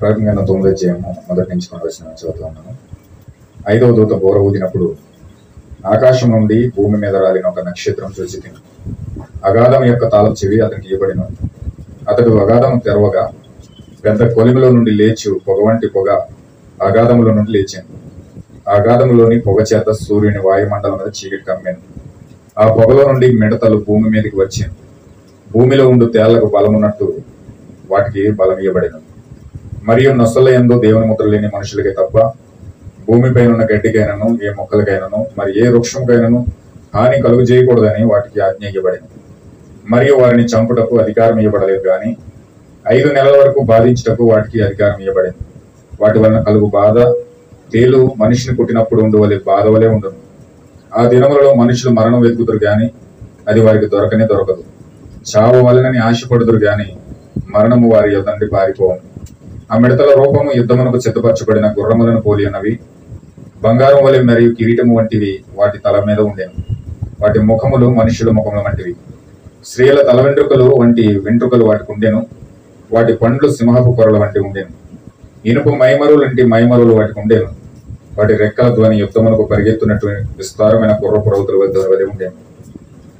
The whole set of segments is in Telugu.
ప్రకటన 9వ అధ్యాయము మొదటి నుంచి కొన్ని వచనాలు చదువుతూ ఉన్నాను. 5వ దూత బోర ఊదినప్పుడు ఆకాశం నుండి భూమి మీద రాలిన ఒక నక్షత్రం చూసి తిని అగాధం యొక్క తాళం చెవి అతనికి ఇవ్వబడిన. అతడు అగాధం తెరవగా పెద్ద కొలిమిలో నుండి లేచు పొగ వంటి పొగ అగాధములో నుండి లేచాను. ఆ అగాధములోని పొగ చేత సూర్యుని వాయుమండలం మీద చీకటి కమ్మాను. ఆ పొగలో నుండి మిడతలు భూమి మీదకి వచ్చాను. భూమిలో ఉండు తేళ్లకు బలమున్నట్టు వాటికి బలం ఇవ్వబడిన. మరియు నొసల యందు దేవుని ముద్ర లేని మనుషులకే తప్ప భూమిపైన ఉన్న గడ్డికైనను ఏ మొక్కలకైనను మరి ఏ వృక్షంకైనను హాని కలుగు చేయకూడదని వాటికి ఆజ్ఞ ఇవ్వబడింది. మరియు వారిని చంపుటకు అధికారం ఇవ్వబడలేదు, కానీ 5 నెలల వరకు బాధించుటకు వాటికి అధికారం ఇవ్వబడింది. వాటి వలన కలుగు బాధ తేలు మనిషిని కుట్టినప్పుడు ఉండువలే బాధ వలె ఉండదు. ఆ దినములలో మనుషులు మరణం వెతుకుతురు గాని అది వారికి దొరకనే దొరకదు. చావు వలనని ఆశపడుదురు గాని మరణము వారి యొద్ద పారిపోవు. ఆ మిడతల రూపము యుద్ధమునకు సిద్ధపరచబడిన గుర్రములను పోలి ఉన్నవి. బంగారం వలె మరియు కిరీటము వంటివి వాటి తల మీద ఉండేను. వాటి ముఖములు మనుషుల ముఖముల వంటివి. స్త్రీల తల వెంట్రుకలు వంటి వెంట్రుకలు వాటికి ఉండేను. వాటి పండ్లు సింహపు పొరల వంటి ఉండేను. ఇనుపు మైమరులు వంటి మైమరులు వాటికి ఉండేను. వాటి రెక్కల ధ్వని యుద్ధమునకు పరిగెత్తున్నట్టు విస్తారమైన గుర్రపు రౌతుల వలె ఉండేను.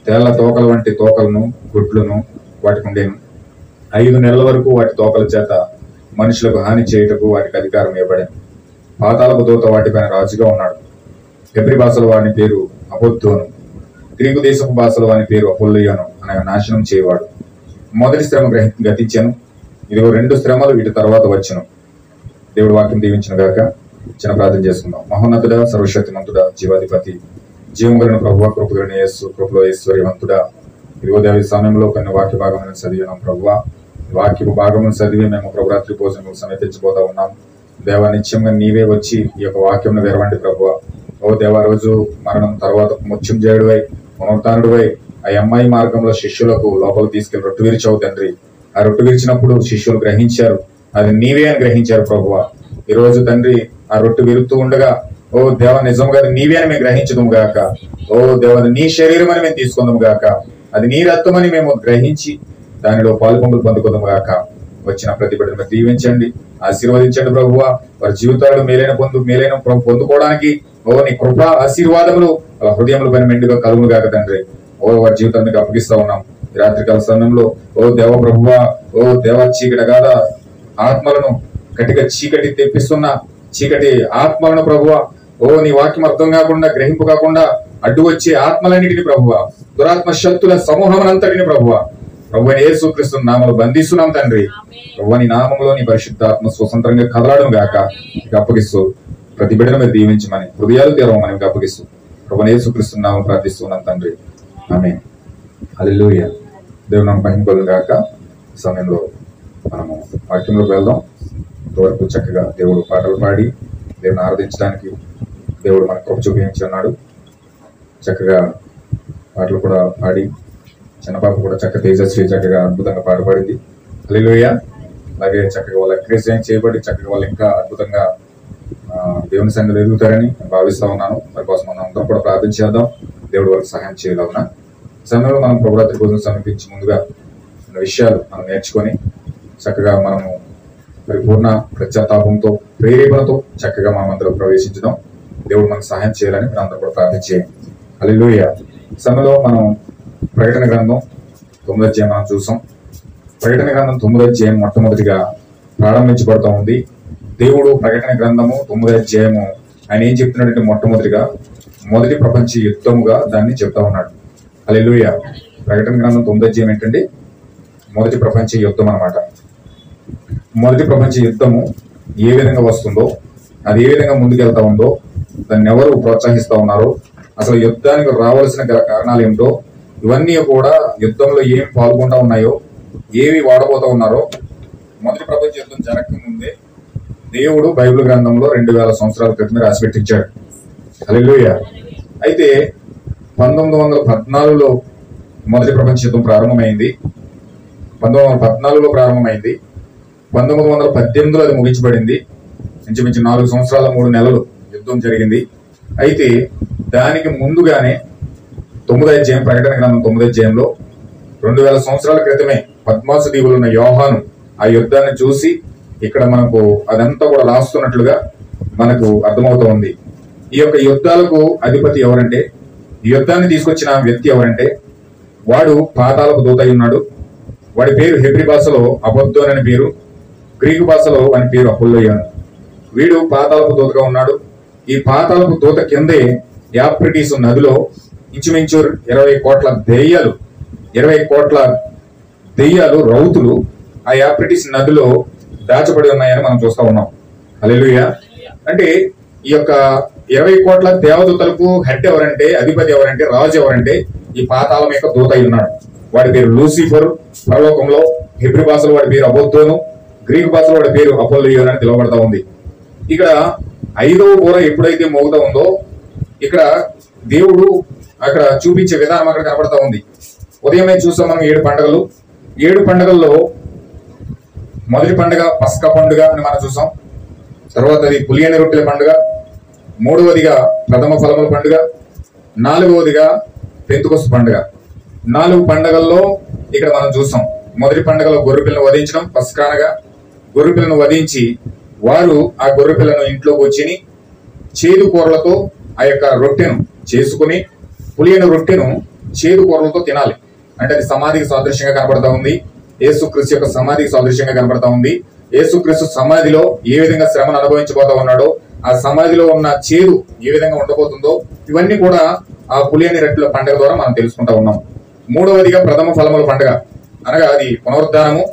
తేళ్ల తోకల వంటి తోకలను గుడ్లను వాటికి ఉండేను. 5 నెలల వరకు వాటి తోకల చేత మనుషులకు హాని చేయుటకు వాటికి అధికారం ఇవ్వబడింది. పాతాళపు దూత వాటిపైన రాజుగా ఉన్నాడు. హెబ్రీ భాషలో వాని పేరు అబొద్దోను, గ్రీకు దేశపు భాషలో వాని పేరు అపోల్లియోను అనగా నాశనం చేయవాడు. మొదటి శ్రమ గతించాను, ఇదిగో 2 శ్రమలు వీటి తర్వాత వచ్చును. దేవుడు వాక్యం దీవించిన గాక. చిన్న ప్రార్థన చేసుకుందాం. మహోన్నతుడా, సర్వశక్తిమంతుడా, జీవాధిపతి, జీవముగలను ప్రభువా, కృపగలిగిన యేసు, కృపలో ఐశ్వర్యవంతుడా, ఇదిగో దేవి సమయంలో కొన్ని వాక్య భాగములను చదివినాం ప్రభువా. వాక్యపు భాగమును చదివి మేము ప్రభు రాత్రి భోజనం సమర్పించబోతా ఉన్నాం. దేవా, నిత్యంగా నీవే వచ్చి ఈ యొక్క వాక్యం విరవండి ప్రభువా. ఓ దేవా, రోజు మరణం తర్వాత ముత్యం చేయుడువై పునరుత్థానుడువై ఆ అమ్మాయి మార్గంలో శిష్యులకు లోపలికి తీసుకెళ్లి రొట్టు విరిచావు తండ్రి. ఆ రొట్టు విరిచినప్పుడు శిష్యులు గ్రహించారు అది నీవే అని గ్రహించారు ప్రభువా. ఈ రోజు తండ్రి ఆ రొట్టు విరుతూ ఉండగా ఓ దేవ, నిజంగా అది నీవే అని మేము గ్రహించదుము గాక. ఓ దేవ, నీ శరీరం అని మేము తీసుకుందాము గాక. అది నీ రక్తమని మేము గ్రహించి దానిలో పాలుపొంగులు పొందుకుందాము గాక. వచ్చిన ప్రతి బిడ్డను దీవించండి, ఆశీర్వదించండి ప్రభువా. వారి జీవితాలు మేలైన పొందుకోవడానికి ఓ నీ కృప ఆశీర్వాదములు వాళ్ళ హృదయములు పైన మెండుగా కలుగును గాక తండ్రి. ఓ వారి జీవితాన్ని మీకు అప్పగిస్తా ఉన్నాం ఈ రాత్రికాల సమయంలో. ఓ దేవ ప్రభువా, ఓ దేవ, చీకటి గాథ ఆత్మలను గట్టిగా చీకటి తెప్పిస్తున్న చీకటి ఆత్మలను ప్రభువా, ఓ నీ వాక్యం అర్థం కాకుండా గ్రహింపు కాకుండా అడ్డు వచ్చే ఆత్మలన్నిటిని ప్రభువా, దురాత్మ శక్తుల సమూహమునంతటిని ప్రభువా, ప్రభువైన యేసుక్రీస్తు నామములో బంధిస్తున్నాం తండ్రి. ప్రభువని నామములో నీ పరిశుద్ధాత్మ స్వతంత్రంగా కదలాడం గాక. మీకు అప్పగిస్తూ ప్రతి బిడ్డను మీరు దీవించమని, హృదయాలు తెరవమని మీకు అప్పగిస్తూ ప్రభువైన యేసుక్రీస్తు నామములో ప్రార్థిస్తున్నాం తండ్రి. ఆమేన్. హల్లెలూయా. దేవుని నామమున మహిమ గాక. ఈ సమయంలో మనము వాక్యంలోకి వెళ్దాం. ఇంతవరకు చక్కగా దేవుడు పాటలు పాడి దేవుని ఆరాధించడానికి దేవుడు మనకు కృప చూపించి ఉన్నాడు. చక్కగా పాటలు కూడా పాడి చిన్నపాప కూడా చక్కగా తేజస్వి చక్కగా అద్భుతంగా పాట పాడింది. హల్లెలూయా. అలాగే చక్కగా వాళ్ళు ఎంకరేజ్ చేయబడి చక్కగా వాళ్ళు ఇంకా అద్భుతంగా దేవుని సంఘంలో ఎదుగుతారని నేను భావిస్తా ఉన్నాను. వారి కోసం మనం అందరం కూడా ప్రార్థన చేద్దాం. దేవుడు వారికి సహాయం చేయగలవునా. సమయంలో మనం ప్రభురాత్రి భోజనం సమర్పించి ముందుగా కొన్ని విషయాలు మనం నేర్చుకొని చక్కగా మనము పరిపూర్ణ పశ్చాత్తాపంతో ప్రేరేపణతో చక్కగా మనం అందరూ ప్రవేశించడం. దేవుడు మనకు సహాయం చేయాలని మనం అందరూ కూడా ప్రార్థన చేయండి. హల్లెలూయా. సమయంలో మనం ప్రకటన గ్రంథం 9వ అధ్యాయం మనం చూసాం. ప్రకటన గ్రంథం 9వ అధ్యాయం మొట్టమొదటిగా ప్రారంభించబడుతూ ఉంది. దేవుడు ప్రకటన గ్రంథము 9వ అధ్యాయము ఆయన ఏం చెప్తున్నాడంటే మొట్టమొదటిగా మొదటి ప్రపంచ యుద్ధముగా దాన్ని చెప్తా ఉన్నాడు. హల్లెలూయా. ప్రకటన గ్రంథం 9వ అధ్యాయం ఏంటండి? మొదటి ప్రపంచ యుద్ధం అన్నమాట. మొదటి ప్రపంచ యుద్ధము ఏ విధంగా వస్తుందో, అది ఏ విధంగా ముందుకెళ్తా ఉందో, దాన్ని ఎవరు ప్రోత్సహిస్తా ఉన్నారో, అసలు యుద్ధానికి రావాల్సిన గల కారణాలు ఏమిటో, ఇవన్నీ కూడా యుద్ధంలో ఏమి పాల్గొంటా ఉన్నాయో, ఏవి వాడబోతా ఉన్నారో మొదటి ప్రపంచ యుద్ధం జరగకముందే దేవుడు బైబిల్ గ్రంథంలో 2000 సంవత్సరాల క్రితమే రాసిపెట్టించాడు. హల్లెలూయా. అయితే 1914లో మొదటి ప్రపంచ యుద్ధం ప్రారంభమైంది. 1914లో ప్రారంభమైంది. 1918లో అది ముగించబడింది. ఇంచుమించు 4 సంవత్సరాల 3 నెలలు యుద్ధం జరిగింది. అయితే దానికి ముందుగానే 9వ అధ్యాయం ప్రకటన గ్రంథం 9వ అధ్యాయంలో 2000 సంవత్సరాల క్రితమే పద్మాసు దీవులు ఉన్న యోహాను ఆ యుద్ధాన్ని చూసి ఇక్కడ మనకు అదంతా కూడా రాస్తున్నట్లుగా మనకు అర్థమవుతూ ఉంది. ఈ యొక్క యుద్ధాలకు అధిపతి ఎవరంటే, ఈ యుద్ధాన్ని తీసుకొచ్చిన వ్యక్తి ఎవరంటే, వాడు పాతాళపు దూత అయి ఉన్నాడు. వాడి పేరు హెబ్రీ భాషలో అబద్దోన్ అని పేరు, గ్రీకు భాషలో వాని పేరు అపోల్లోయాను. వీడు పాతాళపు దూతగా ఉన్నాడు. ఈ పాతాళపు దూత కిందే యాప్రిటీస్ నదిలో ఇంచుమించు 20 కోట్ల దెయ్యాలు, 20 కోట్ల దెయ్యాలు, రౌతులు ఆ యాప్రిటీస్ నదిలో దాచబడి ఉన్నాయని మనం చూస్తా ఉన్నాం. హల్లెలూయా. అంటే ఈ యొక్క 20 కోట్ల దేవదూతలకు హెడ్ ఎవరంటే, అధిపతి ఎవరంటే, రాజు ఎవరంటే ఈ పాతాళం యొక్క దూత అయి ఉన్నాడు. వాడి పేరు లూసిఫర్. పరలోకంలో హెబ్రీ భాషలో వాడి పేరు అబద్దోను, గ్రీకు భాషలో వాడి పేరు అపోల్లోయాను అని పిలువబడతా ఉంది. ఇక్కడ 5వ బూర ఎప్పుడైతే మోగుతా ఉందో ఇక్కడ దేవుడు అక్కడ చూపించే విధానం అక్కడ కనబడతా ఉంది. ఉదయమే చూసాం మనం 7 పండుగలు. 7 పండుగల్లో మొదటి పండుగ పస్కా పండుగ అని మనం చూసాం. తర్వాతది పులియని రొట్టెల పండుగ, 3వదిగా ప్రథమ ఫలముల పండుగ, 4వదిగా పెంతుకొస్తు పండుగ. 4 పండుగల్లో ఇక్కడ మనం చూసాం. మొదటి పండుగలో గొర్రెపిల్లను వధించడం, పస్కానగా గొర్రెపిల్లను వధించి వారు ఆ గొర్రెపిల్లను ఇంట్లోకి వచ్చి చేదు కూరలతో ఆ యొక్క రొట్టెను చేసుకుని, పులియని రొట్టెను చేదు కూరలతో తినాలి. అంటే అది సమాధికి సాదృశ్యంగా కనబడతా ఉంది. యేసుక్రీస్తు యొక్క సమాధికి సాదృశ్యంగా కనబడతా ఉంది. యేసుక్రీస్తు సమాధిలో ఏ విధంగా శ్రమను అనుభవించబోతా ఉన్నాడో, ఆ సమాధిలో ఉన్న చేదు ఏ విధంగా ఉండబోతుందో, ఇవన్నీ కూడా ఆ పులియని రొట్టెల పండుగ ద్వారా మనం తెలుసుకుంటా ఉన్నాం. 3వదిగా ప్రథమ ఫలముల పండుగ, అనగా అది పునరుద్ధానము.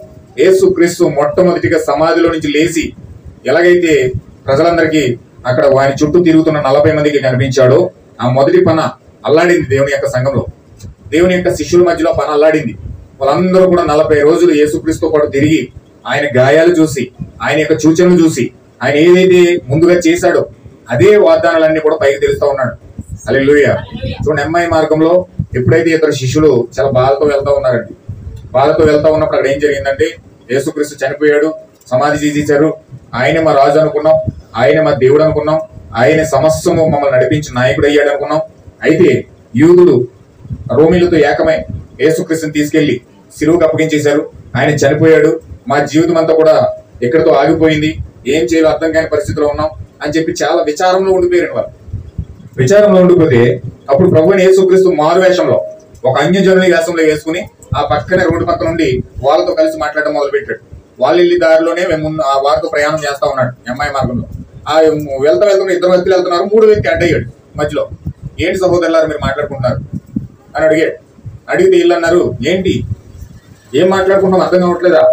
యేసుక్రీస్తు మొట్టమొదటిగా సమాధిలో నుంచి లేచి ఎలాగైతే ప్రజలందరికీ అక్కడ వారి చుట్టూ తిరుగుతున్న 40 మందికి కనిపించాడో, ఆ మొదటి పన అల్లాడింది దేవుని యొక్క సంఘంలో. దేవుని యొక్క శిష్యుల మధ్యలో పన అల్లాడింది. వాళ్ళందరూ కూడా 40 రోజులు యేసుక్రీస్తుతో పాటు తిరిగి ఆయన గాయాలు చూసి, ఆయన యొక్క సూచనలు చూసి, ఆయన ఏదైతే ముందుగా చేశాడో అదే వాగ్దానాలన్నీ కూడా పైకి తెలుస్తా ఉన్నాడు. హల్లెలూయా. చూడండి, ఎమ్మాయి మార్గంలో ఎప్పుడైతే ఇద్దరు శిష్యులు చాలా బాధతో వెళ్తా ఉన్నారండి. బాధతో వెళ్తా ఉన్నప్పుడు అక్కడ ఏం జరిగిందంటే, యేసుక్రీస్తు చనిపోయాడు, సమాధి చేసేశారు. ఆయనే మా రాజు అనుకున్నాం, ఆయన మా దేవుడు అనుకున్నాం, ఆయన సమస్తము మమ్మల్ని నడిపించిన నాయకుడు అయ్యాడు అనుకున్నాం. అయితే యూదులు రోమిలతో ఏకమై యేసుక్రీస్తుని తీసుకెళ్లి సిలువకు అప్పగించేశారు. ఆయన చనిపోయాడు, మా జీవితం అంతా కూడా ఎక్కడితో ఆగిపోయింది, ఏం చేయాలో అర్థం కాని పరిస్థితిలో ఉన్నాం అని చెప్పి చాలా విచారంలో ఉండిపోయారు. వాళ్ళు విచారంలో ఉండిపోతే అప్పుడు ప్రభువైన యేసుక్రీస్తు మారు వేషంలో ఒక అన్యజనుల వేషంలో వేసుకుని ఆ పక్కనే రోడ్డు పక్క నుండి వాళ్ళతో కలిసి మాట్లాడడం మొదలు పెట్టాడు. వాళ్ళ ఇల్లు దారిలోనే మేము ఆ వారితో ప్రయాణం చేస్తా ఉన్నాడు ఎంఐ మార్గంలో. ఆ వెళ్తా 2 వ్యక్తులు వెళ్తున్నారు, 3వ వ్యక్తి అడ్డయ్యాడు మధ్యలో. ఏంటి సహోదరులారా మీరు మాట్లాడుకుంటున్నారు అని అడిగాడు. అడిగితే వీళ్ళు అన్నారు, ఏంటి ఏం మాట్లాడుకుంటాం అర్థం కావట్లేదా,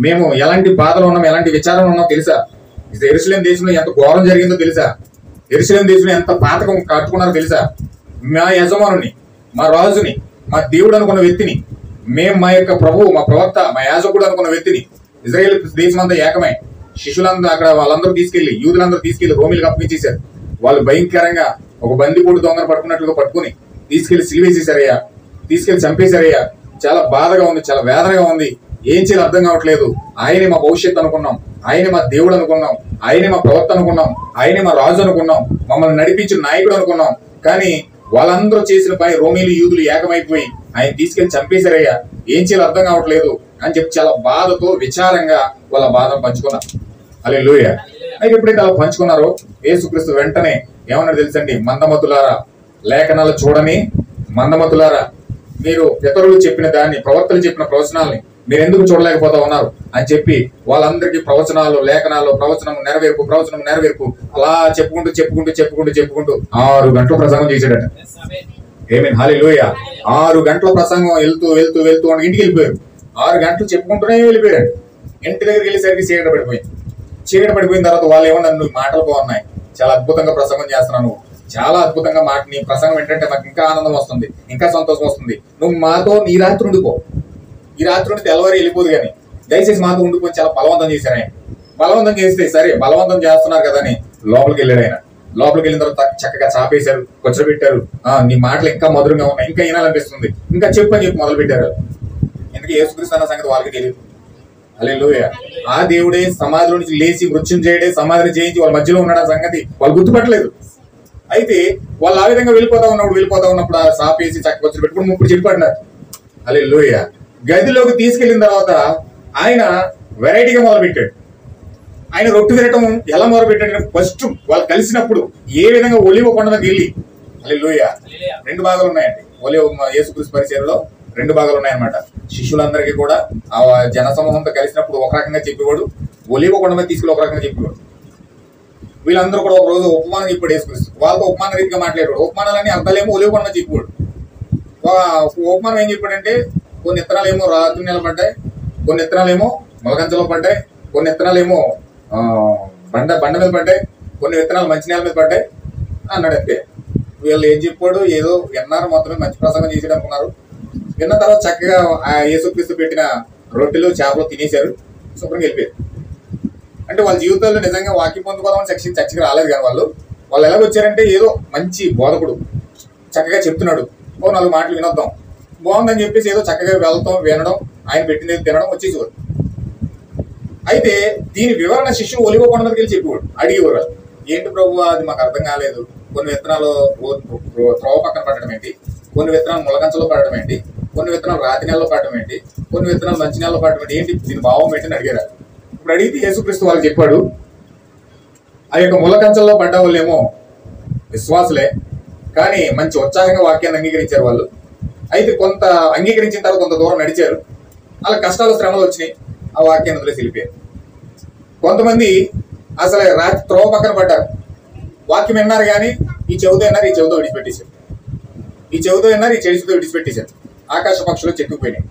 మేము ఎలాంటి బాధలు ఉన్నాం, ఎలాంటి విచారంలో ఉన్నాం తెలుసా, యెరూషలేం దేశంలో ఎంత ఘోరం జరిగిందో తెలుసా, యెరూషలేం దేశంలో ఎంత పాతకం కట్టుకున్నారో తెలుసా, మా యజమానుని, మా రాజుని, మా దేవుడు అనుకున్న వ్యక్తిని, మేము మా యొక్క ప్రభువు, మా ప్రవక్త, మా యాజకుడు అనుకున్న వ్యక్తిని ఇజ్రాయేల్ దేశం అంతా ఏకమై శిష్యులందరూ అక్కడ వాళ్ళందరూ తీసుకెళ్లి, యూదులందరూ తీసుకెళ్లి రోమిలకు అప్పగించేశారు. వాళ్ళు భయంకరంగా ఒక బందిపోటు దొంగను పట్టుకున్నట్లుగా పట్టుకుని తీసుకెళ్లి సిలివేసేశారయ్యా, తీసుకెళ్లి చంపేశారయ్యా. చాలా బాధగా ఉంది, చాలా వేదనగా ఉంది, ఏం చేయాలో అర్థం కావట్లేదు. ఆయనే మా భవిష్యత్తు అనుకున్నాం, ఆయనే మా దేవుడు అనుకున్నాం, ఆయనే మా ప్రవక్త అనుకున్నాం, ఆయనే మా రాజు అనుకున్నాం, మమ్మల్ని నడిపించిన నాయకుడు అనుకున్నాం. కానీ వాళ్ళందరూ చేసిన పని రోమీలు యూదులు ఏకమైపోయి ఆయన తీసుకెళ్లి చంపేశారయ్యా, ఏం చేయాలో అర్థం కావట్లేదు అని చెప్పి చాలా బాధతో విచారంగా వాళ్ళ బాధను పంచుకున్నారు. హల్లెలూయా. అయితే ఎప్పుడైతే అలా పంచుకున్నారో యేసుక్రీస్తు వెంటనే ఏమన్నాడు తెలుసండి, మందమతులారా, లేఖనాలు చూడని మందమతులారా, మీరు పితరులు చెప్పిన దాన్ని, ప్రవక్తలు చెప్పిన ప్రవచనాల్ని మీరు ఎందుకు చూడలేకపోతా ఉన్నారు అని చెప్పి వాళ్ళందరికీ ప్రవచనాలు, లేఖనాలు, ప్రవచనం నెరవేర్పు అలా చెప్పుకుంటూ 6 గంటల ప్రసంగం చేశాడట. ఆమేన్, హల్లెలూయా. 6 గంటల ప్రసంగం వెళ్తూ ఇంటికి వెళ్ళిపోయారు. 6 గంటలు చెప్పుకుంటూనే వెళ్ళిపోయాడు. ఇంటి దగ్గరికి వెళ్ళేసరికి చీకటి పడిపోయిన తర్వాత వాళ్ళు ఏమన్నా, నువ్వు మాటలు బాగున్నాయి, చాలా అద్భుతంగా ప్రసంగం చేస్తున్నాను, చాలా అద్భుతంగా నీ ప్రసంగం ఏంటంటే మాకు ఇంకా ఆనందం వస్తుంది, ఇంకా సంతోషం వస్తుంది, నువ్వు మాతో ఈ రాత్రి ఉండిపో, ఈ రాత్రి నుండి తెల్లవారి వెళ్ళిపోదు, కానీ దయచేసి మాతో ఉండిపోయి చాలా బలవంతం చేశారు. ఆయన బలవంతం చేస్తే సరే బలవంతం చేస్తున్నారు కదా అని లోపలికి వెళ్ళాడు. ఆయన లోపలికి వెళ్ళిన తర్వాత చక్కగా చాపేశారు, కూర్చోబెట్టారు. నీ మాటలు ఇంకా మధురంగా ఉన్నాయి, ఇంకా వినాలనిపిస్తుంది, ఇంకా చెప్పు అని చెప్పి మొదలు పెట్టారు. ఎందుకంటే యేసుక్రీస్తు అన్న సంగతి వాళ్ళకి తెలియదు. హల్లెలూయా. ఆ దేవుడే సమాధిలో నుంచి లేచి మృత్యుంజయుడే సమాధిని జయించి వాళ్ళ మధ్యలో ఉన్నాడు సంగతి వాళ్ళు గుర్తుపట్టలేదు. అయితే వాళ్ళు ఆ విధంగా వెళ్ళిపోతా ఉన్నప్పుడు ఆ సాపేసి చక్కకొచ్చి పెట్టుకుని ముప్పుడు చెప్పిపడినారు. హల్లెలూయా. గదిలోకి తీసుకెళ్లిన తర్వాత ఆయన వెరైటీగా మొదలు పెట్టాడు. ఆయన రొట్టె విరటం ఎలా మొదలు పెట్టాడు? ఫస్ట్ వాళ్ళు కలిసినప్పుడు ఏ విధంగా ఒలివ కొండ మీద వెళ్ళి, హల్లెలూయా, 2 భాగాలు ఉన్నాయండి. యేసుక్రీస్తు పరిచర్యలో 2 భాగాలు ఉన్నాయన్నమాట. శిష్యులందరికీ కూడా ఆ జన సమూహంతో కలిసినప్పుడు ఒక రకంగా చెప్పేవాడు, ఒలివ కొండ మీద తీసుకెళ్ళి ఒక రకంగా చెప్పేవాడు. వీళ్ళందరూ కూడా ఒక రోజు ఉపమానం చెప్పాడు యేసుక్రీస్తు. వాళ్ళతో ఉపమాన రీతిగా మాట్లాడాడు. ఉపమానాలని అర్థాలేమో ఒలివ కొండ మీద చెప్పాడు. ఉపమానం ఏం చెప్పాడంటే, కొన్ని విత్తనాలు ఏమో రాత్రి నెల పడ్డాయి, కొన్ని విత్తనాలు ఏమో మొలకంచలో పడ్డాయి, కొన్ని విత్తనాలు ఏమో బండ మీద పడ్డాయి, కొన్ని విత్తనాలు మంచి నేల మీద పడ్డాయి అన్నాడు. అంతే. వీళ్ళు ఏం చెప్పాడు, ఏదో విన్నారు, మొత్తం మంచి ప్రసంగం చేసాడు అనుకున్నారు. విన్న తర్వాత చక్కగా ఆ యేసుక్రీస్తు పెట్టిన రొట్టెలు చేపలు తినేశారు, శుభ్రంగా వెళ్ళిపోయారు. అంటే వాళ్ళ జీవితాల్లో నిజంగా వాక్యం పొందుకోదామని చర్చకి రాలేదు. కానీ వాళ్ళు ఎలా వచ్చారంటే, ఏదో మంచి బోధకుడు చక్కగా చెప్తున్నాడు, 4 మాటలు వినొద్దాం, బాగుందని చెప్పేసి ఏదో చక్కగా వెళ్తాం, వినడం, ఆయన పెట్టినది తినడం, వచ్చేసేవారు. అయితే దీని వివరణ శిష్యులు ఒలివ కొండ మీదకి వెళ్ళి చెప్పేవాడు, అడిగేవారు. ఏంటి ప్రభు, అది మాకు అర్థం కాలేదు. కొన్ని విత్తనాలు త్రోవ పక్కన పడడం ఏంటి, కొన్ని విత్తనాలు ములకంచలో పడడం ఏంటి, కొన్ని విత్తనాలు రాతి నెలలో పడడం ఏంటి, కొన్ని విత్తనాలు మంచి నెలలో పడడం ఏంటి, దీని భావం ఏంటని అడిగారు. ఇప్పుడు అడిగితే యేసుక్రీస్తు వాళ్ళకి చెప్పాడు, ఆ యొక్క ములకంచల్లో పడ్డ వాళ్ళేమో విశ్వాసులే, కానీ మంచి ఉత్సాహంగా వాక్యాన్ని అంగీకరించారు వాళ్ళు. అయితే కొంత అంగీకరించిన తర్వాత కొంత దూరం నడిచారు, వాళ్ళ కష్టాలు శ్రమలు వచ్చినాయి, ఆ వాక్యాన్ని వదిలేసి వెళ్ళిపోయారు. కొంతమంది అసలు రాత్రి త్రోవ పక్కన పడ్డారు, వాక్యం విన్నారు కానీ ఈ చెవితో విన్నారు, ఈ చెవితో విడిచిపెట్టేశారు, ఈ చెవితో విన్నారు, ఈ చెవితో విడిచిపెట్టేశారు. ఆకాశ పక్షులు చెట్టుకుపోయినాయి.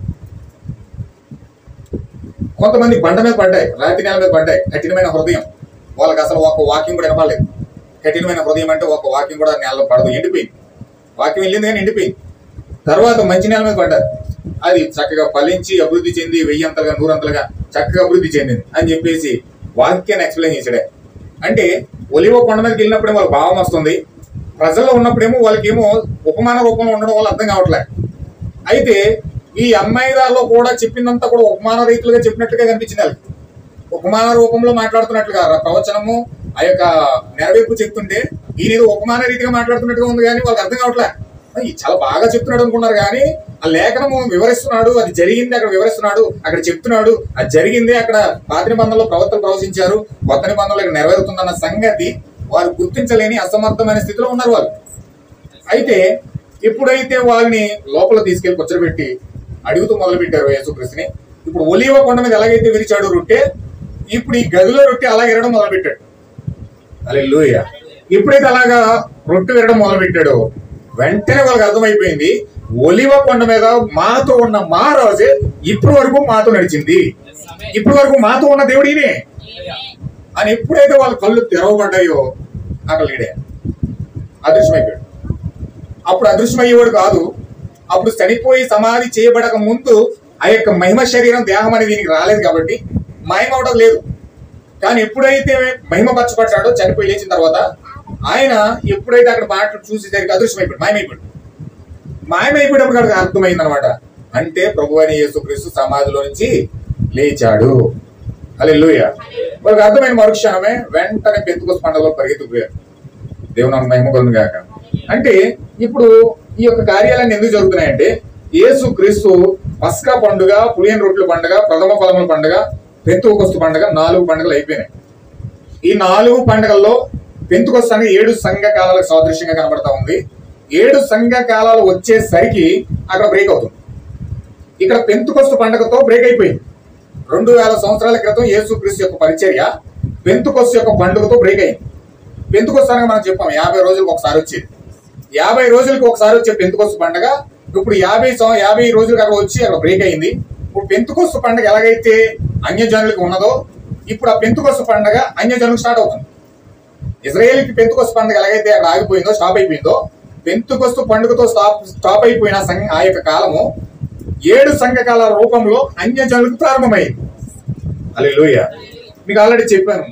కొంతమంది బండ మీద పడ్డాయి, రాతి నేల మీద పడ్డాయి, కఠినమైన హృదయం, వాళ్ళకి అసలు ఒక వాక్యం కూడా వినపడలేదు. కఠినమైన హృదయం అంటే ఒక వాక్యం కూడా నేలలో పడదు, ఎండిపోయింది. వాక్యం వెళ్ళింది కానీ ఎండిపోయింది. తర్వాత మంచి నేల మీద పడ్డారు, అది చక్కగా ఫలించి అభివృద్ధి చెంది 1000 అంతలుగా 100 అంతలుగా చక్కగా అభివృద్ధి చెందింది అని చెప్పేసి వాక్యాన్ని ఎక్స్ప్లెయిన్ చేశాడే. అంటే ఒలివ కొండ మీదకి వెళ్ళినప్పుడే వాళ్ళకి భావం వస్తుంది, ప్రజల్లో ఉన్నప్పుడేమో వాళ్ళకేమో ఉపమాన రూపంలో ఉండడం వల్ల అర్థం కావట్లేదు. అయితే ఈ అమ్మాయి దారిలో కూడా చెప్పిందంతా కూడా ఉపమాన రీతులుగా చెప్పినట్లుగా కనిపించింది వాళ్ళకి. ఉపమాన రూపంలో మాట్లాడుతున్నట్లుగా ప్రవచనము ఆ యొక్క నెరవేర్పు చెప్తుంటే ఈయన ఏదో ఉపమాన రీతిగా మాట్లాడుతున్నట్టుగా ఉంది, కానీ వాళ్ళకి అర్థం కావట్లేదు. చాలా బాగా చెప్తున్నాడు అనుకున్నారు, కానీ ఆ లేఖనము వివరిస్తున్నాడు, అది జరిగింది అక్కడ వివరిస్తున్నాడు, అక్కడ చెప్తున్నాడు, అది జరిగింది అక్కడ పాత నిబంధనలో ప్రవక్తలు ప్రవచించారు, కొత్త నిబంధనలు ఇక్కడ నెరవేరుతుందన్న సంగతి వారు గుర్తించలేని అసమర్థమైన స్థితిలో ఉన్నారు వాళ్ళు. అయితే ఎప్పుడైతే వాళ్ళని లోపల తీసుకెళ్లి కూర్చోబెట్టి అడుగుతూ మొదలు పెట్టారు యేసుక్రీస్తుని, ఇప్పుడు ఒలీవ కొండ మీద ఎలాగైతే విరిచాడు రొట్టె, ఇప్పుడు ఈ గదిలో రొట్టె అలాగ విరడం మొదలు పెట్టాడు. హల్లెలూయా. ఎప్పుడైతే అలాగా రొట్టె విరడం మొదలు పెట్టాడో వెంటనే వాళ్ళకి అర్థమైపోయింది, ఒలివ కొండ మీద మాతో ఉన్న మా రోజే ఇప్పటి వరకు మాతో నడిచింది, ఇప్పటి వరకు మాతో ఉన్న దేవుడు ఈయనే అని ఎప్పుడైతే వాళ్ళ కళ్ళు తెరవబడ్డాయో అక్కడ లేడే అదృశ్యమైపోయాడు. అప్పుడు అదృశ్యమయ్యేవాడు కాదు, అప్పుడు చనిపోయి సమాధి చేయబడక ముందు ఆ యొక్క మహిమ శరీరం దేహం అనేది దీనికి రాలేదు కాబట్టి మహిమ అవడం లేదు. కానీ ఎప్పుడైతే మహిమపరచబడ్డాడో చనిపోయి లేచిన తర్వాత ఆయన ఎప్పుడైతే అక్కడ మాటలు చూసేసరికి అదృశ్యమైపోయాడు, మాయమైపోయినప్పుడు అక్కడ అర్థమైంది అనమాట. అంటే ప్రభు అయిన యేసుక్రీస్తు సమాధిలో నుంచి లేచాడు. హల్లెలూయా. వాళ్ళకి అర్థమైన మరుక్షణమే వెంటనే పెంతెకొస్తు పండుగలో పరిగెత్తుకుపోయారు. దేవుని మహిమ కలుగును గాక. అంటే ఇప్పుడు ఈ యొక్క కార్యాలన్నీ ఎందుకు జరుగుతున్నాయంటే, యేసుక్రీస్తు పస్కా పండుగ, పులియని రొట్టెల పండుగ, ప్రథమ ఫలముల పండుగ, పెంతెకొస్తు పండుగ 4 పండుగలు అయిపోయినాయి. ఈ 4 పండుగల్లో పెంతెకొస్తు అనేది 7 సంఘకాలాలకు సాదృశ్యంగా కనబడతా ఉంది. 7 సంఘకాలాలు వచ్చేసరికి అక్కడ బ్రేక్ అవుతుంది. ఇక్కడ పెంతెకొస్తు పండుగతో బ్రేక్ అయిపోయింది. 2000 సంవత్సరాల క్రితం యేసుక్రీస్తు యొక్క పరిచర్య పెంతెకొస్తు యొక్క పండుగతో బ్రేక్ అయింది. పెంతెకొస్తు అనగా మనం చెప్పాం 50 రోజులకు ఒకసారి వచ్చేది. 50 రోజులకు ఒకసారి వచ్చే పెంతెకొస్తు పండుగ ఇప్పుడు 50 రోజులకు అక్కడ వచ్చి అక్కడ బ్రేక్ అయింది. ఇప్పుడు పెంతెకొస్తు పండుగ ఎలాగైతే అన్యజనులకు ఉన్నదో, ఇప్పుడు ఆ పెంతెకొస్తు పండుగ అన్యజనులకు స్టార్ట్ అవుతుంది. ఇజ్రాయేల్కి పెంతెకొస్తు పండుగ ఎలాగైతే అక్కడ ఆగిపోయిందో, స్టాప్ అయిపోయిందో, పెంతెకొస్తు పండుగతో స్టాప్ అయిపోయిన ఆ యొక్క కాలము 7 సంఘకాల రూపంలో అన్యజనులకు ప్రారంభమైంది. హల్లెలూయా. మీకు ఆల్రెడీ చెప్పాను,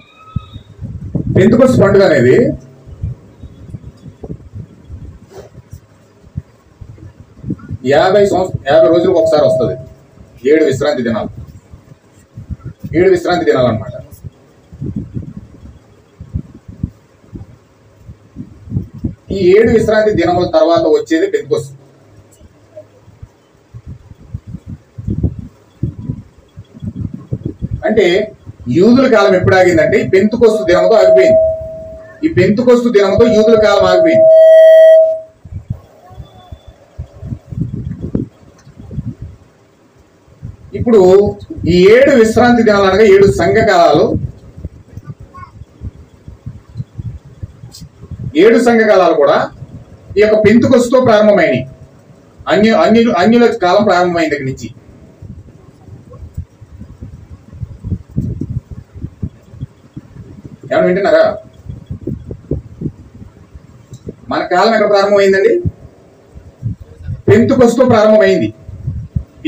పెంతెకొస్తు పండుగ అనేది 50 రోజులకు ఒకసారి వస్తుంది. 7 విశ్రాంతి దినాలు, 7 విశ్రాంతి దినాలు అన్నమాట. ఈ 7 విశ్రాంతి దినముల తర్వాత వచ్చేది పెంతెకొస్తు. అంటే యూదుల కాలం ఎప్పుడు ఆగిందంటే ఈ పెంతుకొస్తు దినంతో ఆగిపోయింది. ఈ పెంతుకొస్తు దినంతో యూదుల కాలం ఆగిపోయింది. ఇప్పుడు ఈ 7 విశ్రాంతి దినాలు అనగా 7 సంఘకాలాలు, 7 సంఘకాలాలు కూడా ఈ యొక్క పెంతుకొస్తుతో ప్రారంభమైనవి. అన్యుల కాలం ప్రారంభమైంది దగ్గర నుంచి. ఏమన్నా వింటున్నారా? మన కాలం ఎక్కడ ప్రారంభమైందండి? పెంతుకొస్తుతో ప్రారంభమైంది.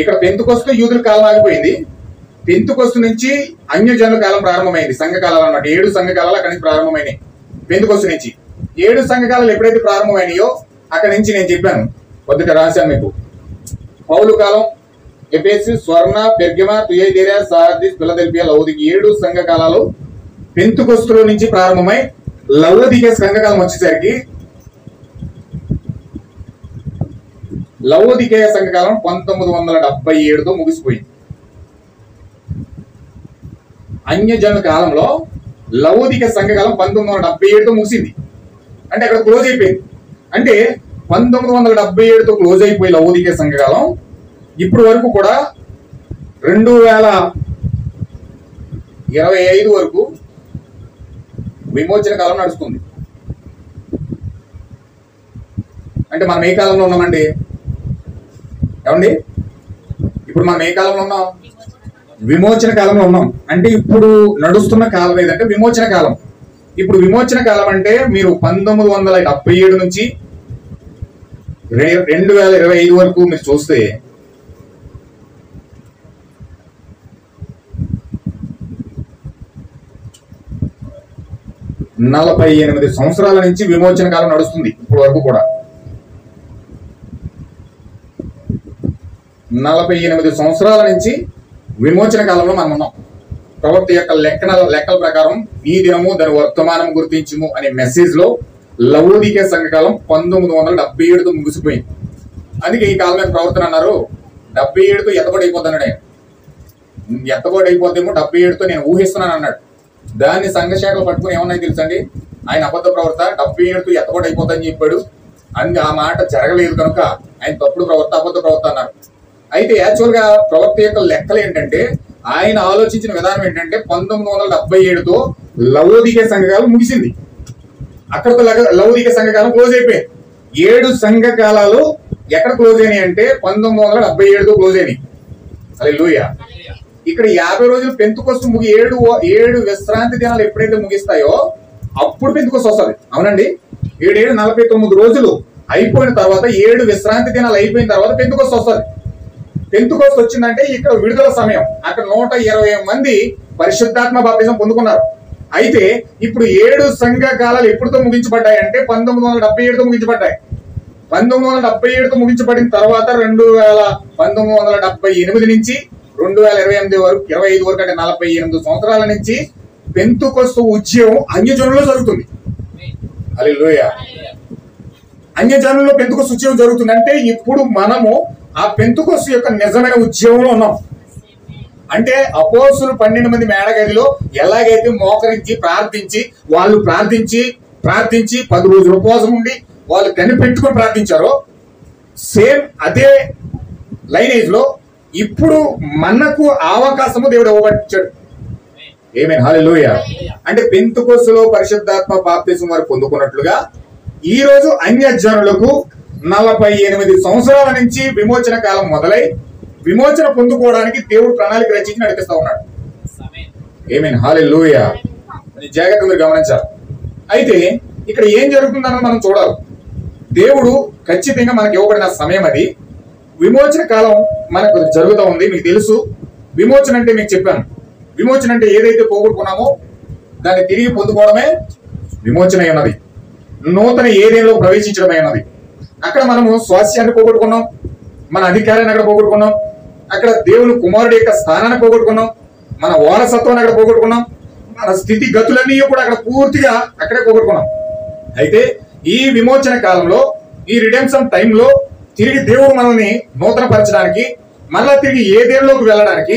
ఇక్కడ పెంతుకొస్తు యూదుల కాలం ఆగిపోయింది. పెంతుకొస్తు నుంచి అన్యజనుల కాలం ప్రారంభమైంది. సంఘకాలాలు అన్నమాట. 7 సంఘకాలాలు అక్కడి నుంచి ప్రారంభమైనాయి. పెంతుకొస్తు నుంచి 7 సంఘకాలాలు ఎప్పుడైతే ప్రారంభమైనాయో అక్కడి నుంచి నేను చెప్పాను, మొదట రాశాను మీకు. పౌలు కాలం, ఎఫెసు, స్వర్ణ, పెర్గమ, తుయతైర, సార్దిస్, ఫిలదెల్ఫియా, లవోదికయ 7 సంఘకాలాలు పెంతుకొస్తులో నుంచి ప్రారంభమై లవోదికయ సంఘకాలం వచ్చేసరికి లవోదికయ సంఘకాలం 1977తో ముగిసిపోయింది. అన్యజనుల కాలంలో లవోదికయ సంఘకాలం 1977తో ముగిసింది. అంటే అక్కడ క్లోజ్ అయిపోయింది. అంటే 1977తో క్లోజ్ అయిపోయి లవోదికయ సంఘకాలం ఇప్పుడు వరకు కూడా 2025 వరకు విమోచన కాలం నడుస్తుంది. అంటే మనం ఏ కాలంలో ఉన్నామండి? ఏమండి, ఇప్పుడు మనం ఏ కాలంలో ఉన్నాం? విమోచన కాలంలో ఉన్నాం. అంటే ఇప్పుడు నడుస్తున్న కాలం ఏదంటే విమోచన కాలం. ఇప్పుడు విమోచన కాలం అంటే మీరు 1977 నుంచి 2025 వరకు మీరు చూస్తే 48 సంవత్సరాల నుంచి విమోచన కాలం నడుస్తుంది. ఇప్పుడు వరకు కూడా 48 సంవత్సరాల నుంచి విమోచన కాలంలో మనం ఉన్నాం. ప్రవక్త యొక్క లెక్కల ప్రకారం ఈ దినము దాని వర్తమానం గుర్తించుము అనే మెసేజ్ లో లవోదికయ సంఘకాలం 1977తో ముగిసిపోయింది. అందుకే ఈ కాలం మీద ప్రవర్తన అన్నారు 77తో ఎత్తబడి అయిపోద్ది అన్నాడు. ఆయన ఎత్తబడి అయిపోద్దేమో 77తో నేను ఊహిస్తున్నాను అన్నాడు. దాన్ని సంఘశాఖలు పట్టుకుని ఏమన్నా తెలుసండి, ఆయన అబద్ధ ప్రవర్త 77తో ఎత్తబడి అయిపోద్దని చెప్పాడు. అని ఆ మాట జరగలేదు కనుక ఆయన తప్పుడు ప్రవర్త, అబద్ధ ప్రవర్త అన్నారు. అయితే యాక్చువల్ గా ప్రవక్త యొక్క లెక్కలు ఏంటంటే ఆయన ఆలోచించిన విధానం ఏంటంటే 1977తో లవోదికయ సంఘకాలం ముగిసింది. అక్కడతో లవోదికయ సంఘకాలం క్లోజ్ అయిపోయింది. 7 సంఘకాలాలు ఎక్కడ క్లోజ్ అయినాయి అంటే 1977తో క్లోజ్ అయినాయి. హల్లెలూయా. ఇక్కడ 50 రోజులు పెంతుకొస్తు 7 విశ్రాంతి దినాలు ఎప్పుడైతే ముగిస్తాయో అప్పుడు పెంతుకొస్తు వస్తుంది. అవునండి, 7 49 రోజులు అయిపోయిన తర్వాత 7 విశ్రాంతి దినాలు అయిపోయిన తర్వాత పెంతుకొస్తు వస్తుంది. పెంతుకొస్తు వచ్చిందంటే ఇక్కడ విడుదల సమయం. అక్కడ 120 మంది పరిశుద్ధాత్మ బాప్తిజం పొందుకున్నారు. అయితే ఇప్పుడు 7 సంఘకాలాలు ఎప్పుడుతో ముగించబడ్డాయి అంటే 1977తో ముగించబడ్డాయి. 1977తో ముగించబడిన తర్వాత 1978 నుంచి 2025 వరకు 25 వరకు అంటే 48 సంవత్సరాల నుంచి పెంతుకొస్తు ఉద్యమం అన్యజనుల్లో జరుగుతుంది. హల్లెలూయా. అన్యజనుల్లో పెంతుకొస్తు ఉద్యమం జరుగుతుంది. అంటే ఇప్పుడు మనము ఆ పెంతుకొస్తు యొక్క నిజమైన ఉద్యమంలో ఉన్నాం. అంటే అపోస్తులు 12 మంది మేడగదిలో ఎలాగైతే మోకరించి వాళ్ళు ప్రార్థించి 10 రోజులు ఉపవాసం ఉండి వాళ్ళు కనిపెట్టుకొని ప్రార్థించారో సేమ్ అదే లైనేజ్ లో ఇప్పుడు మనకు అవకాశము దేవుడు ఇవ్వబడ్డాడు. ఆమేన్, హల్లెలూయా. అంటే పెంతుకొస్తులో పరిశుద్ధాత్మ బాప్తిసం వారు పొందుకున్నట్లుగా ఈ రోజు అన్యజనులకు 48 సంవత్సరాల నుంచి విమోచన కాలం మొదలై విమోచన పొందుకోవడానికి దేవుడు ప్రణాళిక రచించి నడిపిస్తా ఉన్నాడు. ఆమేన్, హల్లెలూయా. జాగ్రత్తగా మీరు గమనించాలి. అయితే ఇక్కడ ఏం జరుగుతుందన్నది మనం చూడాలి. దేవుడు ఖచ్చితంగా మనకి ఇవ్వబడిన సమయం అది. విమోచన కాలం మనకు జరుగుతూ ఉంది. మీకు తెలుసు విమోచన అంటే మీకు చెప్పాను. విమోచన అంటే ఏదైతే పోగొట్టుకున్నామో దాన్ని తిరిగి పొందుకోవడమే విమోచన అన్నది. నూతన ఏదేలో ప్రవేశించడమే అన్నది. అక్కడ మనము స్వాస్థ్యాన్ని పోగొట్టుకున్నాం, మన అధికారాన్ని అక్కడ పోగొట్టుకున్నాం, అక్కడ దేవుని కుమారుడి యొక్క స్థానాన్ని పోగొట్టుకున్నాం, మన వారసత్వాన్ని అక్కడ పోగొట్టుకున్నాం, మన స్థితి గతులన్నీ కూడా అక్కడ పూర్తిగా అక్కడే పోగొట్టుకున్నాం. అయితే ఈ విమోచన కాలంలో ఈ రిడెంప్షన్ టైంలో తిరిగి దేవుడు మనల్ని నూతన పరచడానికి, మళ్ళా తిరిగి ఏదేలోకి వెళ్ళడానికి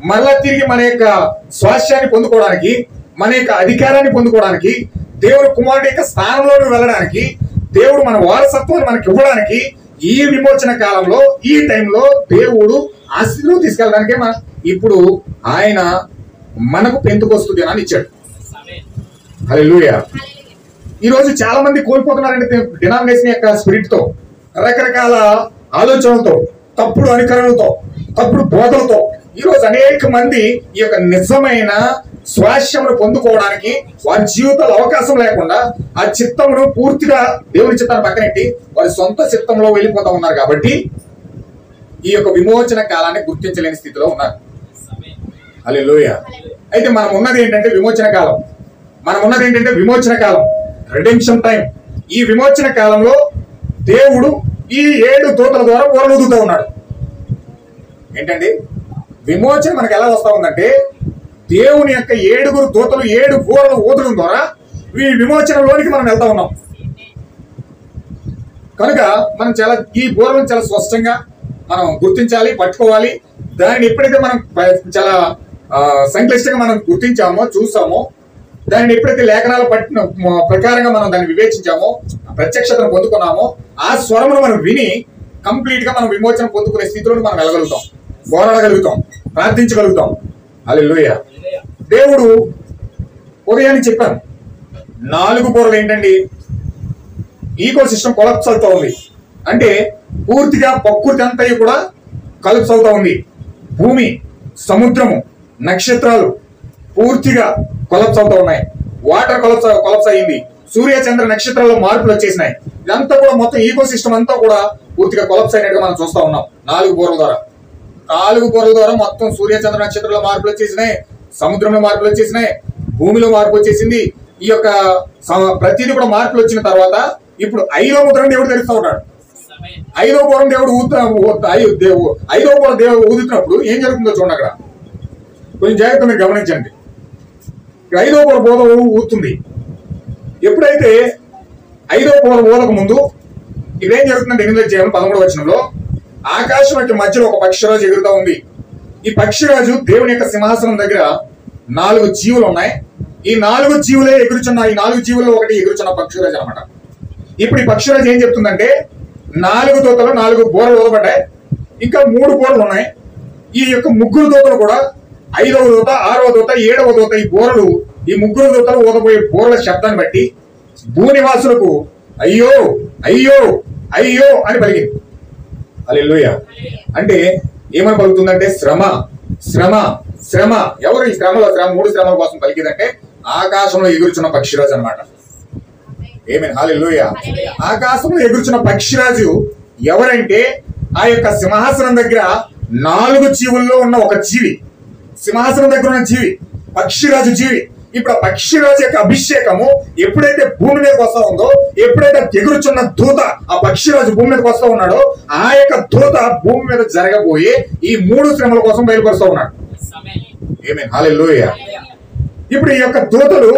మళ్ళా తిరిగి మన యొక్క స్వాస్థ్యాన్ని పొందుకోవడానికి, మన యొక్క అధికారాన్ని పొందుకోవడానికి, దేవుడు కుమారుడి యొక్క స్థానంలోకి వెళ్ళడానికి, దేవుడు మన వారసత్వాన్ని మనకి ఇవ్వడానికి ఈ విమోచన కాలంలో, ఈ టైంలో దేవుడు ఆ స్థితిలో తీసుకెళ్ళడానికే ఇప్పుడు ఆయన మనకు పెంతుకొస్తు దినాన్ని ఇచ్చాడు. హల్లెలూయా. ఈ రోజు చాలా మంది కోల్పోతున్నారంటే డినామినేషన్ యొక్క స్పిరిట్ తో, రకరకాల ఆలోచనలతో, తప్పుడు అనుకరణలతో, తప్పుడు బోధలతో ఈ రోజు అనేక మంది ఈ యొక్క నిజమైన స్వాస్థ్యమును పొందుకోవడానికి వారి జీవితాలు అవకాశం లేకుండా ఆ చిత్తమును పూర్తిగా దేవుని చిత్తాన్ని పక్కనెట్టి వారి సొంత చిత్తంలో వెళ్ళిపోతా ఉన్నారు. కాబట్టి ఈ యొక్క విమోచన కాలాన్ని గుర్తించలేని స్థితిలో ఉన్నారు. హల్లెలూయా. అయితే మనం ఉన్నది ఏంటంటే విమోచన కాలం. విమోచన కాలం, రిడెంప్షన్ టైం. ఈ విమోచన కాలంలో దేవుడు ఈ 7 దూతల ద్వారా ఊరలూదుతూ ఉన్నాడు. ఏంటండి విమోచన మనకు ఎలా వస్తా ఉందంటే, దేవుని యొక్క 7 దూతలు 7 ఊరలు ఊదడం ద్వారా ఈ విమోచనలోనికి మనం వెళ్తా ఉన్నాం. కనుక మనం ఈ బూరలను చాలా స్పష్టంగా మనం గుర్తించాలి, పట్టుకోవాలి. దానిని ఎప్పుడైతే మనం చాలా సంక్లిష్టంగా మనం గుర్తించామో, చూసామో, దానిని ఎప్పుడైతే లేఖనాలు పట్టిన ప్రకారంగా మనం దాన్ని వివేచించామో, ప్రత్యక్షతను పొందుకున్నామో, ఆ స్వరమును మనం విని కంప్లీట్ గా మనం విమోచన పొందుకునే స్థితిలో మనం వెళ్ళగలుగుతాం, పోరాడగలుగుతాం, ప్రార్థించగలుగుతాం. హల్లెలూయా. దేవుడు ఉదయాన్ని చెప్పాను, 4 బూరలు ఏంటండి, ఈకో సిస్టమ్ కొలాప్స్ అవుతా ఉంది. అంటే పూర్తిగా ప్రకృతి అంతా కూడా కొలాప్స్ అవుతా ఉంది. భూమి, సముద్రము, నక్షత్రాలు పూర్తిగా కొలాప్స్ అవుతా ఉన్నాయి. వాటర్ కొలాప్స్ అయ్యింది. సూర్య చంద్ర నక్షత్రాల్లో మార్పులు వచ్చేసినాయి. ఇదంతా కూడా మొత్తం ఈకో సిస్టమ్ అంతా కూడా పూర్తిగా కొలాప్స్ అయినట్టుగా మనం చూస్తా ఉన్నాం. 4 బూరల ద్వారా మొత్తం సూర్య చంద్ర నక్షత్రాల్లో మార్పులు వచ్చేసినాయి, సముద్రంలో మార్పులు వచ్చేసినాయి, భూమిలో మార్పు వచ్చేసింది. ఈ యొక్క ప్రతిదీ కూడా మార్పులు వచ్చిన తర్వాత ఇప్పుడు 5వ ముద్రను దేవుడు తెరుస్తూ ఉన్నాడు. 5వ బూరం దేవుడు ఊదుతున్నప్పుడు ఏం జరుగుతుందో చూడండి. అక్కడ కొంచెం జాగ్రత్త మీరు గమనించండి. 5వ బూర ఊదుతుంది. ఎప్పుడైతే 5వ బూర ఊదక ముందు ఇదేం జరుగుతుందంటే 8వ అధ్యాయం 13వ వచనంలో, ఆకాశం యొక్క మధ్యలో ఒక పక్షిరాజు ఎగురుతా ఉంది. ఈ పక్షిరాజు దేవుని యొక్క సింహాసనం దగ్గర 4 జీవులు ఉన్నాయి. ఈ 4 జీవులే ఎగురుచున్న, ఈ 4 జీవుల్లో ఒకటి ఎగురుచున్న పక్షిరాజు అనమాట. ఇప్పుడు ఈ పక్షిరాజు ఏం చెప్తుందంటే, 4 దూతలు 4 బూరలు ఊదబడ్డాయి, ఇంకా 3 బూరలు ఉన్నాయి. ఈ యొక్క 3 దూతలు కూడా 5వ దూత, 6వ దూత, 7వ దూత, ఈ బూరలు, ఈ 3 దూతలు ఊదబోయే బూరల శబ్దాన్ని బట్టి భూనివాసులకు అయ్యో అయ్యో అయ్యో అని పలికింది. హల్లెలూయా. అంటే ఏమని పలుకుతుందంటే శ్రమ శ్రమ శ్రమ. ఎవరు ఈ శ్రమలో 3 శ్రమల కోసం పలికిందంటే ఆకాశంలో ఎగురుచున్న పక్షిరాజు అనమాట. ఆమేన్. హల్లెలూయా. ఆకాశంలో ఎగురుచున్న పక్షిరాజు ఎవరంటే ఆ యొక్క సింహాసనం దగ్గర 4 జీవుల్లో ఉన్న ఒక జీవి, సింహాసనం దగ్గర ఉన్న జీవి, పక్షిరాజు జీవి. ఇప్పుడు ఆ పక్షిరాజు యొక్క అభిషేకము ఎప్పుడైతే భూమి మీదకి వస్తా ఉందో, ఎప్పుడైతే ఎగురుచున్న దూత ఆ పక్షిరాజు భూమి మీదకి వస్తా ఉన్నాడో, ఆ యొక్క దూత భూమి మీద జరగబోయే ఈ 3 శ్రమల కోసం బయలుపరుస్తూ ఉన్నాడు. ఆమేన్. హల్లెలూయా. ఇప్పుడు ఈ యొక్క దూతలు,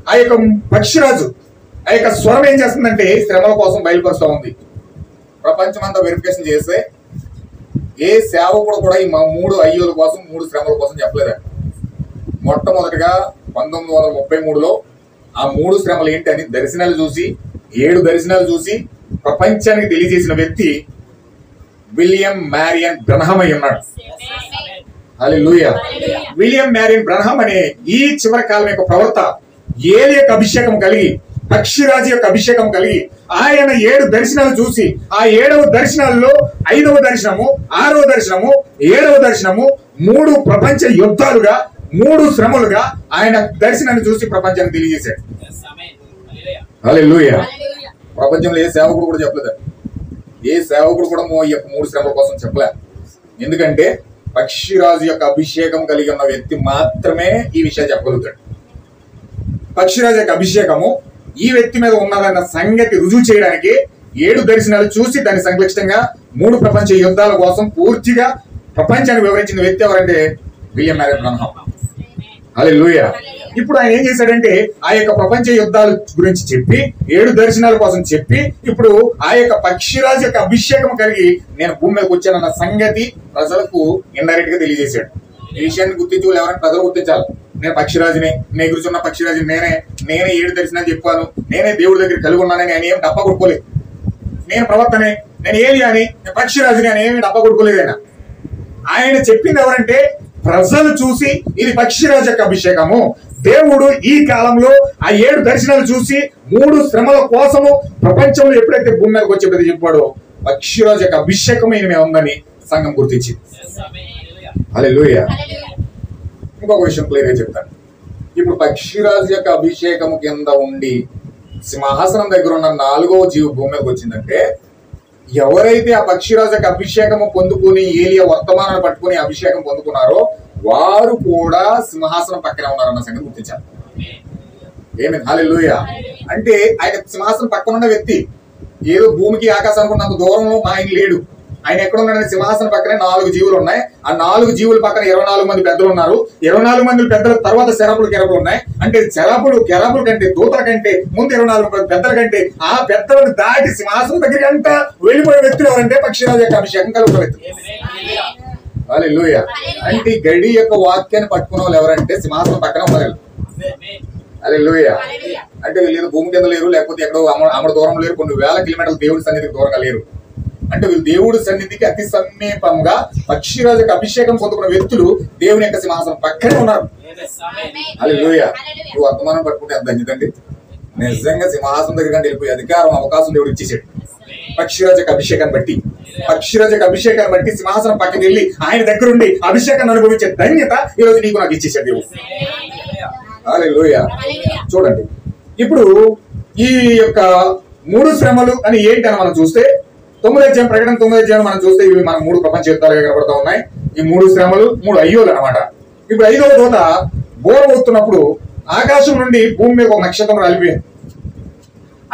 ఆ యొక్క పక్షిరాజు ఆ యొక్క స్వరం ఏం చేస్తుందంటే శ్రమల కోసం బయలుపరుస్తూ ఉంది. ప్రపంచమంతా వెరిఫికేషన్ చేస్తే ఏ సేవకుడు కూడా ఈ 3 అయ్యోల కోసం 3 శ్రమల కోసం చెప్పలేదు. మొట్టమొదటిగా 1933లో ఆ 3 శ్రమలు ఏంటి అని దర్శనాలు చూసి, 7 దర్శనాలు చూసి ప్రపంచానికి తెలియజేసిన వ్యక్తి విలియం మ్యారియన్ బ్రన్హామ్ అయి ఉన్నాడు. హల్లెలూయా. విలియం మ్యారియన్ బ్రన్హామ్ అనే ఈ చివరి కాలం యొక్క ప్రవక్త ఏలి యొక్క అభిషేకం కలిగి, పక్షిరాజు యొక్క అభిషేకం కలిగి, ఆయన 7 దర్శనాలు చూసి, ఆ 7వ దర్శనాల్లో 5వ దర్శనము, 6వ దర్శనము, 7వ దర్శనము 3 ప్రపంచ యుద్ధాలుగా, 3 శ్రమలుగా ఆయన దర్శనాన్ని చూసి ప్రపంచానికి తెలియజేశాడు. హల్లెలూయా. ప్రపంచంలో ఏ సేవకుడు కూడా చెప్పలేదు, ఏ సేవకుడు కూడా ఈ యొక్క 3 శ్రమల కోసం చెప్పలే. ఎందుకంటే పక్షిరాజు యొక్క అభిషేకం కలిగి ఉన్న వ్యక్తి మాత్రమే ఈ విషయాలు చెప్పగలుగుతాడు. పక్షిరాజు యొక్క అభిషేకము ఈ వ్యక్తి మీద ఉన్నదన్న సంగతి రుజువు చేయడానికి 7 దర్శనాలు చూసి దాన్ని సంక్లిష్టంగా 3 ప్రపంచ యుద్ధాల కోసం పూర్తిగా ప్రపంచానికి వివరించిన వ్యక్తి ఎవరంటే విలియం మ్యారియన్ బ్రన్హామ్. హల్లెలూయా. ఇప్పుడు ఆయన ఏం చేశాడంటే ఆ యొక్క ప్రపంచ యుద్ధాల గురించి చెప్పి, 7 దర్శనాల కోసం చెప్పి, ఇప్పుడు ఆ యొక్క పక్షిరాజు యొక్క అభిషేకం కలిగి నేను భూమి మీదకి వచ్చానన్న సంగతి ప్రజలకు ఇండైరెక్ట్ గా తెలియజేశాడు. ఈ విషయాన్ని గుర్తించి వాళ్ళు ఎవరైనా ప్రజలు గుర్తించాలి. నేను పక్షిరాజుని, నేను కూర్చున్న పక్షిరాజుని, నేనే 7 దర్శనాలు చెప్పాను, నేనే దేవుడి దగ్గర కలిగి ఉన్నానని ఆయన ఏం డబ్బా కొట్టుకోలేదు. నేను ప్రవక్తనే, నేను ఏలియాని, నేను పక్షిరాజుని అని ఏమి డబ్బా కొట్టుకోలేదు. ఆయన చెప్పింది ఎవరంటే ప్రజలు చూసి ఇది పక్షిరాజు యొక్క అభిషేకము. దేవుడు ఈ కాలంలో ఆ 7 దర్శనాలు చూసి 3 శ్రమల కోసము ప్రపంచంలో ఎప్పుడైతే భూమి మీదకి వచ్చేది చెప్పాడో పక్షిరాజు యొక్క అభిషేకం ఈయన మీద ఉందని సంఘం గుర్తించింది. హల్లెలూయా. ఇంకొక విషయం క్లియర్ గా చెప్తాను. ఇప్పుడు పక్షిరాజు యొక్క అభిషేకము కింద ఉండి సింహాసనం దగ్గర ఉన్న 4వ జీవి భూమి మీదకి వచ్చిందంటే ఎవరైతే ఆ పక్షిరాజు యొక్క అభిషేకము పొందుకుని ఏలియా వర్తమానాన్ని పట్టుకుని అభిషేకం పొందుకున్నారో వారు కూడా సింహాసనం పక్కనే ఉన్నారన్న సంగతి గుర్తించారు. ఏమి హల్లెలూయా. అంటే ఆయన సింహాసనం పక్కన ఉన్న వ్యక్తి ఏదో భూమికి ఆకాశానికి ఉన్నంత దూరంలో ఆయన లేడు. ఆయన ఎక్కడ ఉన్నాడని సింహాసనం పక్కనే 4 జీవులు ఉన్నాయి. ఆ 4 జీవుల పక్కన 24 మంది పెద్దలు ఉన్నారు. 24 మంది పెద్దల తర్వాత కెరపులు ఉన్నాయి. అంటే కెరపుల కంటే దూతల కంటే ముందు 24 మంది పెద్దల కంటే ఆ పెద్దలను దాటి సింహాసనం దగ్గరికి అంతా వెళ్ళిపోయే వ్యక్తులు ఎవరంటే పక్షిరాజు యొక్క అభిషేకం కలిగిన వ్యక్తులు. హల్లెలూయా. అంటే గడి యొక్క వాక్యాన్ని పట్టుకున్న వాళ్ళు ఎవరంటే సింహాసనం పక్కన ఉన్నారు. హల్లెలూయా. అంటే వీళ్ళు భూమి కింద లేరు, లేకపోతే ఎక్కడో అమర దూరం లేరు, కొన్ని వేల కిలోమీటర్ల దేవుడి సన్నిధికి దూరంగా లేరు. అంటే వీళ్ళు దేవుడి సన్నిధికి అతి సమీపంగా పక్షిరాజుకి అభిషేకం పొందుకున్న వ్యక్తులు దేవుని యొక్క సింహాసనం పక్కనే ఉన్నారు. హల్లెలూయా. నువ్వు వర్తమానం పట్టుకుంటే ఎంత దంచితండి. నిజంగా సింహాసనం దగ్గర కంటే వెళ్ళిపోయి అధికారం అవకాశం దేవుడు ఇచ్చేసాడు. పక్షిరాజుకి అభిషేకాన్ని బట్టి సింహాసనం పక్కకి వెళ్ళి ఆయన దగ్గర ఉండి అభిషేకాన్ని అనుభవించే ధన్యత ఈ రోజు నీకు నాకు ఇచ్చేసాడు దేవుడు. హల్లెలూయా. చూడండి, ఇప్పుడు ఈ యొక్క 3 శ్రమలు అని ఏంటి అని మనం చూస్తే 9వ అధ్యాయం ప్రకటన 9వ అధ్యాయం మనం చూస్తే ఇవి మన 3 ప్రపంచ యుద్ధాలుగా కనబడతా ఉన్నాయి. ఈ 3 శ్రమలు 3 అయ్యోలు అనమాట. ఇప్పుడు 5వ దూత బోర ఊతున్నప్పుడు ఆకాశం నుండి భూమి మీద ఒక నక్షత్రం రాలిపోయింది.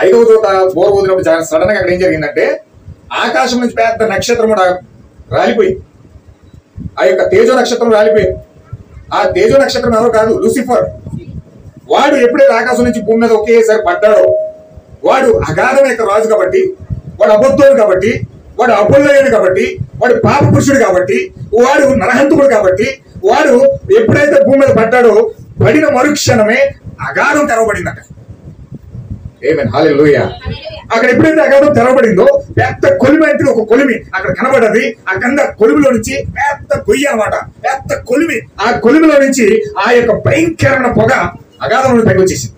5వ దూత బోర ఊదినప్పుడు సడన్ గా అక్కడ ఏం జరిగిందంటే ఆకాశం నుంచి పెద్ద నక్షత్రం కూడా రాలిపోయింది. ఆ యొక్క తేజో నక్షత్రం రాలిపోయింది. ఆ తేజో నక్షత్రం ఎవరు కాదు, లూసిఫర్. వాడు ఎప్పుడైతే ఆకాశం నుంచి భూమి మీద ఒకేసారి పడ్డాడో వాడు అగాధం యొక్క రాజు కాబట్టి, వాడు అబద్ధుడు కాబట్టి, వాడు అబద్ధుడు కాబట్టి, వాడు పాప పురుషుడు కాబట్టి, వాడు నరహంతుడు కాబట్టి, వాడు ఎప్పుడైతే భూమి మీద పడ్డాడో పడిన మరుక్షణమే అగాధం తెరవబడిందట. ఆమేన్. హల్లెలూయా. అక్కడ ఎప్పుడైతే అగాధం తెరవబడిందో పెద్ద కొలిమి అంటే ఒక కొలిమి అక్కడ కనబడది. ఆ కింద కొలిమిలో నుంచి పెద్ద గొయ్యి అన్నమాట, పెద్ద కొలిమి. ఆ కొలిమిలో నుంచి ఆ యొక్క భయంకరమైన పొగ అగాధం నుండి పైకి వచ్చేసింది.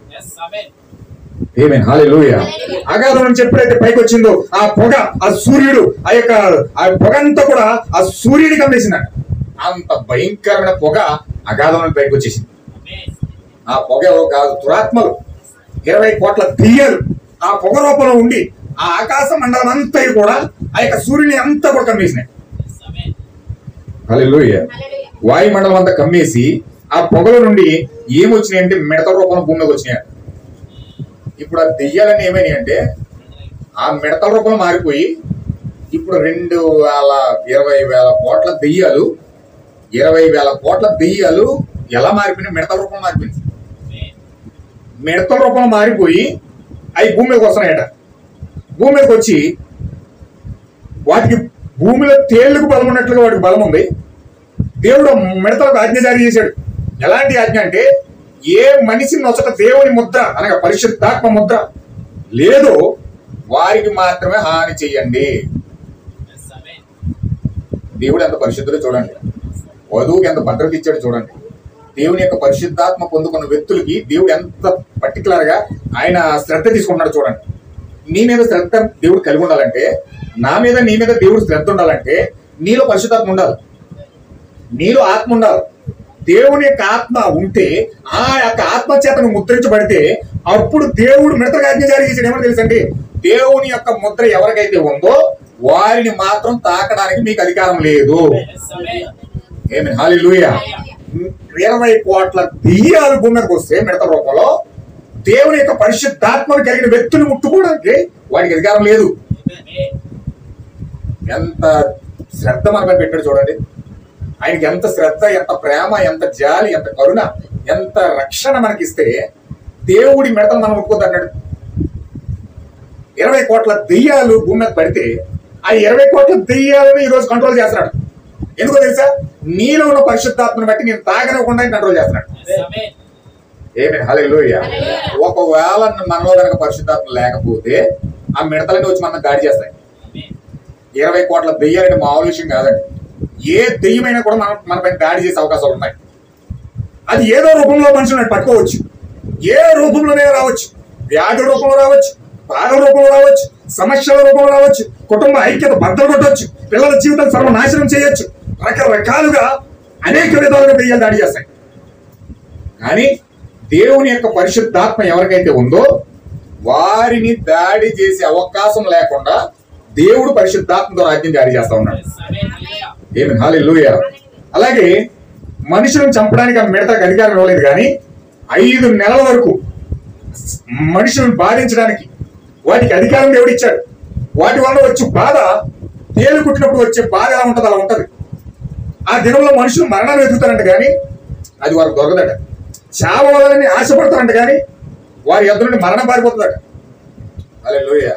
ఆమేన్. హల్లెలూయా. అగాధం నుంచి ఎప్పుడైతే పైకి వచ్చిందో ఆ పొగ, ఆ సూర్యుడు, ఆ పొగ అంతా కూడా ఆ సూర్యుడిని కమ్మేసిందట. అంత భయంకరమైన పొగ అగాధం నుండి పైకి వచ్చేసింది. ఆ పొగ ఎవరో కాదు, దురాత్మలు 20 కోట్ల దెయ్యాలు ఆ పొగ రూపంలో ఉండి ఆ ఆకాశ మండలం అంతా కూడా ఆ యొక్క సూర్యుని అంతా కూడా కమ్మేసినాయి. హల్లెలూయా. వాయుమండలం అంతా కమ్మేసి ఆ పొగల నుండి ఏమొచ్చినాయంటే మిడత రూపంలో భూమిలోకి వచ్చినాయి. ఇప్పుడు ఆ దెయ్యాలన్నీ ఏమైనాయి అంటే ఆ మిడతల రూపంలో మారిపోయి ఇప్పుడు 2,20,000 కోట్ల దెయ్యాలు, 20,000 కోట్ల దెయ్యాలు ఎలా మారిపోయినాయి? మిడతల రూపంలో మారిపోయింది. మిడతల రూపంలో మారిపోయి అవి భూమి మీదకి వస్తున్నాయట. భూమి మీదకి వచ్చి వాటికి భూమిలో తేళ్లకు బలం ఉన్నట్లుగా వాటికి బలం ఉంది. దేవుడు మిడతలకు ఆజ్ఞ జారీ చేశాడు. ఎలాంటి ఆజ్ఞ అంటే ఏ మనిషి నొచ్చట దేవుని ముద్ర అనగా పరిశుద్ధాత్మ ముద్ర లేదో వారికి మాత్రమే హాని చెయ్యండి. దేవుడు ఎంత పరిశుద్ధుడో చూడండి. వధువుకి ఎంత భద్రత ఇచ్చాడు చూడండి. దేవుని యొక్క పరిశుద్ధాత్మ పొందుకున్న వ్యక్తులకి దేవుడు ఎంత పర్టికులర్ గా ఆయన శ్రద్ధ తీసుకుంటున్నాడు చూడండి. నీ మీద శ్రద్ధ దేవుడు కలిగి ఉండాలంటే, నా మీద నీ మీద దేవుడు శ్రద్ధ ఉండాలంటే నీలో పరిశుద్ధాత్మ ఉండాలి, నీలో ఆత్మ ఉండాలి. దేవుని యొక్క ఆత్మ ఉంటే ఆ యొక్క ఆత్మ చేతను ముద్రించబడితే అప్పుడు దేవుడు మిడతలకు ఆజ్ఞ జారీ చేసాడు. ఏమని తెలుసండి? దేవుని యొక్క ముద్ర ఎవరికైతే ఉందో వారిని మాత్రం తాకడానికి మీకు అధికారం లేదు. ఆమేన్. హల్లెలూయా. 20 కోట్ల దెయ్యాలు భూమి మీదకి వస్తే మిడతల రూపంలో దేవుని యొక్క పరిశుద్ధాత్మను కలిగిన వ్యక్తులు ముట్టుకోవడానికి వాడికి అధికారం లేదు. ఎంత శ్రద్ధ మనపై పెట్టాడు చూడండి. ఆయనకి ఎంత శ్రద్ధ, ఎంత ప్రేమ, ఎంత జాలి, ఎంత కరుణ, ఎంత రక్షణ మనకిస్తే దేవుడి మిడతలు మనం ముట్టుకోద్దు అన్నాడు. 20 కోట్ల దెయ్యాలు భూమి మీద పడితే ఆ 20 కోట్ల దెయ్యాలను ఈరోజు కంట్రోల్ చేస్తున్నాడు. ఎందుకో తెలుసా? నీలో ఉన్న పరిశుద్ధాత్మను బట్టి నేను తాగనివ్వకుండా కంట్రోల్ చేస్తున్నాడు. ఏమి హల్లెలూయా. ఒకవేళ మనలో కనుక పరిశుద్ధాత్మ లేకపోతే ఆ మిడతలన్నీ వచ్చి మన దాడి చేస్తాయి. 20 కోట్ల దెయ్యాలంటే మామూలు విషయం కాదండి. ఏ దెయ్యమైనా కూడా మన పైన దాడి చేసే అవకాశాలు ఉన్నాయి. అది ఏదో రూపంలో మనుషులను పట్టుకోవచ్చు, ఏ రూపంలోనే రావచ్చు. వ్యాధి రూపంలో రావచ్చు, బాధ రూపంలో రావచ్చు, సమస్యల రూపంలో రావచ్చు, కుటుంబ ఐక్యత బద్దలు కొట్టవచ్చు, పిల్లల జీవితం సర్వనాశనం చేయొచ్చు. రకరకాలుగా అనేక విధాలుగా దెయ్యాలు దాడి చేస్తాయి. కానీ దేవుని యొక్క పరిశుద్ధాత్మ ఎవరికైతే ఉందో వారిని దాడి చేసే అవకాశం లేకుండా దేవుడు పరిశుద్ధాత్మతో రాజ్యం జారీ చేస్తా ఉన్నాడు. ఏమి హల్లెలూయా. అలాగే మనుషులను చంపడానికి ఆ మిడతకు అధికారం ఇవ్వలేదు, కానీ 5 నెలల వరకు మనుషులను బాధించడానికి వాటికి అధికారం దేవుడు ఇచ్చాడు. వాటి వల్ల వచ్చే బాధ, తేలు కుట్టినప్పుడు వచ్చే బాధ ఎలా ఉంటుంది అలా ఉంటది. ఆ దినంలో మనుషులు మరణాలు వెతుకుతారంట, కానీ అది వారికి దొరకదట. చావాలని ఆశపడతారంట, కానీ వారి యొద్ద నుండి మరణం పారిపోతుందట. హల్లెలూయా.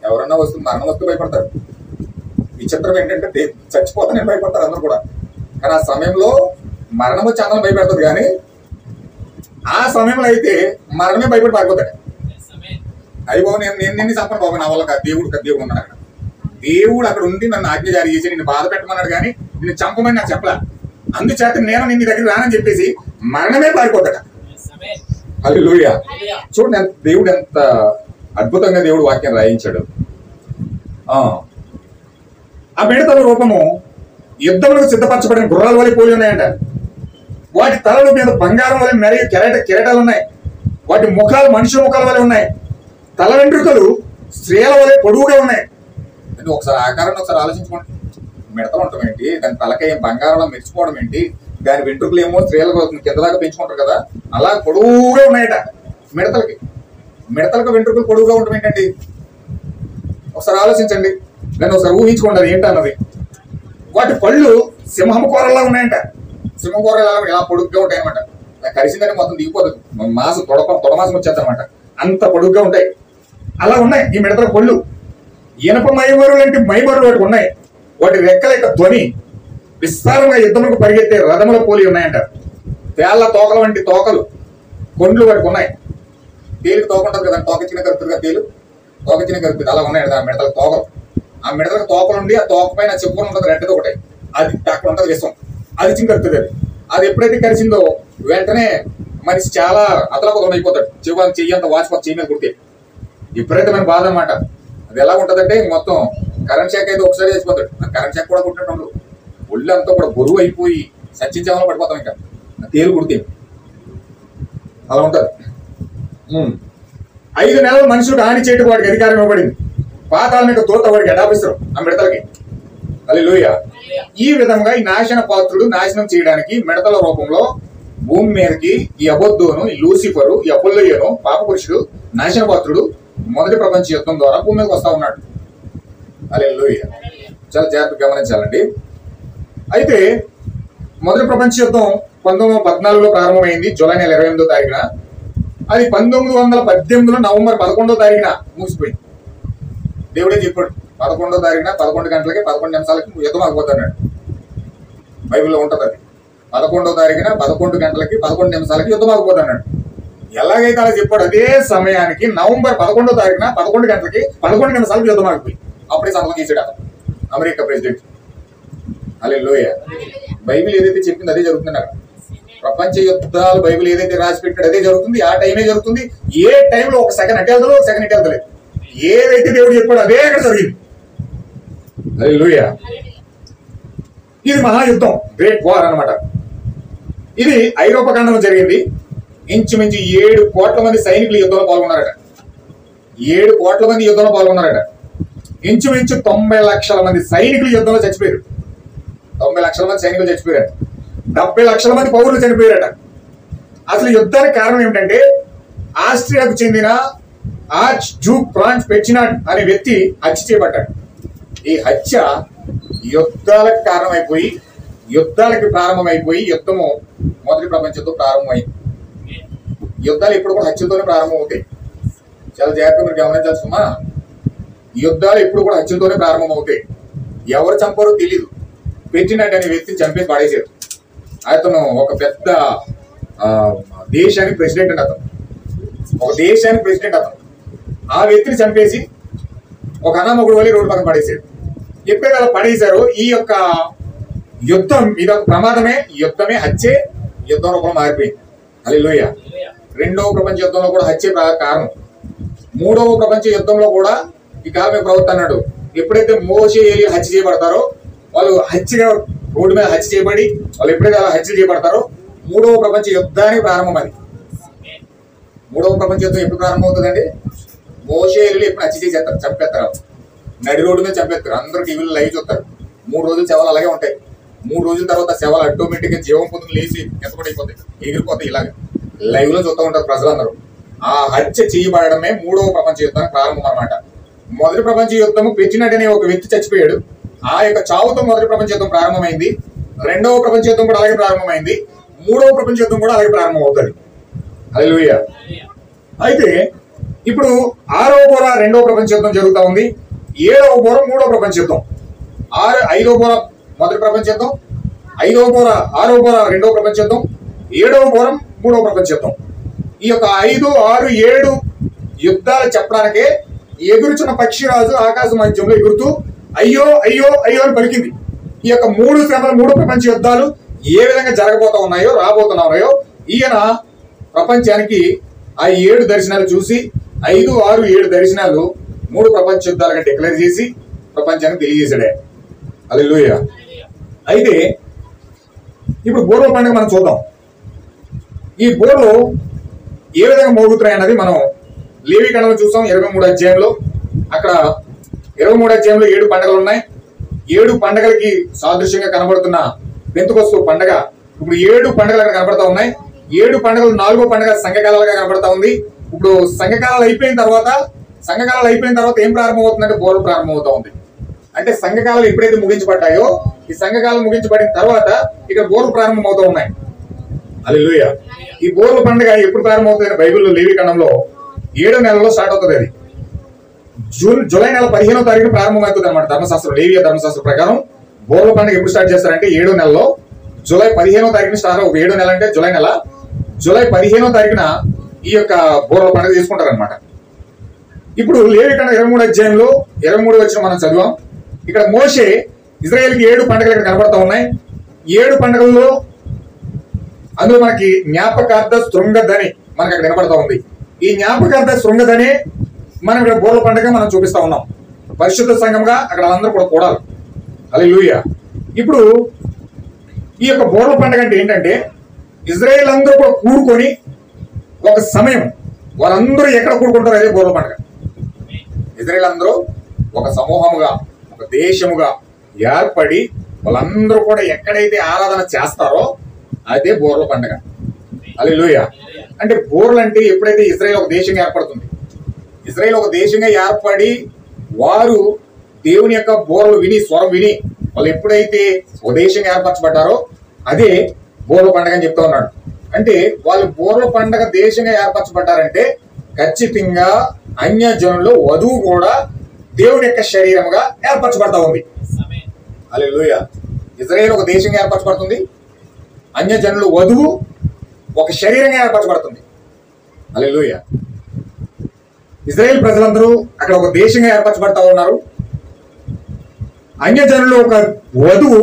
ఎవరన్నా వస్తుంది మరణం వస్తూ భయపడతారు. విచిత్రం ఏంటంటే చచ్చిపోతానని భయపడతారు అందరూ కూడా. కానీ ఆ సమయంలో మరణం వచ్చి అందరం భయపెడతారు, కానీ ఆ సమయంలో అయితే మరణమే భయపడి పారిపోతాడు. అయ్యో నేను చంపను బాబు, నా వల్ల దేవుడు ఉన్నాడు అక్కడ. దేవుడు అక్కడ ఉండి నన్ను ఆజ్ఞ జారీ చేసి నిన్ను బాధ పెట్టమన్నాడు, కానీ నిన్ను చంపమని నాకు చెప్పలా. అందుచేత నేను నిన్ను దగ్గర రానని చెప్పేసి మరణమే పారిపోతాడు. హల్లెలూయా. చూడండి దేవుడు ఎంత అద్భుతంగా దేవుడు వాక్యం రాయించాడు. ఆ మిడతల రూపము యుద్ధములకు సిద్ధపరచబడిన గుర్రాల వలె పోలి ఉన్నాయంట. వాటి తలల మీద బంగారం వలె మరియు కిరీటాలు ఉన్నాయి. వాటి ముఖాలు మనుషుల ముఖాల వలె ఉన్నాయి. తల వెంట్రుకలు స్త్రీల వలె పొడువుగా ఉన్నాయి. అంటే ఒకసారి ఆకారాన్ని ఒకసారి ఆలోచించుకోండి. మిడతలు ఉండటం ఏంటి, దాని తలకాయ బంగారంలో మెరిచిపోవడం ఏంటి, దాని వెంట్రుకలు ఏమో స్త్రీల కింద దాకా పెంచుకుంటారు కదా, అలా పొడువుగా ఉన్నాయట మిడతలకు వెంట్రుకలు పొడువుగా ఉండటం ఏంటండి? ఒకసారి ఆలోచించండి, దాన్ని ఒకసారి ఊహించుకోండి అది ఏంటన్నది. వాటి పళ్ళు సింహము కూరలా ఉన్నాయంట. సింహం కూరలు ఎలా పొడుగ్గా ఉంటాయి అనమాట. కరిసిందని మొత్తం దిగిపోతుంది, తొడమాసం వచ్చేది అనమాట. అంత పొడుగ్గా ఉంటాయి. అలా ఉన్నాయి ఈ మిడతల పళ్ళు. ఇనప మైమరులు అంటే మైమరులు వాటికి ఉన్నాయి. వాటి రెక్కల యొక్క ధ్వని విస్తారంగా యుద్ధములకు పరిగెత్తే రథముల పోలి ఉన్నాయంట. తేళ్ల తోకల వంటి తోకలు కొండ్లు వాటికి ఉన్నాయి. తేలికి తోక ఉంటుంది కదా, తోక చిన్న కరుపుతుందిగా, తేలు తోక చిన్న కరుపుతుంది, అలా ఉన్నాయంట ఆ మిడతల తోకలు. ఆ మిడతలకు తోకలు ఉండి ఆ తోక పైన చెప్పుకొని ఉంటుంది రెడ్డది ఒకటి, అది అక్కడ ఉంటుంది విషం, అది చిన్న కరుపుతుంది. అది ఎప్పుడైతే కలిసిందో వెంటనే మనిషి చాలా అతలకుతం అయిపోతాడు. చెయ్యంత వాచిపోతే చెయ్యి మీద కుడితే విపరీతమైన బాధ అనమాట. అది ఎలా ఉంటదంటే మొత్తం కరెంట్ షాక్ అయితే ఒకసారి చచ్చిపోతాడు. కరెంట్ షాక్ కూడా కుట్టినట్టు ఒళ్ళు అంతా కూడా బరువు అయిపోయి చచ్చించామలో పడిపోతాం. ఇంకా తేలు కుడితే అలా ఉంటది. 5 నెలలు మనుషులకు హాని చేయటం వాడికి అధికారం ఇవ్వబడింది. పాతాళం యొక్క దూత వాడికి అడాపిస్తారు ఆ మిడతలకి. హల్లెలూయా. ఈ విధంగా ఈ నాశన పాత్రుడు నాశనం చేయడానికి మిడతల రూపంలో భూమి మీదకి ఈ అబద్దోను, ఈ లూసిఫరు, ఈ అపోల్లోయను, పాప పురుషుడు, నాశన పాత్రుడు మొదటి ప్రపంచ యుద్ధం ద్వారా భూమి మీదకి వస్తా ఉన్నాడు. హల్లెలూయా. చాలా జాగ్రత్తగా గమనించాలండి. అయితే మొదటి ప్రపంచ యుద్ధం 1914లో ప్రారంభమైంది, జూలై నెల 28వ తారీఖున. అది 1918లో నవంబర్ 11వ తారీఖున ముగిసిపోయింది. దేవుడే చెప్పాడు 11వ తారీఖున 11 గంటలకి 11 నిమిషాలకి యుద్ధం ఆగిపోతాడు. బైబిల్లో ఉంటుంది అది. 11వ తారీఖున 11 గంటలకి 11 నిమిషాలకి యుద్ధం ఆగిపోతాడు. ఎలాగైతే అలా చెప్పాడు, అదే సమయానికి నవంబర్ 11వ తారీఖున 11 గంటలకి 11 నిమిషాలకి యుద్ధం ఆగిపోయి అప్పుడే సంతకం చేశాడు అతను, అమెరికా ప్రెసిడెంట్. హల్లెలూయా. బైబిల్ ఏదైతే చెప్పింది అదే జరుగుతుంది అక్కడ. ప్రపంచ యుద్ధాలు బైబిల్ ఏదైతే రాసి పెట్టాడు అదే జరుగుతుంది, ఆ టైమే జరుగుతుంది. ఏ టైంలో ఒక సెకండ్ అటు వెళ్తాడు, ఒక సెకండ్ ఇటు వెళ్తలేదు. ఏదైతే దేవుడు చెప్పాడు అదే అక్కడ జరిగింది. హల్లెలూయా. ఇది మహాయుద్ధం, గ్రేట్ వార్ అన్నమాట. ఇది ఐరోపా ఖండంలో జరిగింది. ఇంచుమించు 7 కోట్ల మంది సైనికులు యుద్ధంలో పాల్గొన్నారట. 7 కోట్ల మంది యుద్ధంలో పాల్గొన్నారట. ఇంచుమించు 90 లక్షల మంది సైనికులు యుద్ధంలో చచ్చిపోయారు. 90 లక్షల మంది సైనికులు చచ్చిపోయారు. 70 లక్షల మంది పౌరులు చనిపోయారట. అసలు యుద్ధానికి కారణం ఏమిటంటే ఆస్ట్రియాకు చెందిన ఆర్చ్ డ్యూక్ ఫ్రాన్స్ ఫెర్డినాండ్ అనే వ్యక్తి హత్య చేయబడ్డాడు. ఈ హత్య యుద్ధాలకు కారణమైపోయి యుద్ధము మొదటి ప్రపంచ యుద్ధం ప్రారంభమైంది. యుద్ధాలు ఎప్పుడు కూడా హత్యలతోనే ప్రారంభం అవుతాయి. చాలా జాగ్రత్తగా మీరు గమనించాల్సి సుమా. యుద్ధాలు ఎప్పుడు కూడా హత్యలతోనే ప్రారంభం అవుతాయి. ఎవరు చంపారో తెలీదు, పెట్టినట్టు అనే వ్యక్తిని చంపేసి పడేశారు. అతను ఒక పెద్ద దేశానికి ప్రెసిడెంట్ అండి. అతను ఒక దేశానికి ప్రెసిడెంట్. అతను ఆ వ్యక్తిని చంపేసి ఒక అనామకుడు వల్ల రోడ్డు పక్కన పడేశారు. ఎప్పుడైతే అలా పడేశారో ఈ యొక్క యుద్ధం ఇదొక ప్రమాదమే, యుద్ధమే హత్యే యుద్ధంలో కూడా మారిపోయింది. హల్లెలూయా. రెండవ ప్రపంచ యుద్ధంలో కూడా హత్యే కారణం. మూడవ ప్రపంచ యుద్ధంలో కూడా ఈ కాలమే ప్రవక్త అన్నాడు, ఎప్పుడైతే మోషే ఏలీయా హత్య చేయబడతారో వాళ్ళు హత్యగా రోడ్డు మీద హత్య చేయబడి వాళ్ళు ఎప్పుడైతే అలా హత్య చేయబడతారో మూడవ ప్రపంచ యుద్ధానికి ప్రారంభం. అది మూడవ ప్రపంచ యుద్ధం ఎప్పుడు ప్రారంభం అవుతుందండి? మోషే ఏలీయా ఎప్పుడు హత్య చేసేస్తారు, చంపేస్తారు, నడి రోడ్డు మీద చంపేస్తారు. అందరూ టీవీలో లైవ్ చూస్తారు. 3 రోజులు శవాలు అలాగే ఉంటాయి. 3 రోజుల తర్వాత శవాలు ఆటోమేటిక్ గా జీవం పొందుకు లేచి ఎంతపడిపోతాయి, ఎగిరిపోతాయి. ఇలాగ లైవ్ లో చూస్తూ ఉంటారు ప్రజలందరూ. ఆ హత్య చేయబడమే మూడవ ప్రపంచ యుద్ధానికి ప్రారంభం అన్నమాట. మొదటి ప్రపంచ యుద్ధము పెట్టినట్టనే ఒక వ్యక్తి చచ్చిపోయాడు. ఆ యొక్క చావుతో మొదటి ప్రపంచ యుద్ధం ప్రారంభమైంది. రెండవ ప్రపంచ యుద్ధం కూడా అలాగే ప్రారంభమైంది. మూడవ ప్రపంచ యుద్ధం కూడా అలాగే ప్రారంభం అవుతుంది. హల్లెలూయా. అయితే ఇప్పుడు 6వ బోర రెండవ ప్రపంచ యుద్ధం జరుగుతూ ఉంది. 7వ బోర మూడవ ప్రపంచ యుద్ధం. 5వ బోర మొదటి ప్రపంచ యుద్ధం, 5వ బోర 6వ బోర రెండవ ప్రపంచ యుద్ధం, 7వ బోర మూడవ ప్రపంచ యుద్ధం. ఈ యొక్క 5, 6, 7 యుద్ధాలు చెప్పడానికే ఎగురుచున్న పక్షిరాజు ఆకాశ మధ్యంలో ఎగురుతూ అయ్యో అయ్యో అయ్యో అని పలికింది. ఈ యొక్క 3 శ్రమలు, 3 ప్రపంచ యుద్ధాలు ఏ విధంగా జరగబోతా ఉన్నాయో, రాబోతున్నాయో ఈయన ప్రపంచానికి ఆ 7 దర్శనాలు చూసి 5, 6, 7 దర్శనాలు 3 ప్రపంచ యుద్ధాలుగా డిక్లేర్ చేసి ప్రపంచానికి తెలియజేశాడే. హల్లెలూయా. అయితే ఇప్పుడు బూర్ల పండుగ మనం చూద్దాం. ఈ బూర్లు ఏ విధంగా మోగుతున్నాయి అన్నది మనం లేవీకాండంలో చూసాం. 23వ అధ్యాయంలో అక్కడ 23వ అధ్యాయంలో 7 పండుగలు ఉన్నాయి. 7 పండుగలకి సాదృశ్యంగా కనబడుతున్న పెంతెకొస్తు పండుగ ఇప్పుడు 7 పండుగలు అక్కడ కనబడతా ఉన్నాయి. 7 పండుగలు 4వ పండుగ సంఘకాలాలుగా కనబడతా ఉంది. ఇప్పుడు సంఘకాలాలు అయిపోయిన తర్వాత ఏం ప్రారంభం అవుతుందంటే బోర్లు ప్రారంభం అవుతా ఉంది. అంటే సంఘకాలాలు ఎప్పుడైతే ముగించబడ్డాయో ఈ సంఘకాలం ముగించబడిన తర్వాత ఇక్కడ బోర్లు ప్రారంభం అవుతూ ఉన్నాయి. హల్లెలూయా. ఈ బోర్ల పండుగ ఎప్పుడు ప్రారంభం అవుతుంది? బైబిల్లో లేవీకాండంలో 7వ నెలలో స్టార్ట్ అవుతుంది. అది జూలై నెల 15వ తారీఖున ప్రారంభం అవుతుంది అనమాట. ధర్మశాస్త్రం, లేవియా ధర్మశాస్త్రం ప్రకారం బోర్ల పండుగ ఎప్పుడు స్టార్ట్ చేస్తారంటే 7వ నెలలో జూలై 15వ తారీఖున స్టార్ట్ అవుతుంది. 7వ నెల అంటే జూలై నెల. జూలై 15వ తారీఖున ఈ యొక్క బోర్ల పండుగ చేసుకుంటారు అనమాట. ఇప్పుడు లేవీకాండం 23వ అధ్యాయంలో 23వ వచనం మనం చదివాం. ఇక్కడ మోషే ఇజ్రాయేల్కి 7 పండుగలు ఇక్కడ కనబడతా ఉన్నాయి. 7 పండుగల్లో అందులో మనకి జ్ఞాపకార్థ శృంగధని మనకి అక్కడ కనబడతా ఉంది. ఈ జ్ఞాపకార్థ శృంగధని మనం ఇక్కడ బోర్ల పండుగ మనం చూపిస్తా ఉన్నాం. పరిశుద్ధ సంఘంగా అక్కడ అందరూ కూడా కూడాలి. హల్లెలూయా. ఇప్పుడు ఈ యొక్క బోర్ల పండుగ అంటే ఏంటంటే ఇజ్రాయేల్ అందరూ కూడా కూడుకొని ఒక సమయం వాళ్ళందరూ ఎక్కడ కూడుకుంటారు, అదే బోర్ల పండుగ. ఇజ్రాయేల్ అందరూ ఒక సమూహముగా, ఒక దేశముగా ఏర్పడి వాళ్ళందరూ కూడా ఎక్కడైతే ఆరాధన చేస్తారో అదే బోర్ల పండుగ. హల్లెలూయా. అంటే బోర్లు అంటే ఎప్పుడైతే ఇజ్రాయేల్ ఒక దేశంగా ఏర్పడుతుంది, ఇజ్రాయేల్ ఒక దేశంగా ఏర్పడి వారు దేవుని యొక్క బోర్లు విని, స్వరం విని వాళ్ళు ఎప్పుడైతే ఒక దేశంగా ఏర్పరచబడ్డారో అదే బోర్ల పండుగ అని చెప్తా ఉన్నాడు. అంటే వాళ్ళు బోర్ల పండుగ దేశంగా ఏర్పరచబడ్డారంటే ఖచ్చితంగా అన్యజనుల్లో వధువు కూడా దేవుని యొక్క శరీరముగా ఏర్పరచబడతా ఉంది. హల్లెలూయా. ఇజ్రాయేల్ ఒక దేశంగా ఏర్పరచబడుతుంది, అన్యజనులు వధువు ఒక శరీరంగా ఏర్పరచబడుతుంది. హల్లెలూయా. ఇజ్రాయేల్ ప్రజలందరూ అక్కడ ఒక దేశంగా ఏర్పరచబడతా ఉన్నారు. అన్యజనులు ఒక వధువు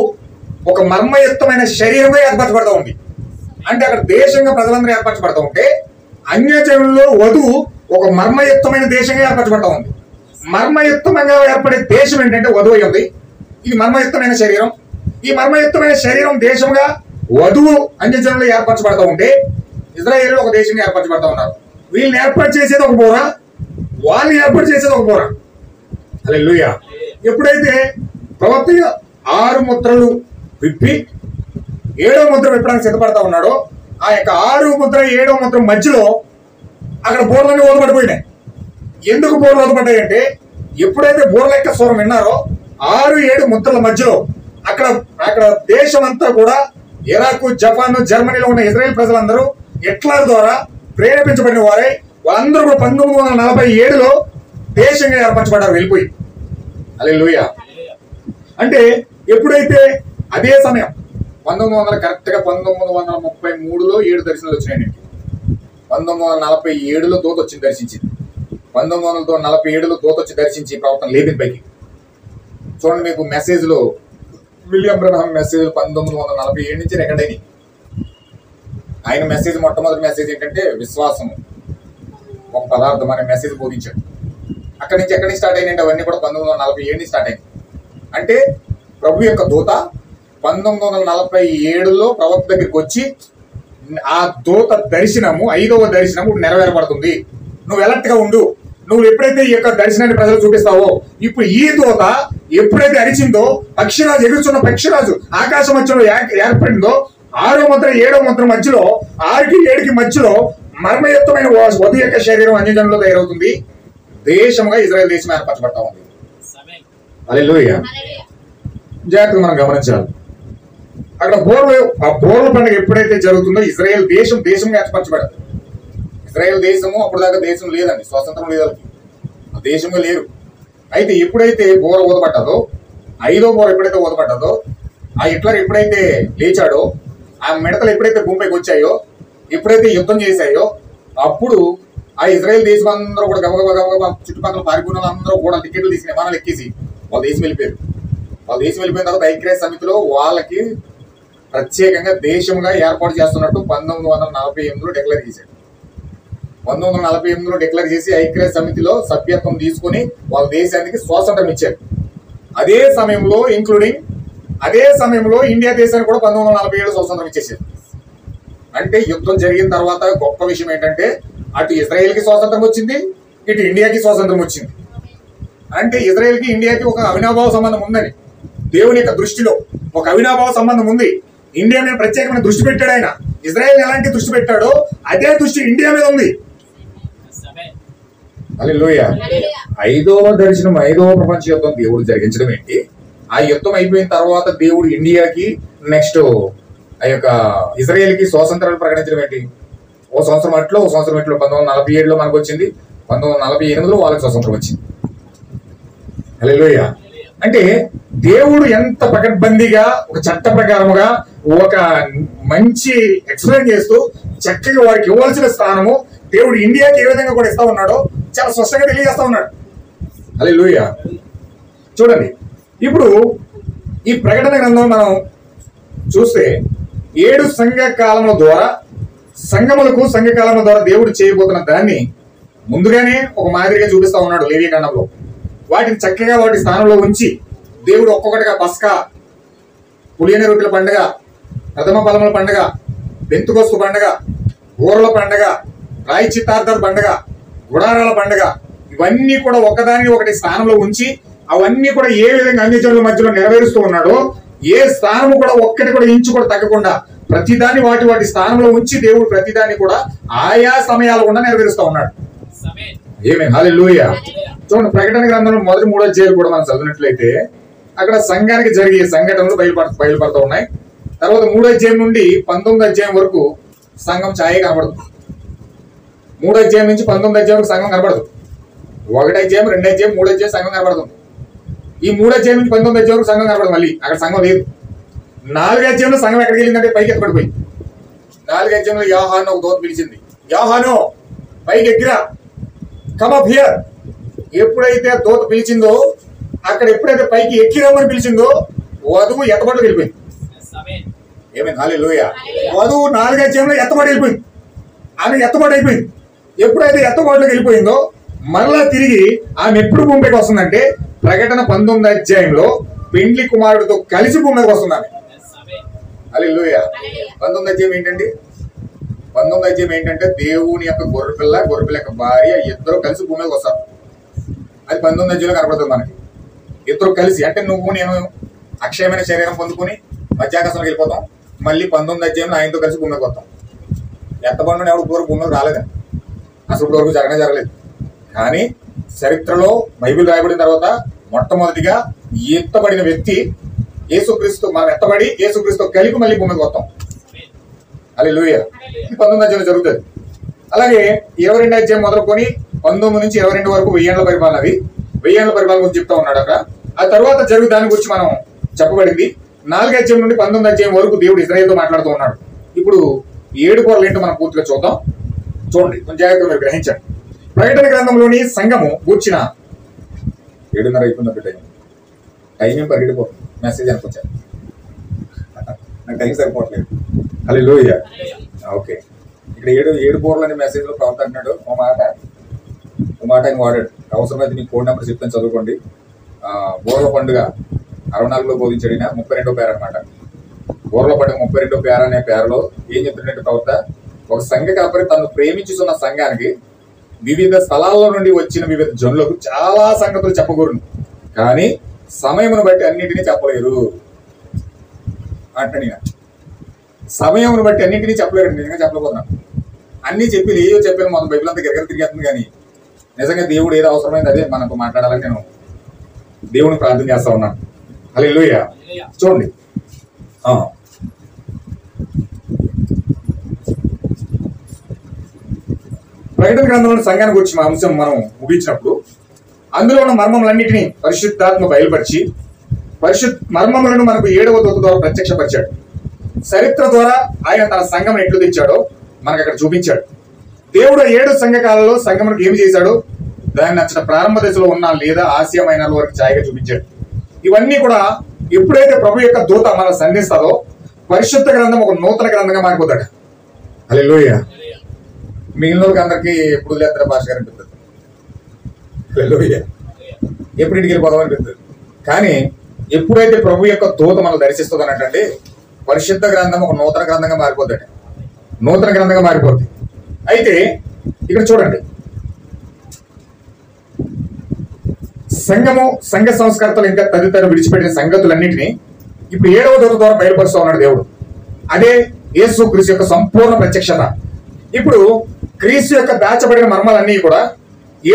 ఒక మర్మయుక్తమైన శరీరంగా ఏర్పరచబడతా ఉంది. అంటే అక్కడ దేశంగా ప్రజలందరూ ఏర్పరచబడతా ఉంటే అన్యజనుల్లో వధువు ఒక మర్మయుక్తమైన దేశంగా ఏర్పరచబడతా ఉంది. మర్మయుక్తంగా ఏర్పడే దేశం ఏంటంటే వధువు అయి ఉంది. ఇది మర్మయుక్తమైన శరీరం. ఈ మర్మయుక్తమైన శరీరం దేశంగా వధువు అన్యజనులు ఏర్పరచబడతా ఉంటే ఇజ్రాయేల్ ఒక దేశంగా ఏర్పరచబడతా ఉన్నారు. వీళ్ళని ఏర్పాటు చేసేది ఒక బోర, వాళ్ళని ఏర్పాటు చేసేది ఒక బోర. హల్లెలూయా. ఎప్పుడైతే ప్రవక్త 6 ముద్రలు విప్పి 7వ ముద్ర విప్పడానికి సిద్ధపడతా ఉన్నాడో ఆ యొక్క 6 ముద్ర 7వ ముద్ర మధ్యలో అక్కడ బోర్లన్నీ ఓదపడిపోయినాయి. ఎందుకు బోర్లు ఓదపడ్డాయి అంటే ఎప్పుడైతే బోర్ల యొక్క స్వరం విన్నారో 6, 7 ముద్రల మధ్యలో అక్కడ దేశం అంతా కూడా ఇరాక్, జపాన్, జర్మనీలో ఉన్న ఇజ్రాయెల్ ప్రజలందరూ హిట్లర్ ద్వారా ప్రేరేపించబడిన వారే వాళ్ళందరూ కూడా 1947లో దేశంగా ఏర్పరచబడ్డారు వెళ్ళిపోయి. హల్లెలూయా. అంటే ఎప్పుడైతే అదే సమయం 1900 కరెక్ట్గా 1933లో 7 దర్శనాలు వచ్చినాయండి. 1947లో దూత వచ్చింది దర్శించింది. 1947లో దూత వచ్చి దర్శించి ప్రవర్తన లేపిన పైకి చూడండి. మీకు మెసేజ్లో విలియం బ్రహ్మ్ మెసేజ్ 1947 నుంచి రికార్డ్ అయినాయి. ఆయన మెసేజ్ మొట్టమొదటి మెసేజ్ ఏంటంటే విశ్వాసం ఒక పదార్థం అనే మెసేజ్ బోధించాడు. ఎక్కడి నుంచి స్టార్ట్ అయినాయంటే అవన్నీ కూడా 1947 నుంచి స్టార్ట్ అయింది. అంటే ప్రభు యొక్క దూత 1947లో ప్రవక్త దగ్గరికి వచ్చి ఆ దూత దర్శనము 5వ దర్శనము నెరవేరబడుతుంది, నువ్వు ఎలర్ట్ గా ఉండు, నువ్వు ఎప్పుడైతే ఈ యొక్క దర్శనాన్ని ప్రజలు చూపిస్తావో, ఇప్పుడు ఈ దూత ఎప్పుడైతే అరిచిందో పక్షిరాజు, ఎగురుచున్న పక్షిరాజు ఆకాశ మధ్యలో ఏర్పడిందో 6వ మంత్రం 7వ మంత్రం మధ్యలో 6కి 7కి మధ్యలో మర్మయుక్తమైన వధు యొక్క శరీరం అన్యజనుల్లో తయారవుతుంది. దేశంగా ఇజ్రాయెల్ దేశం ఏర్పరచబడతా ఉంది. హల్లెలూయా. జాగ్రత్తగా మనం గమనించాలి. అక్కడ బోర్ల పండుగ ఎప్పుడైతే జరుగుతుందో ఇజ్రాయెల్ దేశంగా ఏర్పరచబడదు. ఇజ్రాయెల్ దేశము అప్పుడు దాకా దేశం లేదండి, స్వాతంత్రం లేదు, వాళ్ళకి దేశంగా లేరు. అయితే ఎప్పుడైతే బోర ఊదపడ్డదో, 5వ బోర ఎప్పుడైతే ఊదపడ్డదో, ఆ హిట్లర్ ఎప్పుడైతే లేచాడో, ఆ మిడతలు ఎప్పుడైతే భూమిపైకి వచ్చాయో, ఎప్పుడైతే యుద్ధం చేశాయో, అప్పుడు ఆ ఇజ్రాయెల్ దేశం అందరూ కూడా గబగబా చుట్టుపక్కల పారిపోయిన వాళ్ళందరూ కూడా టికెట్లు తీసి విమానాలు ఎక్కేసి వాళ్ళ దేశం వెళ్ళిపోయారు. వాళ్ళ దేశం వెళ్ళిపోయిన తర్వాత ఐక్యరాజ్య సమితిలో వాళ్ళకి ప్రత్యేకంగా దేశంగా ఏర్పాటు చేస్తున్నట్టు 1948లో డిక్లేర్ చేశారు. 1948లో డిక్లేర్ చేసి ఐక్యరాజ్య సమితిలో సభ్యత్వం తీసుకుని వాళ్ళ దేశానికి స్వాతంత్రం ఇచ్చారు. అదే సమయంలో ఇండియా దేశానికి కూడా 1947 స్వాతంత్రం ఇచ్చేసారు. అంటే యుద్ధం జరిగిన తర్వాత గొప్ప విషయం ఏంటంటే అటు ఇజ్రాయెల్కి స్వాతంత్రం వచ్చింది, ఇటు ఇండియాకి స్వాతంత్రం వచ్చింది. అంటే ఇజ్రాయెల్కి ఇండియాకి ఒక అవినాభావ సంబంధం ఉందని దేవుని యొక్క దృష్టిలో ఒక అవినాభావ సంబంధం ఉంది. ఇండియా మీద ప్రత్యేకమైన దృష్టి పెట్టాడు ఆయన. ఇజ్రాయెల్ ఎలాంటి దృష్టి పెట్టాడో అదే దృష్టి ఇండియా మీద ఉంది. హల్లెలూయా. 5వ దర్శనం 5వ ప్రపంచ యుద్ధం దేవుడు జరిగించడం ఏంటి? ఆ యుద్ధం అయిపోయిన తర్వాత దేవుడు ఇండియాకి నెక్స్ట్ ఆ యొక్క ఇజ్రాయెల్ కి స్వాతంత్రాలు ప్రకటించడం ఏంటి? ఓ సంవత్సరం అట్లో 1947లో మనకు వచ్చింది, 1948లో వాళ్ళకి స్వాతంత్రం వచ్చింది. హల్లెలూయా. అంటే దేవుడు ఎంత పకడ్బందీగా ఒక చట్ట ప్రకారముగా ఒక మంచి ఎక్స్ప్లెయిన్ చేస్తూ చక్కగా వారికి ఇవ్వాల్సిన స్థానము దేవుడు ఇండియాకి ఏ విధంగా కూడా ఇస్తా ఉన్నాడో చాలా స్పష్టంగా తెలియజేస్తా ఉన్నాడు. హల్లెలూయా. చూడండి, ఇప్పుడు ఈ ప్రకటన గ్రంథం మనం చూస్తే 7 సంఘకాలముల ద్వారా సంఘకాలముల ద్వారా దేవుడు చేయబోతున్న దాన్ని ముందుగానే ఒక మాదిరిగా చూపిస్తా ఉన్నాడు లేవీకాండంలో. వాటిని చక్కగా వాటి స్థానంలో ఉంచి దేవుడు ఒక్కొక్కటిగా పస్కా, పులియని రొట్టెల పండుగ, ప్రథమ ఫలముల పండుగ, పెంతుకొస్తు పండుగ, ఊరల పండుగ, ప్రాయశ్చిత్తార్థ పండుగ, గుడారాల పండుగ, ఇవన్నీ కూడా ఒకదానికి ఒకటి స్థానంలో ఉంచి అవన్నీ కూడా ఏ విధంగా అన్యజనుల మధ్యలో నెరవేరుస్తూ ఉన్నాడో, ఏ స్థానము కూడా ఒక్కటి కూడా ఇంచు కూడా తగ్గకుండా ప్రతిదాన్ని వాటి స్థానంలో ఉంచి దేవుడు ప్రతిదాన్ని కూడా ఆయా సమయాల గుండా నెరవేరుస్తూ ఉన్నాడు. ఆమేన్. హల్లెలూయా. చూడండి, ప్రకటన గ్రంథంలో మొదటి 3వ అధ్యాయాలు కూడా మనం చదివినట్లయితే అక్కడ సంఘానికి జరిగే సంఘటనలు బయలుపడుతూ ఉన్నాయి. తర్వాత 3వ అధ్యాయం నుండి 19వ అధ్యాయం వరకు సంఘం ఛాయ కనబడదు. 3వ అధ్యాయం నుంచి 19వ అధ్యాయం వరకు సంఘం కనబడదు. 1వ అధ్యాయం, 2వ అధ్యాయం, 3వ అధ్యాయం సంఘం కనబడుతుంది. ఈ 3వ అధ్యాయం నుంచి 19వ అధ్యాయం వరకు సంఘం కనబడదు. మళ్ళీ అక్కడ సంఘం లేదు. 4వ అధ్యాయంలో సంఘం ఎక్కడికి వెళ్ళిందంటే పైకి ఎత్తబడిపోయి. 4వ అధ్యాయంలో యోహాను ఒక దూత పిలిచింది, యోహాను పైకి ఎక్కిరా, కమ్ అప్ హియర్. ఎప్పుడైతే దూత పిలిచిందో, అక్కడ ఎప్పుడైతే పైకి ఎక్కిరమ్మని పిలిచిందో వధువు ఎత్తబడిలోకి వెళ్ళిపోయింది. ఆమేన్. హల్లెలూయా. వధువు 4వ అధ్యాయంలో ఎత్తబడి వెళ్ళిపోయింది. ఆమె ఎత్తబడి అయిపోయింది. ఎప్పుడైతే ఎత్తబడిలోకి వెళ్ళిపోయిందో మరలా తిరిగి ఆమె ఎప్పుడు భూమిపైకి వస్తుందంటే ప్రకటన 19వ అధ్యాయంలో పెండ్లి కుమారుడితో కలిసి భూమికి వస్తుంది ఆమె. హల్లెలూయా. 19వ అధ్యాయం ఏంటండి? 19వ అధ్యాయం ఏంటంటే దేవుని యొక్క గొర్రెపిల్ల యొక్క భార్య ఇద్దరు కలిసి భూమికి వస్తారు. అది 19వ అధ్యాయంలో కనపడుతుంది మనకి. ఇద్దరు కలిసి అంటే నువ్వు నేను అక్షయమైన శరీరం పొందుకుని మధ్యాకాశంలోకి వెళ్ళిపోతాం. మళ్ళీ 19వ అధ్యాయంలో ఆయనతో కలిసి భూమికి వస్తాం. ఎత్తబడిన ఎవరు పూర్వ భూమికి రాలేదండి, అసలు ఇప్పుడు వరకు జరగలేదు. కానీ చరిత్రలో బైబిల్ రాయబడిన తర్వాత మొట్టమొదటిగా ఎత్తబడిన వ్యక్తి యేసుక్రీస్తు. మనం ఎత్తబడి యేసుక్రీస్తు కలిపి మళ్ళీ భూమికి వస్తాం. హల్లెలూయా. ఇది 19వ అధ్యాయంలో జరుగుతుంది. అలాగే 22వ అధ్యాయం మొదలుకొని 19 నుంచి 22 వరకు 1000 ఏళ్ల పరిపాలన. అది 1000 ఏళ్ల పరిపాలన గురించి చెప్తా ఉన్నాడు అక్కడ. ఆ తర్వాత జరుగు దాని గురించి మనం చెప్పబడింది. 4వ అధ్యాయం నుండి 19వ అధ్యాయం వరకు దేవుడు ఇశ్రాయేలుతో మాట్లాడుతూ ఉన్నాడు. ఇప్పుడు 7 కూరలు ఏంటో మనం పూర్తిగా చూద్దాం. చూడండి, కొంచెం జాగ్రత్తగా మీరు గ్రహించండి. ప్రకటన గ్రంథంలోని సంఘము గూర్చిన 7:30 అయిపోయింది. టైం ఏం పరిగెడిపోతుంది. మెసేజ్ అనుకొచ్చాను, నాకు టైం సరిపోవట్లేదు. హల్లెలూయా. ఓకే, ఇక్కడ 7 కూరలు అనే మెసేజ్ లో ప్రవక్త అంటున్నాడు. ఓ మాట ఆయన వాడాడు. అవసరమైతే మీకు కోడ్ నెంబర్ చెప్తాను, చదువుకోండి. బోర్ల పండుగ 64లో బోధించాడు. 32వ పేర అనమాట. బోర్ల పండుగ 32వ పేర అనే పేరలో ఏం చెప్తున్నట్టు ప్రవక్త, ఒక సంఘ కాపరి తను ప్రేమించుతున్న సంఘానికి వివిధ స్థలాల్లో నుండి వచ్చిన వివిధ జనులకు చాలా సంగతులు చెప్పకూడదు, కానీ సమయమును బట్టి అన్నింటినీ చెప్పలేరు అంటున్నా. సమయమును బట్టి అన్నింటినీ చెప్పలేరు. నిజంగా చెప్పలేకపోతున్నాను. అన్ని చెప్పి ఏదో చెప్పాను, మొత్తం బైబిల్ అంతా గిరగర తిరిగేస్తుంది. కానీ నిజంగా దేవుడు ఏదో అవసరమైంది అదే మనతో మాట్లాడాలని నేను దేవుని ప్రార్థన చేస్తా ఉన్నాను. హల్లెలూయా. చూడండి, ప్రకటన గ్రంథంలోని సంఘాన్ని గురించి మా అంశం మనం ముగించినప్పుడు అందులో ఉన్న మర్మములన్నింటినీ పరిశుద్ధాత్మ బయలుపరిచి మర్మములను మనకు 7వ దూత ద్వారా ప్రత్యక్షపరిచాడు. చరిత్ర ద్వారా ఆయన తన సంఘం ఎట్లు తెచ్చాడో మనకు అక్కడ చూపించాడు. దేవుడు 7 సంఘకాలలో సంఘములకు ఏమి చేశాడో దాన్ని నచ్చిన ప్రారంభ దశలో ఉన్న లేదా ఆసియా మైనర్ వరకు ఛాయగా చూపించాడు. ఇవన్నీ కూడా ఎప్పుడైతే ప్రభు యొక్క దూత మనకు సంధిస్తాడో పరిశుద్ధ గ్రంథం ఒక నూతన గ్రంథంగా మారిపోతాడు. హల్లెలూయా. మిగిలిన వాళ్ళకి అందరికీ ఎప్పుడు వదిలేస్తారా భాష గారు అనిపిస్తుంది. హల్లెలూయా. ఎప్పుడు ఇంటికి వెళ్ళిపోదాం అనిపిస్తుంది. కానీ ఎప్పుడైతే ప్రభు యొక్క దూత మనం దర్శిస్తుంది అన్నట్టండి పరిశుద్ధ గ్రంథం ఒక నూతన గ్రంథంగా మారిపోతాడు. నూతన గ్రంథంగా మారిపోద్ది. అయితే ఇక్కడ చూడండి, సంఘము, సంఘ సంస్కర్తలు ఇంకా తదితర విడిచిపెట్టిన సంగతులన్నింటినీ ఇప్పుడు 7వ దూత ద్వారా బయలుపరుస్తూ ఉన్నాడు దేవుడు. అదే యేసు క్రీస్తు యొక్క సంపూర్ణ ప్రత్యక్షత. ఇప్పుడు క్రీస్తు యొక్క దాచబడిన మర్మాలన్నీ కూడా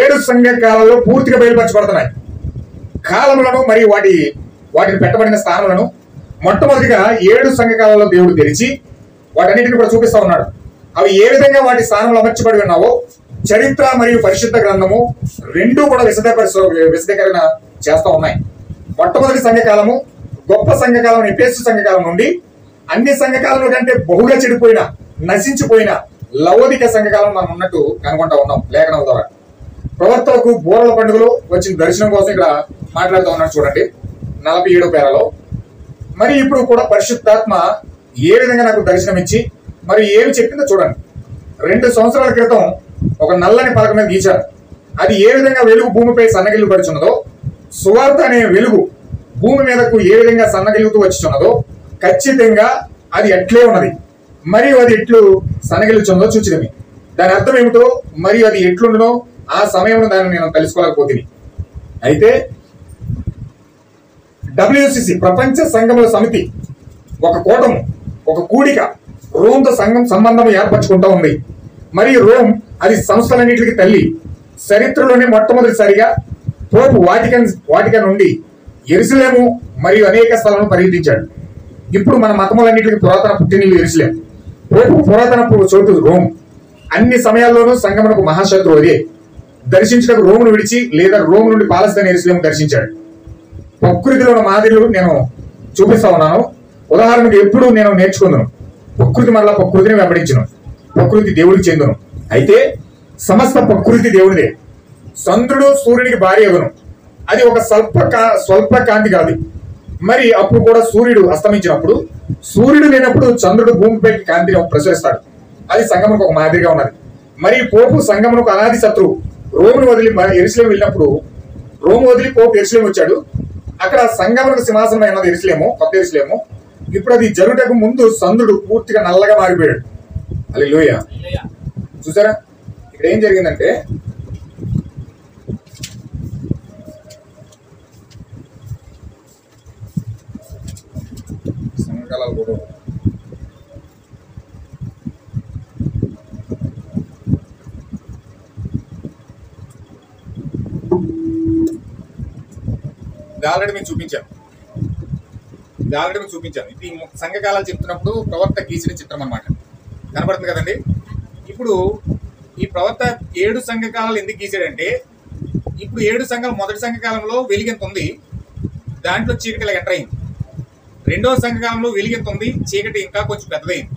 7 సంఘ కాలంలో పూర్తిగా బయలుపరచబడుతున్నాయి. కాలములను మరియు వాటిని పెట్టబడిన స్థానములను మొట్టమొదటిగా 7 సంఘ కాలంలో దేవుడు తెరిచి వాటన్నిటిని కూడా చూపిస్తా ఉన్నాడు. అవి ఏ విధంగా వాటి స్థానంలో అమర్చబడి ఉన్నావో చరిత్ర మరియు పరిశుద్ధ గ్రంథము రెండూ కూడా విశదీకరణ చేస్తా ఉన్నాయి. మొట్టమొదటి సంఘకాలము గొప్ప సంఘకాలం ఎఫెసు సంఘకాలం నుండి అన్ని సంఘకాలం కంటే బహుగా చెడిపోయిన నశించిపోయిన లవోదిక సంఘకాలం మనం ఉన్నట్టు కనుగొంటా ఉన్నాం లేఖనం ద్వారా. ప్రవక్తలకు బోరల పండుగలో వచ్చిన దర్శనం కోసం ఇక్కడ మాట్లాడుతూ ఉన్నాడు. చూడండి 47వ పేరాలో. మరి ఇప్పుడు కూడా పరిశుద్ధాత్మ ఏ విధంగా నాకు దర్శనం ఇచ్చి మరి ఏమి చెప్పిందో చూడండి. 2 సంవత్సరాల క్రితం ఒక నల్లని పలక మీద గీచారు. అది ఏ విధంగా వెలుగు భూమిపై సన్నగిల్లు పడుచున్నదో, సువార్త అనే వెలుగు భూమి మీదకు ఏ విధంగా సన్నగిల్లుతూ వచ్చుచున్నదో ఖచ్చితంగా అది అట్లే ఉన్నది. మరియు అది ఎట్లు సన్నగిల్లుచున్నదో చూచినవి. దాని అర్థం ఏమిటో మరియు అది ఎట్లుండనో ఆ సమయంలో దాన్ని నేను తెలుసుకోలేకపోతుంది. అయితే WCC ప్రపంచ సంఘముల సమితి ఒక కూటము, ఒక కూడిక రోమ్తో సంబంధం ఏర్పరచుకుంటూ ఉంది. మరియు రోమ్ అది సంస్థలన్నింటికి తల్లి. చరిత్రలోనే మొట్టమొదటిసారిగా పోపు వాటికన్ నుండి యెరూషలేము మరియు అనేక స్థలాలను పర్యటించాడు. ఇప్పుడు మన మతములన్నింటికి పురాతన పుట్టినిల్లు యెరూషలేము. పోపు పురాతన చోటు రోమ్. అన్ని సమయాల్లోనూ సంఘమునకు మహాశత్రువు అదే. దర్శించడానికి రోమును విడిచి లేదా రోమ్ నుండి పాలస్తీనా యెరూషలేము దర్శించాడు. ప్రకృతిలోని మాదిరిలు నేను చూపిస్తా ఉన్నాను. ఉదాహరణకు ఎప్పుడు నేను నేర్చుకుందును, ప్రకృతి మరలా ప్రకృతిని వెంబడించును. ప్రకృతి దేవుడికి చెందును. అయితే సమస్త ప్రకృతి దేవుడిదే. చంద్రుడు సూర్యునికి భారీ అగును. అది ఒక స్వల్ప కాంతి కాదు. మరి అప్పుడు కూడా సూర్యుడు అస్తమించినప్పుడు, సూర్యుడు లేనప్పుడు చంద్రుడు భూమిపైకి కాంతిని ప్రసరిస్తాడు. అది సంగమునకు ఒక మాదిరిగా ఉన్నది. మరి పోపు సంగమునకు అనాది శత్రువు. రోమును వదిలి యెరూషలేము వెళ్ళినప్పుడు, రోము వదిలి పోపు యెరూషలేము వచ్చాడు. అక్కడ సంగమునకు సింహాసనం అయినది యెరూషలేము, కొత్త యెరూషలేము. ఇప్పుడు అది జరుగుటకు ముందు చంద్రుడు పూర్తిగా నల్లగా మారిపోయాడు. హల్లెలూయా. చూసారా ఇక్కడ ఏం జరిగిందంటే, సంఘకాలాలు కూడా ఆల్రెడీ మీకు చూపించాను. ఇది సంఘకాలాలు చెప్తున్నప్పుడు ప్రవక్త గీసిన చిత్రం అనమాట. కనపడుతుంది కదండి. ఇప్పుడు ఈ ప్రవక్త 7 సంఘకాలాలు ఎందుకు గీసాడంటే, ఇప్పుడు 7 సంఘాలు మొదటి సంఘకాలంలో వెలిగెంత ఉంది, దాంట్లో చీకటి ఇలా ఎంటర్ అయింది. రెండో సంఘకాలంలో వెలుగు ఎంత ఉంది, చీకటి ఇంకా కొంచెం పెద్దదైంది.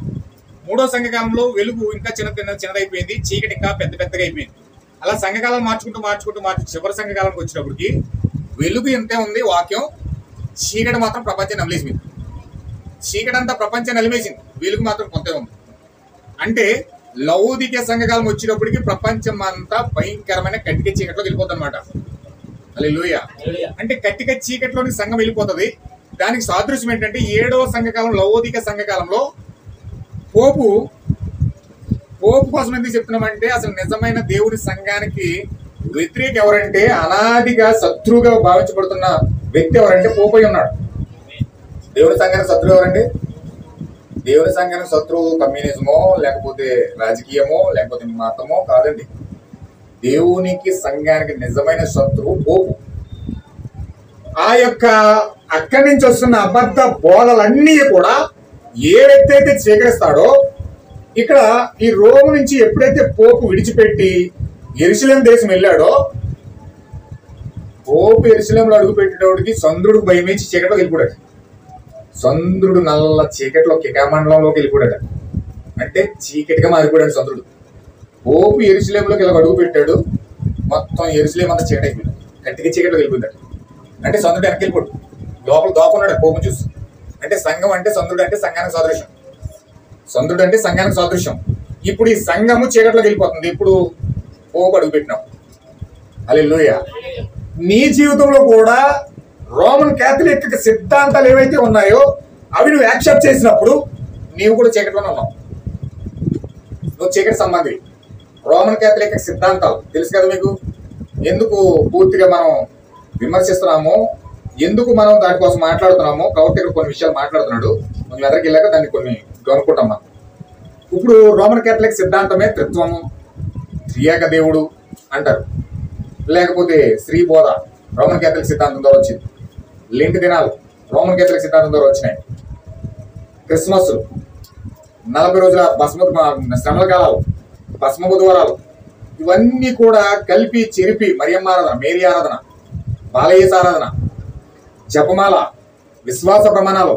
మూడో సంఘకాలంలో వెలుగు ఇంకా చిన్నదైపోయింది, చీకటి ఇంకా పెద్దగా అయిపోయింది. అలా సంఘకాలం మార్చుకుంటూ చివరి సంఘకాలానికి వచ్చినప్పటికి వెలుగు ఎంతే ఉంది వాక్యం, చీకటి మాత్రం ప్రపంచాన్ని నలిమేసింది. చీకటి అంతా ప్రపంచాన్ని నలిమేసింది, వెలుగు మాత్రం కొంతే ఉంది. అంటే లౌదిక సంఘకాలం వచ్చినప్పటికి ప్రపంచం అంతా భయంకరమైన కట్టిక చీకటిలోకి వెళ్ళిపోతుంది అనమాట. హల్లెలూయా. అంటే కట్టిక చీకటిలోని సంఘం వెళ్ళిపోతుంది. దానికి సాదృశ్యం ఏంటంటే 7వ సంఘకాలం లౌదిక సంఘకాలంలో పోపు కోసం ఎందుకు చెప్తున్నామంటే, అసలు నిజమైన దేవుని సంఘానికి వ్యతిరేక ఎవరంటే, అనాదిగా శత్రువుగా భావించబడుతున్న వ్యక్తి ఎవరంటే పోపు అయి ఉన్నాడు. దేవుని సంఘానికి శత్రువు ఎవరండి? దేవుని సంఘానికి శత్రువు కమ్యూనిజమో, లేకపోతే రాజకీయమో, లేకపోతే మతమో కాదండి. దేవునికి సంఘానికి నిజమైన శత్రువు పోపు. ఆ యొక్క అక్కడి నుంచి వస్తున్న అబద్ధ బోధలన్నీ కూడా ఏ వ్యక్తి అయితే స్వీకరిస్తాడో, ఇక్కడ ఈ రోమ్ నుంచి ఎప్పుడైతే పోపు విడిచిపెట్టి యెరూషలేం దేశం వెళ్ళాడో, పోపు యెరూషలేంలో అడుగు పెట్టేటోడికి చంద్రుడు భయమేసి చీకట్లో వెళ్ళిపోయాడు. చంద్రుడు నల్ల చీకట్లో కికామండలంలోకి వెళ్ళిపోయాడు. అంటే చీకటిగా మారిపోయాడు చంద్రుడు. పోపు యెరూషలేంలోకి ఇలా అడుగు పెట్టాడు, మొత్తం యెరూషలేం అంతా చీకటి అయిపోయాడు, గట్టిగా చీకట్లో వెళ్ళిపోయాడు. అంటే చంద్రుడు వెనక్కి వెళ్ళిపోయాడు, లోపల దాక్కున్నాడు పోపు చూసి. అంటే సంఘం అంటే చంద్రుడు అంటే సంఘానికి సాదృశ్యం, చంద్రుడు అంటే సంఘానికి సాదృశ్యం. ఇప్పుడు ఈ సంఘము చీకట్లోకి వెళ్ళిపోతుంది. ఇప్పుడు పోపు అడుగు పెట్టినాం. హల్లెలూయా. నీ జీవితంలో కూడా రోమన్ క్యాథలిక్ సిద్ధాంతాలు ఏవైతే ఉన్నాయో అవి నువ్వు యాక్సెప్ట్ చేసినప్పుడు నీవు కూడా చీకట్లోనే ఉన్నావు. నువ్వు చీకటి సంబంధి. రోమన్ క్యాథలిక్ సిద్ధాంతాలు తెలుసు కదా మీకు. ఎందుకు పూర్తిగా మనం విమర్శిస్తున్నామో, ఎందుకు మనం దానికోసం మాట్లాడుతున్నామో, కాబట్టి ఇక్కడ కొన్ని విషయాలు మాట్లాడుతున్నాడు. మనం ఎదరికి వెళ్ళాక దాన్ని కొన్ని కనుక్కుంటాం మనం. ఇప్పుడు రోమన్ క్యాథలిక్ సిద్ధాంతమే త్రిత్వము, త్రియేక దేవుడు అంటారు. లేకపోతే స్త్రీ బోధ రోమన్ క్యాథలిక్ సిద్ధాంతం ద్వారా వచ్చింది. లెంట్ దినాలు రోమన్ క్యాథలిక్ సిద్ధాంతం ద్వారా వచ్చినాయి. క్రిస్మస్ 40 రోజుల శ్రమల కాలాలు, భస్మ బుధవారాలు, ఇవన్నీ కూడా కలిపి చెరిపి మరియమ్మ ఆరాధన, మేరీ ఆరాధన, బాలయేసు ఆరాధన, జపమాల, విశ్వాస ప్రమాణాలు,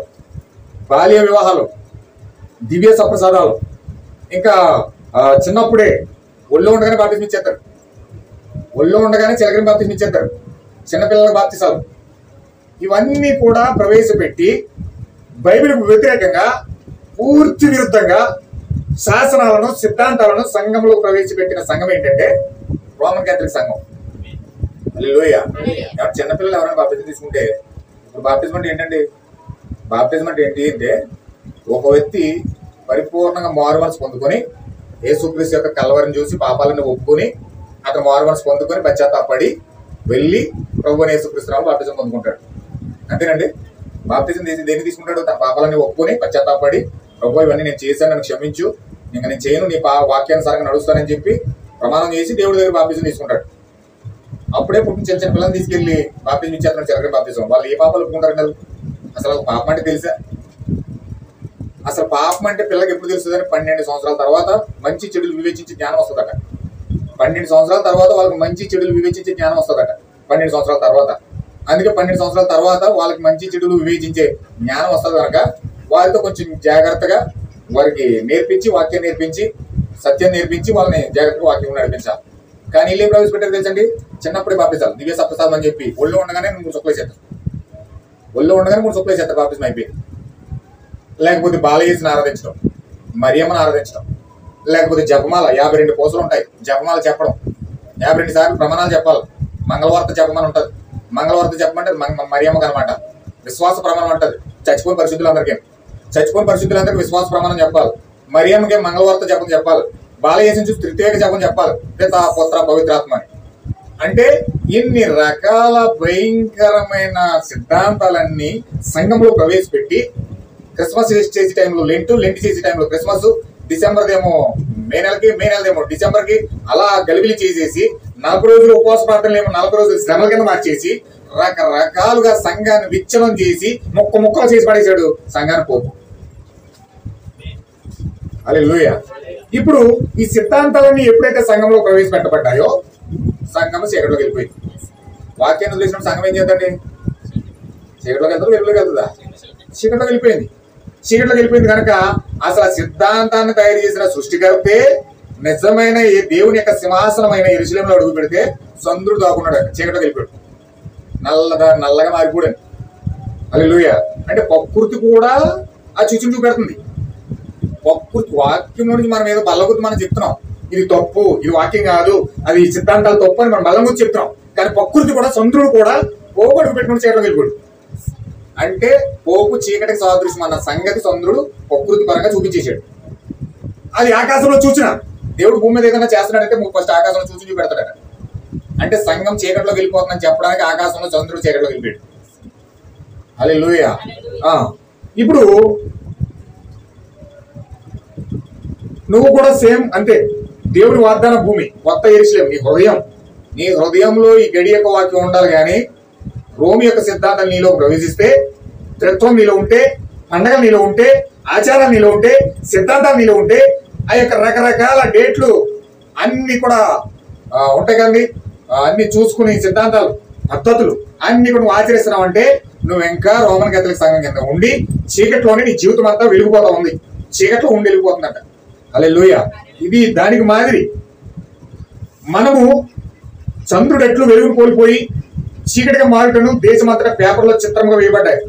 బాల్య వివాహాలు, దివ్య సప్రసాదాలు, ఇంకా చిన్నప్పుడే ఒళ్ళో ఉండగానే బాప్తిజం ఇచ్చేస్తారు, ఒళ్ళో ఉండగానే చిలకని బాప్తిజం ఇచ్చేస్తారు, చిన్నపిల్లలకు బాప్తిసాలు, ఇవన్నీ కూడా ప్రవేశపెట్టి బైబిల్కు వ్యతిరేకంగా పూర్తి విరుద్ధంగా శాసనాలను సిద్ధాంతాలను సంఘంలో ప్రవేశపెట్టిన సంఘం ఏంటంటే రోమన్ క్యాథలిక్ సంఘం. హల్లెలూయా. చిన్నపిల్లలు ఎవరైనా బాప్తిజం తీసుకుంటే, ఇప్పుడు బాప్తిజం అంటే ఏంటండి? బాప్తిజం అంటే ఏంటి అంటే, ఒక వ్యక్తి పరిపూర్ణంగా మారు మనసు పొందుకొని యేసుక్రీస్తు యొక్క కల్వరిని చూసి పాపాలను ఒప్పుకొని అతను మారు మనసు పొందుకొని పశ్చాత్తాపడి వెళ్ళి ప్రభువైన యేసుక్రీస్తు బాప్తిజం పొందుకుంటాడు. అంతేనండి. బాప్తిజం దేన్ని తీసుకుంటాడు? తన పాపాలని ఒప్పుకొని పశ్చాత్తాపడి, ప్రభు ఇవన్నీ నేను చేశాను, నన్ను క్షమించు, ఇంకా నేను చేయను, నీ వాక్యానుసారంగా నడుస్తానని చెప్పి ప్రమాణం చేసి దేవుడి దగ్గర బాప్తిజం తీసుకుంటాడు. అప్పుడే పుట్టిన చిన్న పిల్లల్ని తీసుకెళ్లి బాప్తిజం ఇచ్చేస్తున్నాడు, చిలకడ బాప్తిజం. వాళ్ళు ఏ పాపాలు ఒప్పుకుంటారు కదా? అసలు పాపం అంటే తెలుసా? అసలు పాపం అంటే పిల్లకి ఎప్పుడు తెలుస్తుందని 12 సంవత్సరాల తర్వాత మంచి చెడులు వివేచించే జ్ఞానం వస్తుందట. 12 సంవత్సరాల తర్వాత వాళ్ళకి మంచి చెడులు వివేచించే జ్ఞానం వస్తుందట. 12 సంవత్సరాల తర్వాత. అందుకే 12 సంవత్సరాల తర్వాత వాళ్ళకి మంచి చెడులు వివేచించే జ్ఞానం వస్తుంది కనుక వారితో కొంచెం జాగ్రత్తగా వారికి నేర్పించి, వాక్యం నేర్పించి, సత్యం నేర్పించి వాళ్ళని జాగ్రత్తగా వాక్యం నడిపించాలి. కానీ వీళ్ళు ఏం ప్రవేశపెట్టారు తెలుసండి? చిన్నప్పుడే బాప్తిజాలు, దివ్య సప్రసాదం అని చెప్పి ఒళ్ళో ఉండగానే 3 చుక్కలు చేస్తారు, ఒళ్ళో ఉండగానే 3 చుక్కలు చేస్తారు, బాప్తిజం అయిపోయింది. లేకపోతే బాలయేసుని ఆరాధించడం, మరియమ్మను ఆరాధించడం, లేకపోతే జపమాల 52 పూసలు ఉంటాయి, జపమాల చెప్పడం, 52 సార్లు ప్రమాణాలు చెప్పాలి. మంగళవార్త జపమని ఉంటుంది, మంగళవార్త చెప్పమంటే మరియమ్మకు అనమాట. విశ్వాస ప్రమాణం అంటది, చచ్చిపోయిన పరిశుద్ధులందరికీ విశ్వాస ప్రమాణం చెప్పాలి. మరియమ్మకి మంగళవార్త జపం చెప్పాలి. బాలయేసుని చూసి తృతీయ జపం చెప్పాలి, పితా పుత్ర పవిత్రాత్మ అని. అంటే ఇన్ని రకాల భయంకరమైన సిద్ధాంతాలన్నీ సంఘంలో ప్రవేశపెట్టి క్రిస్మస్ చేసే టైంలో లెంట్ చేసే టైంలో క్రిస్మస్, డిసెంబర్దేమో మే నెలదేమో డిసెంబర్కి అలా గలిబిలి చేసేసి 40 రోజులు ఉపవాస ప్రార్థనలు ఏమో 40 రోజులు శ్రమల కింద మార్చేసి రకరకాలుగా సంఘాన్ని విచ్ఛిన్నం చేసి ముక్కలు చేసి పడేశాడు సంఘాన్ని పోపు. హల్లెలూయా. ఇప్పుడు ఈ సిద్ధాంతాలన్నీ ఎప్పుడైతే సంఘంలో ప్రవేశపెట్టబడ్డాయో సంఘం చీకటిలోకి వెళ్ళిపోయింది. వాక్యాన్ని వదిలేసినప్పుడు సంఘం ఏం చేద్దండి? చీకటిలోకి వెళ్తుందా, వెలుగులోకి వెళ్తుందా? చీకట్లోకి వెళ్ళిపోయింది. చీకట్లోకి వెళ్ళిపోయింది కనుక అసలు ఆ సిద్ధాంతాన్ని తయారు చేసిన సృష్టికర్తే నిజమైన ఏ దేవుని యొక్క సింహాసనమైన యెరూషలేములో అడుగు పెడితే చంద్రుడు దాక్కున్నాడు, చీకట్లోకి వెళ్ళిపోయాడు, నల్లగా మారిపోయాడు. హల్లెలూయా. అంటే ప్రకృతి కూడా ఆ చూచుని చూపెడుతుంది. ప్రకృతి వాక్యం నుంచి మనం ఏదో బల్లగుద్ది మనం చెప్తున్నాం, ఇది తప్పు, ఇది వాక్యం కాదు, అది సిద్ధాంతాలు తప్పు అని మనం బల్లగుద్ది చెప్తున్నాం. కానీ ప్రకృతి కూడా చంద్రుడు కూడా పోపు అడుగు పెట్టుకుని చీకట్లోకి వెళ్ళిపోయాడు. అంటే పోపు చీకటికి సాదృశ్యం అన్న సంగతి చంద్రుడు ప్రకృతి పరంగా చూపించేశాడు. అది ఆకాశంలో చూసిన దేవుడు భూమి మీద ఏదైనా చేస్తున్నాడంటే ఫస్ట్ ఆకాశంలో చూసి చూపెడతాడట. అంటే సంఘం చీకట్లోకి వెళ్ళిపోతుందని చెప్పడానికి ఆకాశంలో చంద్రుడు చీకట్లోకి వెళ్ళిపోయాడు. హల్లెలూయా. ఇప్పుడు నువ్వు కూడా సేమ్ అంతే. దేవుడి వాగ్దాన భూమి కొత్త యెరూషలేము నీ హృదయంలో ఈ గడి యొక్క వాక్యం ఉండాలి. కానీ రోమి యొక్క సిద్ధాంతం నీలో ప్రవేశిస్తే, త్రిత్వం నీలో ఉంటే, పండగలు నీలో ఉంటే, ఆచారాలు నీలో ఉంటే, సిద్ధాంతాలు నీలో ఉంటే, ఆ యొక్క రకరకాల డేట్లు అన్ని కూడా ఉంటాయి కదండి, అన్ని చూసుకుని సిద్ధాంతాలు పద్ధతులు అన్ని కూడా నువ్వు ఆచరిస్తున్నావు అంటే నువ్వు ఇంకా రోమన్ కేథలిక్ సంఘం కింద ఉండి చీకట్లోనే నీ జీవితం అంతా వెలిగిపోతా ఉంది, చీకట్లో ఉండి వెళ్ళిపోతుందట. హల్లెలూయా. ఇది దానికి మాదిరి. మనము చంద్రుడు ఎట్లు వెలుగును కోల్పోయి చీకటిగా మారుటను దేశమంతటా పేపర్లో చిత్రంగా వేయబడ్డాయి.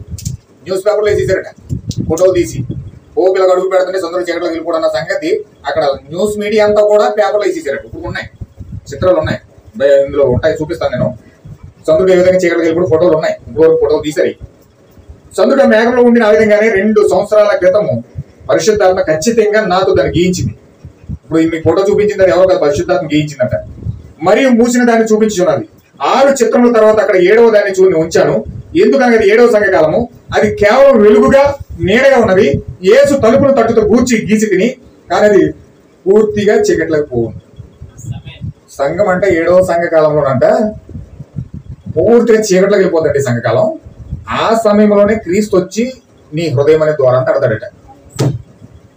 న్యూస్ పేపర్లో వేసేసారట, ఫోటోలు తీసి ఓ పిల్లగా అడుగు పెడుతుంటే చంద్రుడు చీకట్లో వెళ్ళిపోవడం అన్న సంగతి అక్కడ న్యూస్ మీడియా అంతా కూడా పేపర్లో వేసేసారట. ఇప్పుడు ఉన్నాయి, చిత్రాలు ఉన్నాయి, ఇందులో ఉంటాయి, చూపిస్తాను నేను. చంద్రుడు ఏ విధంగా చీకట్లో వెళ్ళిపోవడం ఫోటోలు ఉన్నాయి, ఇంకో ఫోటోలు తీసారు. చంద్రుడు మేఘంలో ఉండిన ఆ విధంగానే 2 సంవత్సరాల క్రితము పరిశుద్ధాత్మ ఖచ్చితంగా నాతో దాన్ని గీయించింది. ఇప్పుడు మీకు ఫోటో చూపించింది, అది ఎవరో పరిశుద్ధాత్మ గీయించిందట. మరియు మూసిన దాన్ని చూపించున్నది. 6 చిత్రముల తర్వాత అక్కడ 7వ దాన్ని చూని ఉంచాను. ఎందుకనగా అది 7వ సంఘకాలము, అది కేవలం వెలుగుగా నీడగా ఉన్నది. యేసు తలుపులు తట్టుతో గీసి తిని, కానీ అది పూర్తిగా చీకట్లకు పోవు. సంఘం అంటే 7వ సంఘకాలంలోనంట పూర్తిగా చీకట్లోకి వెళ్ళిపోతాడు సంఘకాలం. ఆ సమయంలోనే క్రీస్తు వచ్చి నీ హృదయం అనే ద్వారాన్ని తడతాడట.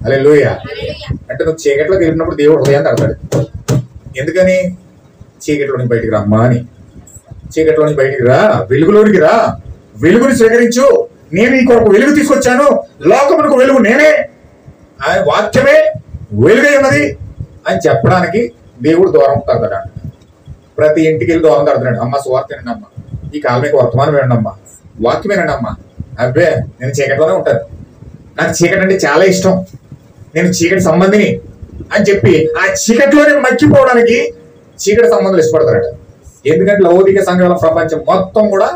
హల్లెలూయా. అంటే నువ్వు చీకట్లోకి వెళ్ళినప్పుడు దేవుడు హృదయాన్ని తడతాడు. ఎందుకని? చీకట్లోనికి బయటికి రమ్మా అని. చీకట్లోనికి బయటికి రా, వెలుగులోనికి రా, వెలుగుని స్వీకరించు. నేను ఈ కొరకు వెలుగు తీసుకొచ్చాను, లోకమునకు వెలుగు నేనే, ఆయన వాక్యమే వెలుగై ఉన్నది అని చెప్పడానికి దేవుడు దూరం తడతాడు. ప్రతి ఇంటికి వెళ్ళి దూరం తడతాడు. అమ్మ సువార్త వినండి అమ్మ, ఈ కాలమేకి వర్తమానం వినండి అమ్మా, వాక్యం వినండి అమ్మా. అబ్బే నేను చీకట్లోనే ఉంటాను, నాకు చీకటి అంటే చాలా ఇష్టం, నేను చీకటి సంబంధిని అని చెప్పి ఆ చీకట్లోనే మక్కిపోవడానికి చీకటి సంబంధాలు ఇష్టపడతారట. ఎందుకంటే లౌకిక సంఘాల ప్రపంచం మొత్తం కూడా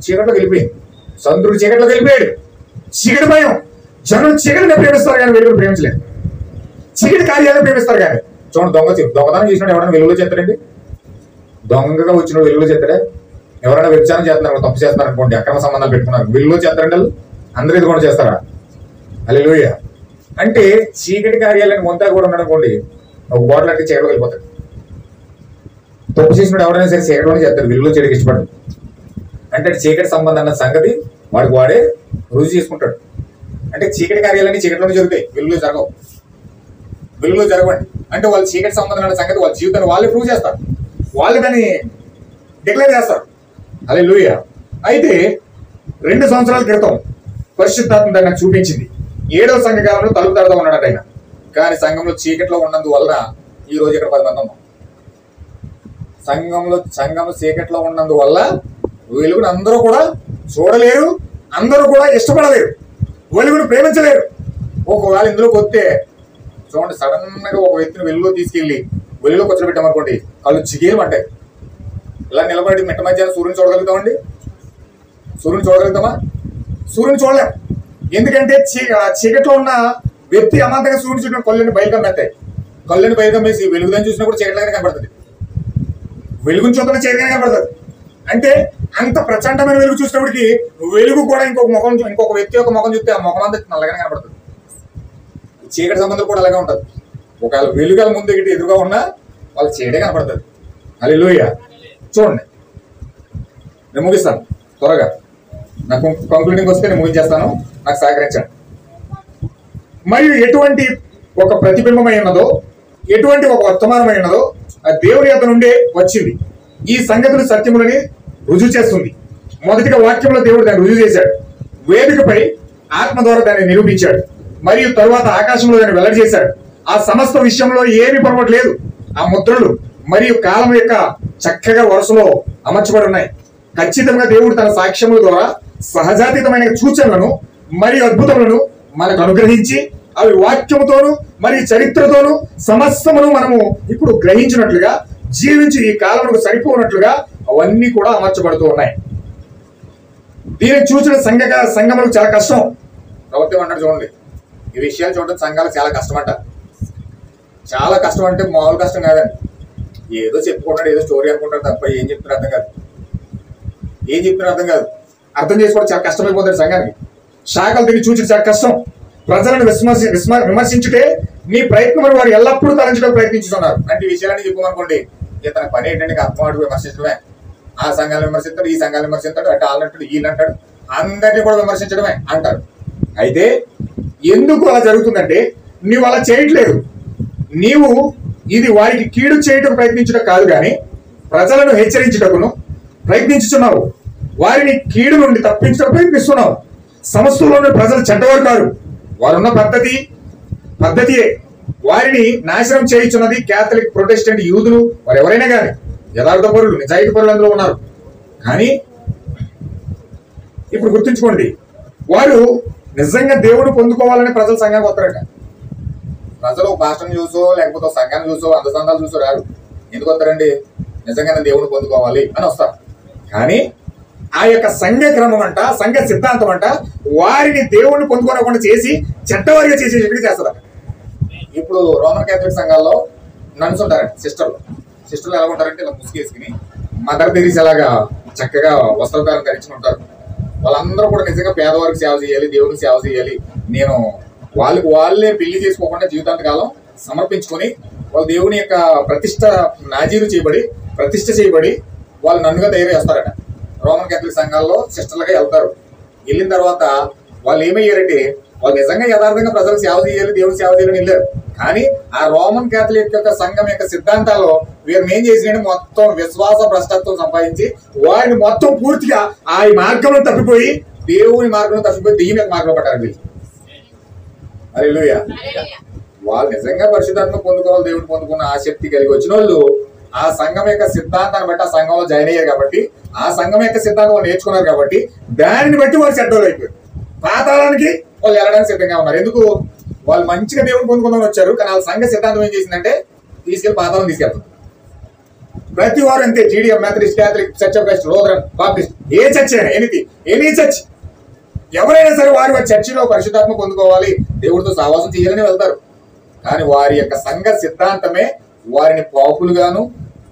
చీకట్లోకి వెళ్ళిపోయింది. చంద్రుడు చీకట్లోకి వెళ్ళిపోయాడు. చీకటి భయం. జనులు చీకటిని ప్రేమిస్తారు కానీ వెలుగును ప్రేమించలేదు. చీకటి కార్యాలను ప్రేమిస్తారు కానీ. చూడండి, దొంగతనం చేసినాడు ఎవరైనా వెలుగులో చేస్తాడండి? దొంగగా వచ్చిన వెలుగులో చేస్తాడే? ఎవరైనా వ్యభిచారం చేస్తున్నారు, తప్పు చేస్తున్నారు అనుకోండి, అక్రమ సంబంధాలు పెట్టుకున్నారు, వెలుగులో చేస్తారంటే అందరూ ఇది కూడా చేస్తారా? హల్లెలూయా. అంటే చీకటి కార్యాలను మొంతా కూడా ఉన్నాడు అనుకోండి, ఒక బాటిల్ అంటే చీకటిలోకి వెళ్ళిపోతాడు. తప్పు చేసినప్పుడు ఎవరైనా సరే చీకటిలోనే చేస్తారు, వెలుగులో చేయడానికి ఇష్టపడదు. అంటే చీకటి సంబంధం అన్న సంగతి వాడికి వాడే రుజువు చేసుకుంటాడు. అంటే చీకటి కార్యాలన్నీ చీకటిలోనే జరుగుతాయి, వెలుగులో జరగవు. వెలుగులో జరగవండి. అంటే వాళ్ళు చీకటి సంబంధం అన్న సంగతి వాళ్ళ జీవితాన్ని వాళ్ళే ప్రూవ్ చేస్తారు, వాళ్ళు దాన్ని డిక్లేర్ చేస్తారు. హల్లెలూయా. అయితే 2 సంవత్సరాల క్రితం పరిశుద్ధాత్మ దాన్ని నాకు చూపించింది. 7వ సంఘకాలంలో తలుపు తడతా ఉన్నాడట ఆయన. కానీ సంఘంలో చీకట్లో ఉన్నందువలన ఈ రోజు ఇక్కడ 10 మంది ఉన్నాం. సంఘం చీకట్లో ఉన్నందువల్ల వెలుగును అందరూ కూడా చూడలేరు, అందరూ కూడా ఇష్టపడలేరు, వెలుగును ప్రేమించలేరు. ఒకవేళ ఇందులోకి వస్తే చూడండి, సడన్ గా ఒక వ్యక్తిని వెలుగులో తీసుకెళ్లి వెలుగులో కూర్చోబెట్టామనుకోండి, కళ్ళు చిగేయమంటాయి. ఇలా నిలబడి మిట్ట మధ్యాహ్నం సూర్యుని చూడగలుగుతామండి? సూర్యుని చూడగలుగుతామా? సూర్యుని చూడలేం. ఎందుకంటే చీకట్లో ఉన్న వ్యక్తి అమాంతంగా సూర్యుని చుట్టూ కళ్ళని బయలుకమ్మేస్తాయి. కళ్ళని బయలుకమ్మేసి వెలుగుదని చూసినా కూడా చీకట్లాగానే కనబడుతుంది, వెలుగుని చూద్దాం చీకటిగానే కనబడుతుంది. అంటే అంత ప్రచండమైన వెలుగు చూసినప్పటికీ వెలుగు కూడా ఇంకొక వ్యక్తి యొక్క ముఖం చూస్తే ఆ ముఖం అంతా నల్లగానే కనబడుతుంది. చీకటి సంబంధం కూడా అలాగే ఉంటుంది. ఒకవేళ వెలుగు ముందు ఎదురుగా ఉన్నా వాళ్ళ చీకటే కనపడుతుంది. హల్లెలూయా. చూడండి, నేను ముగిస్తాను త్వరగా, నాకు కంక్లూడింగ్ వస్తే నేను ముగించేస్తాను, నాకు సహకరించండి. మరియు ఎటువంటి ఒక ప్రతిబింబమై ఉన్నదో, ఎటువంటి ఒక వర్తమానమై ఉన్నదో ఆ దేవుని యొద్ద నుండే వచ్చింది. ఈ సంగతులు సత్యములని రుజువు చేస్తుంది. మొదటిగా వాక్యంలో దేవుడు దాన్ని రుజువు చేశాడు. వేదికపై ఆత్మ ద్వారా దాన్ని నిరూపించాడు. మరియు తరువాత ఆకాశంలో దాన్ని వెల్లడి చేశాడు. ఆ సమస్త విషయంలో ఏమీ పొరపాటు లేదు. ఆ ముద్రలు మరియు కాలం యొక్క చక్కగా వరుసలో అమర్చబడి ఉన్నాయి. ఖచ్చితంగా దేవుడు తన సాక్ష్యముల ద్వారా సహజాతీతమైన సూచనలను మరియు అద్భుతములను మనకు అనుగ్రహించి అవి వాక్యముతోను మరియు చరిత్రతోను సమస్తమును మనము ఇప్పుడు గ్రహించినట్లుగా జీవించి ఈ కాలముకు సరిపోనట్లుగా అవన్నీ కూడా అమర్చబడుతూ ఉన్నాయి. దీనిని చూసిన సంఘములకు చాలా కష్టం. ప్రభుత్వం అంటారు చూడండి, ఈ విషయాలు చూడడం సంఘాలకు చాలా కష్టం అంట. చాలా కష్టం అంటే మామూలు కష్టం కాదండి. ఏదో చెప్పుకుంటాడు, ఏదో స్టోరీ అనుకుంటాడు తప్ప ఏం చెప్తున్నారు అర్థం కాదు. అర్థం చేసుకోవడం చాలా కష్టమైపోతుంది సంఘానికి. శాఖలు తిరిగి చూసి చాలా కష్టం. ప్రజలను విమర్శించుటే నీ ప్రయత్నం వారు ఎల్లప్పుడూ తలంచడం ప్రయత్నించుతున్నారు. అంటే ఈ విషయాలని చెప్పమనుకోండి, తన పని ఏంటంటే అర్థమాడు విమర్శించడమే. ఆ సంఘాలను విమర్శిస్తాడు, ఈ సంఘాలను విమర్శిస్తాడు, అటు వాళ్ళంటాడు, ఈయనంటాడు, అందరినీ కూడా విమర్శించడమే అంటారు. అయితే ఎందుకు అలా జరుగుతుందంటే నీవు అలా చేయట్లేదు. నీవు ఇది వారికి కీడు చేయటం ప్రయత్నించడం కాదు, కానీ ప్రజలను హెచ్చరించుటకును ప్రయత్నించుతున్నావు. వారిని కీడు నుండి తప్పించడం ప్రయత్నిస్తున్నావు. సమస్యలోని ప్రజలు చెడ్డవారు కాదు, వారున్న పద్ధతియే వారిని నాశనం చేయించున్నది. క్యాథలిక్, ప్రొటెస్టెంట్, యూదులు వారు ఎవరైనా కానీ యథార్థ పరులు, నిజాయితీ పరులు అందులో ఉన్నారు. కానీ ఇప్పుడు గుర్తుంచుకోండి, వారు నిజంగా దేవుడు పొందుకోవాలని ప్రజలు సంఘానికి వస్తారట. ప్రజలు పాస్టర్ని చూసో లేకపోతే సంఘాన్ని చూసో అంత సంఘాలు చూసో రారు. ఎందుకు వస్తారండి? నిజంగానే దేవుడు పొందుకోవాలి అని వస్తారు. కానీ ఆ యొక్క సంఘ క్రమం అంట, సంఘ సిద్ధాంతం అంట వారిని దేవుడిని పొందుకోకుండా చేసి చెడ్డవారిగా చేసేటట్టుగా చేస్తారు. ఇప్పుడు రోమన్ క్యాథలిక్ సంఘాల్లో నన్స్ ఉంటారండి, సిస్టర్లు ఎలా ఉంటారంటే ఇలా ముసుగేసుకుని మదర్ తెరీసా లాగా చక్కగా వస్త్రధారణ ధరించి ఉంటారు. వాళ్ళందరూ కూడా నిజంగా పేదవారికి సేవ చేయాలి, దేవుడికి సేవ చేయాలి. నేను వాళ్ళే పెళ్లి చేసుకోకుండా జీవితాంతకాలం సమర్పించుకొని వాళ్ళు దేవుని యొక్క ప్రతిష్ట చేయబడి వాళ్ళు నన్నుగా తయారు చేస్తారట. రోమన్ క్యాథలిక్ సంఘాల్లో సిస్టర్లుగా వెళ్తారు. వెళ్ళిన తర్వాత వాళ్ళు ఏమయ్యారంటే వాళ్ళు నిజంగా యథార్థంగా ప్రజలకు సేవ చేయాలి, దేవుడికి సేవ చేయాలని వెళ్ళారు. కానీ ఆ రోమన్ క్యాథలిక్ యొక్క సంఘం యొక్క సిద్ధాంతాల్లో వీరిని ఏం చేసినట్టు మొత్తం విశ్వాస భ్రష్టత్వం సంపాదించి వారిని మొత్తం పూర్తిగా ఆ మార్గంలో తప్పిపోయి దేవుని మార్గంలో తప్పిపోయి దెయ్యం యొక్క మార్గంలో పడ్డారు వీళ్ళు. హల్లెలూయా. వాళ్ళు నిజంగా పరిశుద్ధాత్మ పొందుకోవాలి, దేవుడు పొందుకున్న ఆసక్తి కలిగి వచ్చిన వాళ్ళు ఆ సంఘం యొక్క సిద్ధాంతాన్ని బట్టి ఆ సంఘంలో జాయిన్ అయ్యారు కాబట్టి, ఆ సంఘం యొక్క సిద్ధాంతం నేర్చుకున్నారు కాబట్టి దానిని బట్టి వాళ్ళు చెడ్డోళ్ళు అయిపోయారు. పాతాళానికి వాళ్ళు వెళ్ళడానికి సిద్ధంగా ఉన్నారు. ఎందుకు? వాళ్ళు మంచిగా దేవుడు పొందుకుందామని వచ్చారు. కానీ వాళ్ళ సంఘ సిద్ధాంతం ఏం చేసిందంటే తీసుకెళ్లి పాతాళం తీసుకెళ్తారు. ప్రతి వారు అంతే. GDM, Methodist, Catholic, church of Christ, Lutheran, Baptist, A church అయినా ఎనీ చర్చ్ ఎవరైనా సరే వారు చర్చిలో పరిశుద్ధాత్మ పొందుకోవాలి, దేవుడితో సహవాసం చేయాలని వెళ్తారు. కానీ వారి యొక్క సంఘ సిద్ధాంతమే వారిని పాపులుగాను,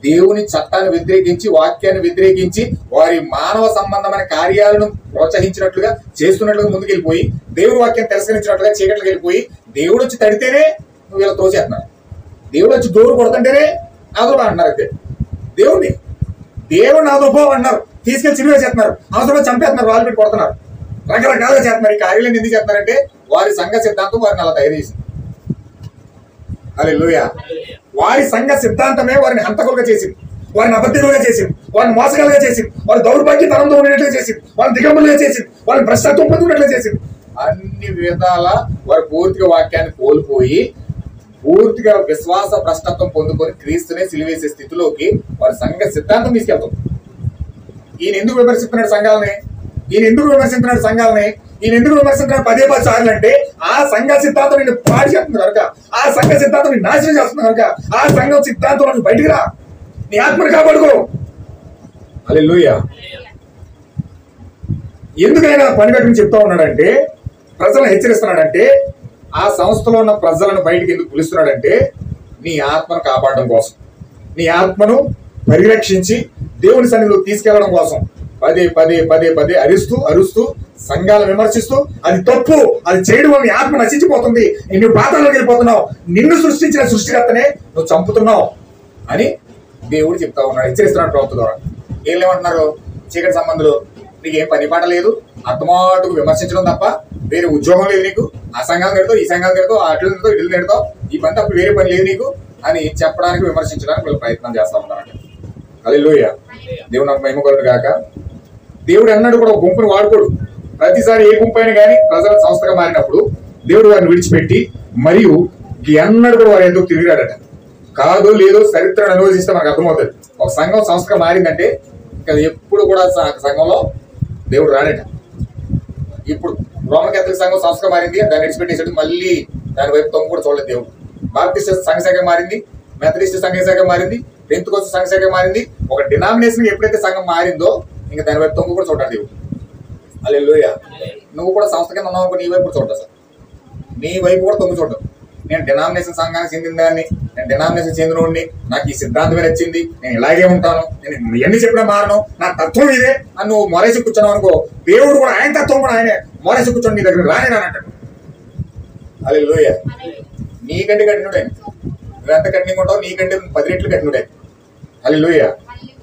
దేవుని చట్టాన్ని వ్యతిరేకించి, వాక్యాన్ని వ్యతిరేకించి, వారి మానవ సంబంధమైన కార్యాలను ప్రోత్సహించినట్లుగా చేస్తున్నట్లుగా ముందుకెళ్ళిపోయి, దేవుడి వాక్యాన్ని తిరస్కరించినట్లుగా చీకట్లకు వెళ్ళిపోయి, దేవుడు వచ్చి తడితేనే నువ్వు వీళ్ళ తోసేస్తున్నారు, దేవుడు వచ్చి డోరు కొడుతుంటేనే ఆదురుపో అంటున్నారు. అయితే దేవుడిని ఆదురుపో అంటున్నారు, తీసుకెళ్లి చిలువ చేస్తున్నారు, అవసరం చంపేస్తున్నారు, వాళ్ళు పెట్టి కొడుతున్నారు, రకరకాలుగా చేస్తున్నారు. ఈ కార్యాలను ఎందుకు చేస్తున్నారంటే వారి సంఘ సిద్ధాంతం వారిని అలా తయారు చేసింది. హల్లెలూయా. వారి సంఘ సిద్ధాంతమే వారిని హంతకులుగా చేసింది, వారిని అబద్ధికులుగా చేసింది, వారిని మోసగాలుగా చేసింది, వారి దౌర్భాగ్యతనంతో ఉండేట్లుగా చేసింది, వారిని దిగంబరులుగా చేసింది, వారిని భ్రష్టత్వం పొందుకున్నట్లుగా చేసింది. అన్ని విధాల వారు పూర్తిగా వాక్యాన్ని కోల్పోయి పూర్తిగా విశ్వాస భ్రష్టత్వం పొందుకొని క్రీస్తునే సిలివేసే స్థితిలోకి వారి సంఘ సిద్ధాంతం తీసుకెళ్తుంది. ఈయన ఎందుకు విమర్శిస్తున్నాడు సంఘాలని? ఈయన ఎందుకు విమర్శిస్తున్నాడు 10 సార్లు అంటే ఆ సంఘ సిద్ధాంతం నేను పాడు చేస్తుంది కనుక, ఆ సంఘ సిద్ధాంతం నేను నాశనం చేస్తుంది కనుక, ఆ సంఘం సిద్ధాంతం నువ్వు బయటికి రా, నీ ఆత్మను కాపాడుకో. హల్లెలూయా. ఎందుకైనా పని కట్టుకుని చెప్తా ఉన్నాడంటే, ప్రజలను హెచ్చరిస్తున్నాడంటే, ఆ సంస్థలో ఉన్న ప్రజలను బయటికి ఎందుకు పిలుస్తున్నాడంటే నీ ఆత్మను కాపాడడం కోసం, నీ ఆత్మను పరిరక్షించి దేవుని సన్నిధిలో తీసుకెళ్లడం కోసం పదే అరుస్తూ సంఘాలను విమర్శిస్తూ అది తప్పు, అది చేయడం వల్ల నీ ఆత్మ నశించిపోతుంది, నువ్వు పాతాళంలోకి వెళ్ళిపోతున్నావు, నిన్ను సృష్టించిన సృష్టికర్తనే నువ్వు చంపుతున్నావు అని దేవుడు చెప్తా ఉన్నాడు, హెచ్చరిస్తున్నాడు ప్రవక్త ద్వారా. ఏమంటున్నారు? చీకటి సంబంధులు, నీకేం పని పాట లేదు, అర్థమాటుకు విమర్శించడం తప్ప వేరే ఉద్యోగం లేదు నీకు, ఆ సంఘాలు పెడతావు, ఈ సంఘాలు పెడతావు, అట్లు పెడతావు, ఇట్లు పెడతావు, ఈ పని తప్ప వేరే పని లేదు నీకు అని చెప్పడానికి, విమర్శించడానికి వీళ్ళు ప్రయత్నం చేస్తా ఉన్నారంట. హల్లెలూయా. దేవుడు నాకు మహిమ కలుగును గాక. దేవుడు అన్నాడు కూడా గుంపును వాడుకోడు, ప్రతిసారి ఏ గుంపు అయినా కానీ ప్రజల సంస్థగా మారినప్పుడు దేవుడు వారిని విడిచిపెట్టి మరియు ఎన్నడూ కూడా వారు ఎందుకు తిరిగాడట. కాదు లేదో చరిత్రను అనువదిస్తే మనకు అర్థమవుతుంది. ఒక సంఘం సంస్థగా మారిందంటే ఇంకా ఎప్పుడు కూడా సంఘంలో దేవుడు రాడట. ఇప్పుడు రోమన్ కేథలిక్ సంఘం సంస్థగా మారింది, దాన్ని విడిచిపెట్టేసాడు. మళ్ళీ దాని వైపు తొంగ కూడా చూడలేదు దేవుడు. బాప్టిస్ట్ సంఘ శాఖ మారింది, మెథడిస్ట్ సంఘ శాఖ మారింది, పెంతెకోస్తు సంఘ శాఖ మారింది. ఒక డినామినేషన్ ఎప్పుడైతే సంఘం మారిందో ఇంకా దాని వైపు తొంగ కూడా చూడాలి దేవుడు. హల్లెలూయా. నువ్వు కూడా సంస్థ కింద ఉన్నావు అనుకో, నీ వైపు కూడా చూడదు సార్, నీ వైపు కూడా తొంగి చూడదు. నేను డినామినేషన్ సంఘానికి చెందిన దాన్ని, నేను డినామినేషన్ చెందినోడిని, నాకు ఈ సిద్ధాంతమే నచ్చింది, నేను ఇలాగే ఉంటాను, నేను ఎన్ని చెప్పినా మారను, నా తత్వం ఇదే అని నువ్వు మొరేసి కూర్చున్నావు అనుకో, దేవుడు కూడా ఆయన తత్వం కూడా ఆయనే మొరేసి కూర్చొని నీ దగ్గర రాని అంటాడు. హల్లెలూయా. నీకంటే కఠినుడే, నువ్వెంత కఠినంగా ఉంటావు నీకంటే 10 రెట్లు కఠినుడే. హల్లెలూయా.